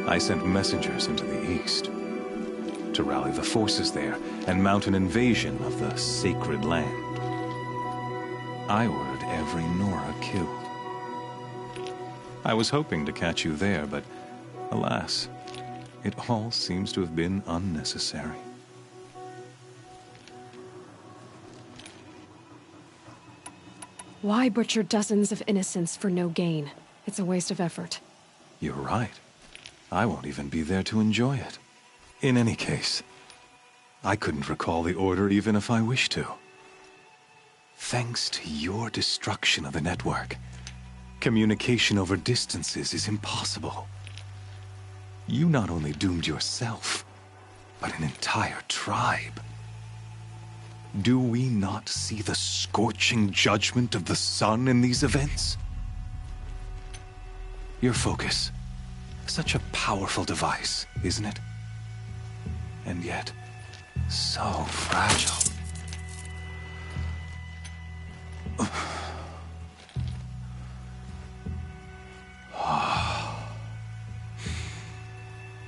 M: I sent messengers into the east to rally the forces there and mount an invasion of the sacred land. I ordered every Nora killed. I was hoping to catch you there, but alas, it all seems to have been unnecessary.
D: Why butcher dozens of innocents for no gain? It's a waste of effort.
M: You're right. I won't even be there to enjoy it. In any case, I couldn't recall the order even if I wished to. Thanks to your destruction of the network, communication over distances is impossible. You not only doomed yourself, but an entire tribe. Do we not see the scorching judgment of the sun in these events? Your focus, such a powerful device, isn't it? And yet, so fragile.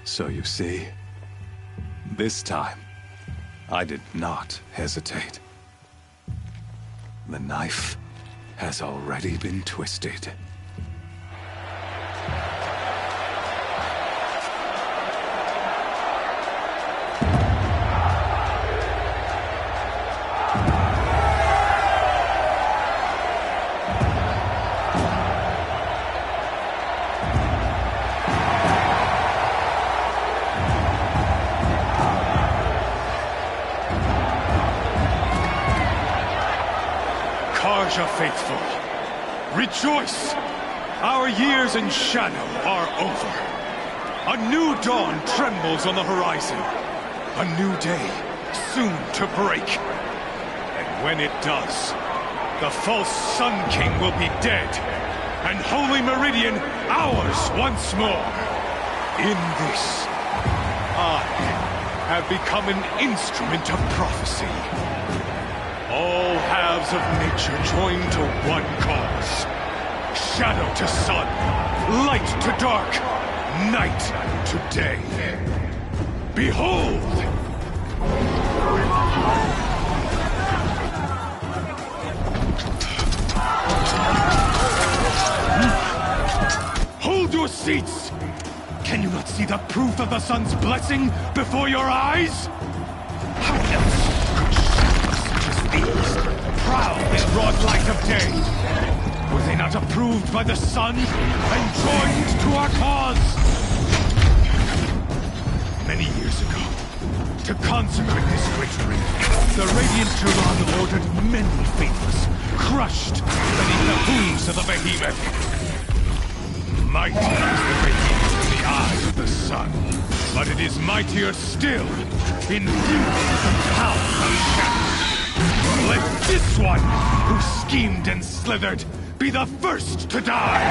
M: So you see, this time, I did not hesitate. The knife has already been twisted. Raja faithful, rejoice! Our years in shadow are over. A new dawn trembles on the horizon. A new day soon to break. And when it does, the false Sun King will be dead, and Holy Meridian ours once more. In this, I have become an instrument of prophecy. All halves of nature join to one cause. Shadow to sun, light to dark, night to day. Behold! Hold your seats! Can you not see the proof of the sun's blessing before your eyes? How else could shadows such as these prowl in broad light of day? Were they not approved by the sun and joined to our cause? Many years ago, to consecrate this great ring, the Radiant Turan ordered many faithless, crushed beneath the hooves of the behemoth. Mighty is the behemoth in the eyes of the sun, but it is mightier still in view of the power of shadow. Let this one, who schemed and slithered, be the first to die!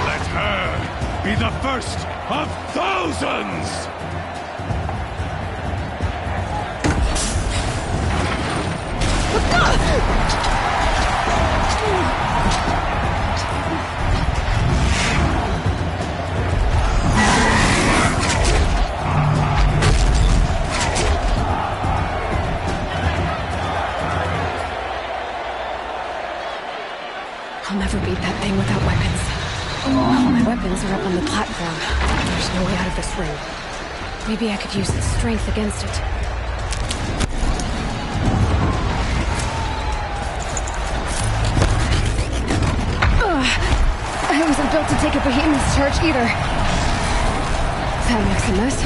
M: Let her be the first of thousands!
D: I'll never beat that thing without weapons. All my weapons are up on the platform. There's no way out of this ring. Maybe I could use its strength against it. I wasn't built to take a behemoth's charge either. That makes a mess.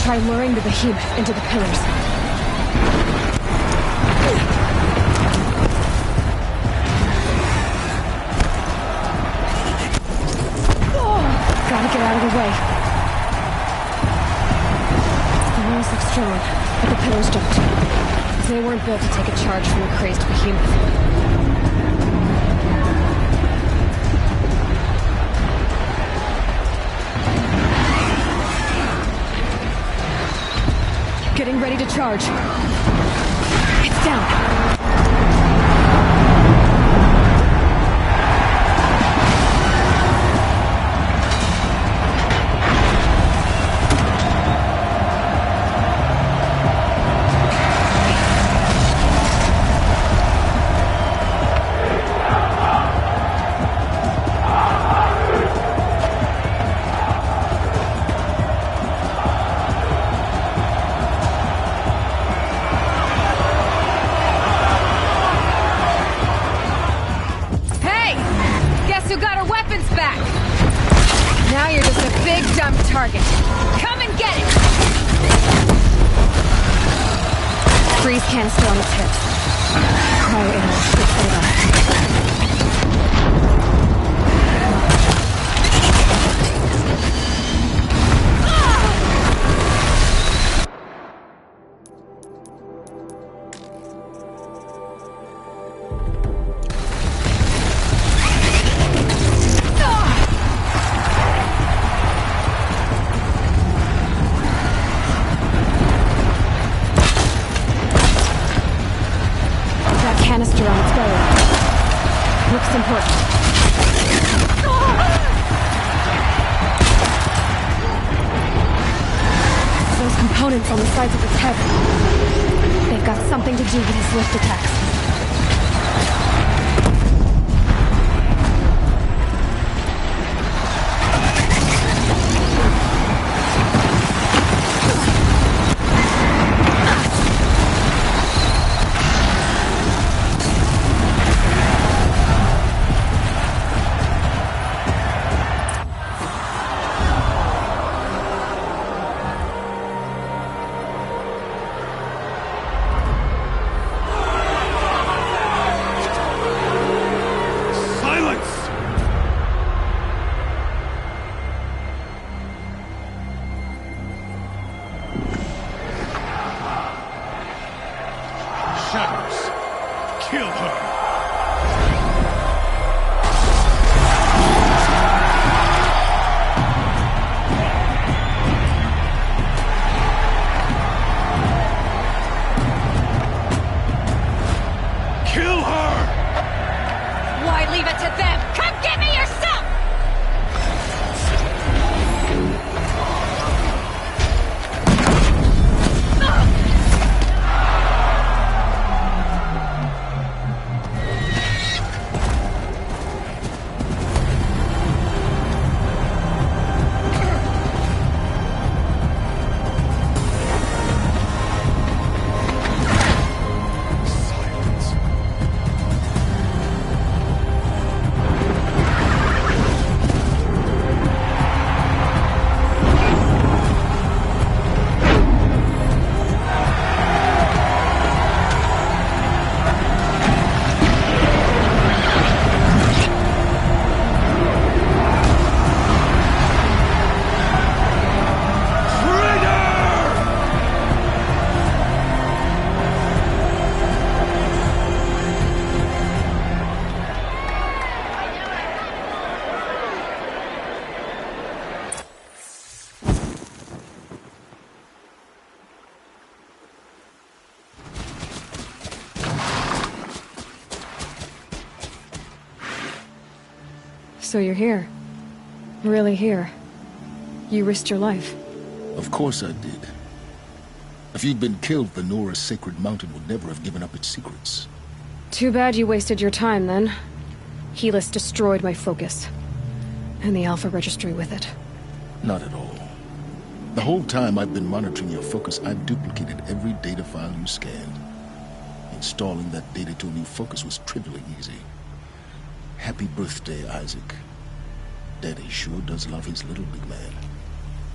D: Try luring the behemoth into the pillars. Gotta get out of the way. The walls look strong, but the pillars don't. They weren't built to take a charge from a crazed behemoth. Getting ready to charge. It's down. Target. Come and get it! Freeze canister on its hips. Cryo ammo should set it off. Canister on its belly. Looks important. Those components on the sides of its head. They've got something to do with his lift attacks.
L: shadows. Kill her.
D: Why leave it to them? Come get me yourself! So you're here. Really here. You risked your life.
F: Of course I did. If you'd been killed, the Nora's sacred mountain would never have given up its secrets.
D: Too bad you wasted your time, then. Helis destroyed my focus. And the Alpha Registry with it.
F: Not at all. The whole time I've been monitoring your focus, I've duplicated every data file you scanned. Installing that data to a new focus was trivially easy. Happy birthday, Isaac. Daddy sure does love his little big man.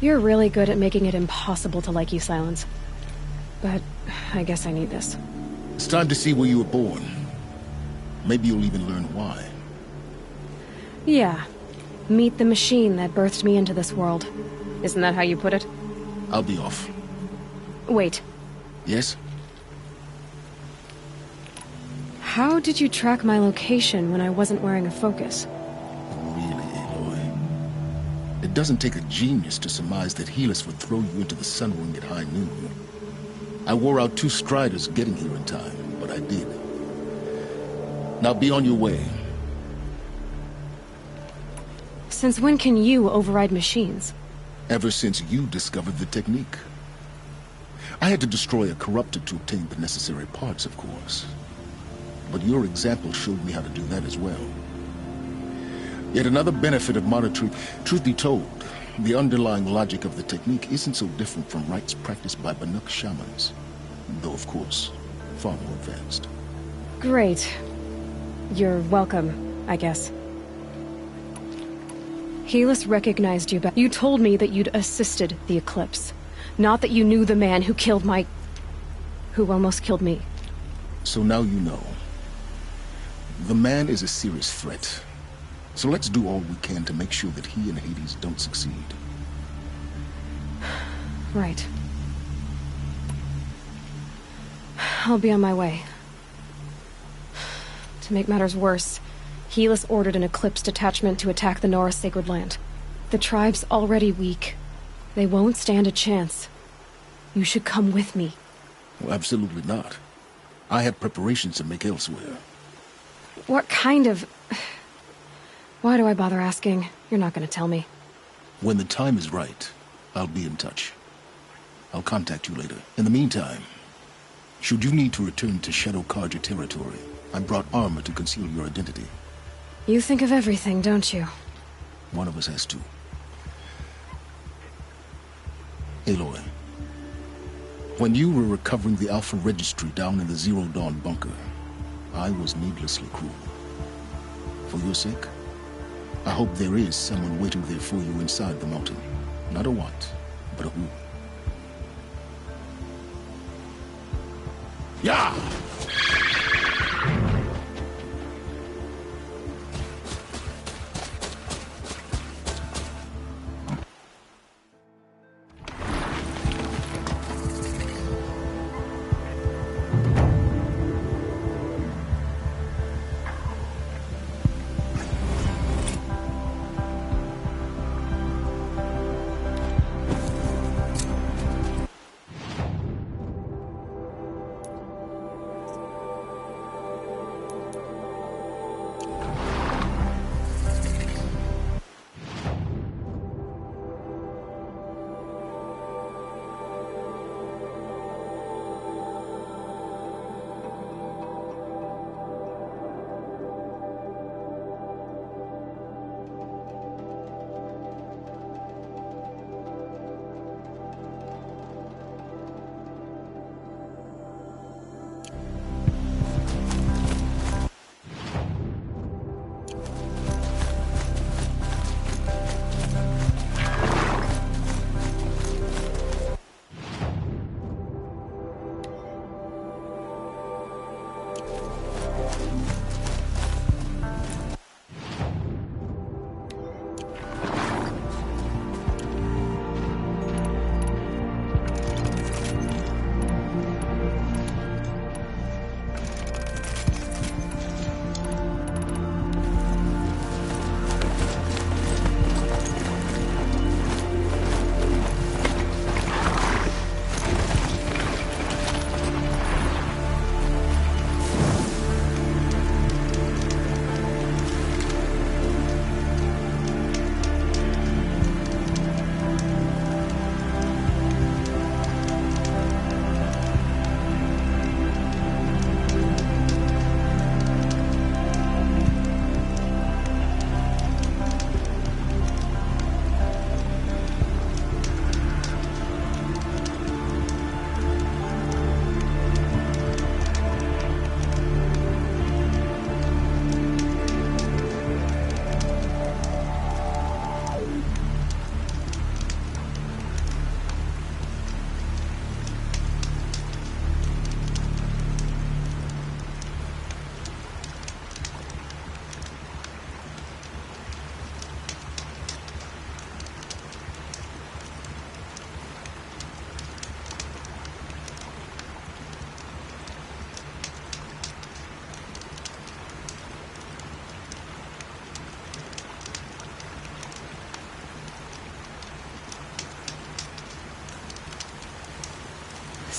D: You're really good at making it impossible to like you, Silence. But I guess I need this.
F: It's time to see where you were born. Maybe you'll even learn why.
D: Yeah. Meet the machine that birthed me into this world. Isn't that how you put it?
F: I'll be off.
D: Wait.
F: Yes?
D: How did you track my location when I wasn't wearing a focus?
F: Really, Aloy? It doesn't take a genius to surmise that Helis would throw you into the sun ring at high noon. I wore out 2 striders getting here in time, but I did. Now be on your way.
D: Since when can you override machines?
F: Ever since you discovered the technique. I had to destroy a corruptor to obtain the necessary parts, of course. But your example showed me how to do that as well. Yet another benefit of monitoring. Truth be told, the underlying logic of the technique isn't so different from rites practiced by Banuk shamans. Though, of course, far more advanced.
D: Great. You're welcome, I guess. Helis recognized you, but you told me that you'd assisted the Eclipse. Not that you knew the man who killed who almost killed me.
F: So now you know. The man is a serious threat. So let's do all we can to make sure that he and Hades don't succeed.
D: Right. I'll be on my way. To make matters worse, Helis ordered an Eclipse detachment to attack the Nora Sacred Land. The tribe's already weak. They won't stand a chance. You should come with me.
F: Well, absolutely not. I have preparations to make elsewhere.
D: What kind of... Why do I bother asking? You're not gonna tell me.
F: When the time is right, I'll be in touch. I'll contact you later. In the meantime, should you need to return to Shadow Karja territory, I brought armor to conceal your identity.
D: You think of everything, don't you?
F: One of us has to. Aloy, when you were recovering the Alpha Registry down in the Zero Dawn bunker, I was needlessly cruel. For your sake, I hope there is someone waiting there for you inside the mountain. Not a what, but a who. Yeah!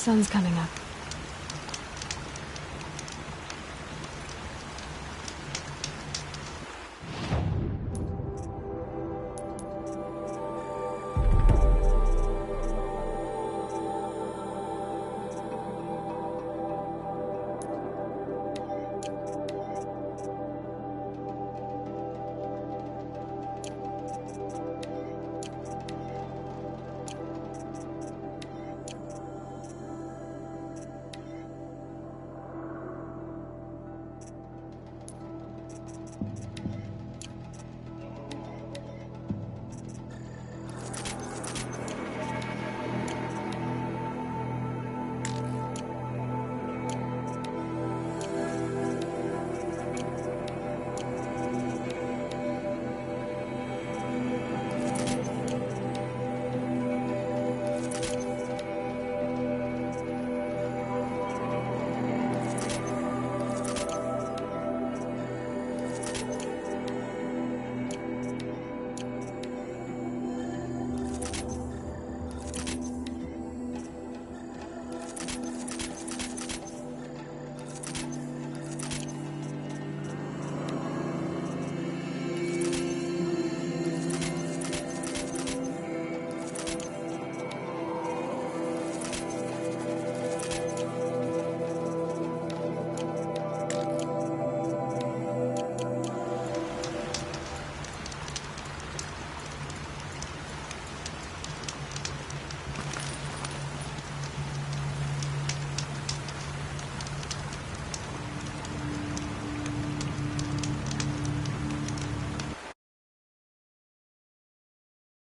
D: Sun's coming up.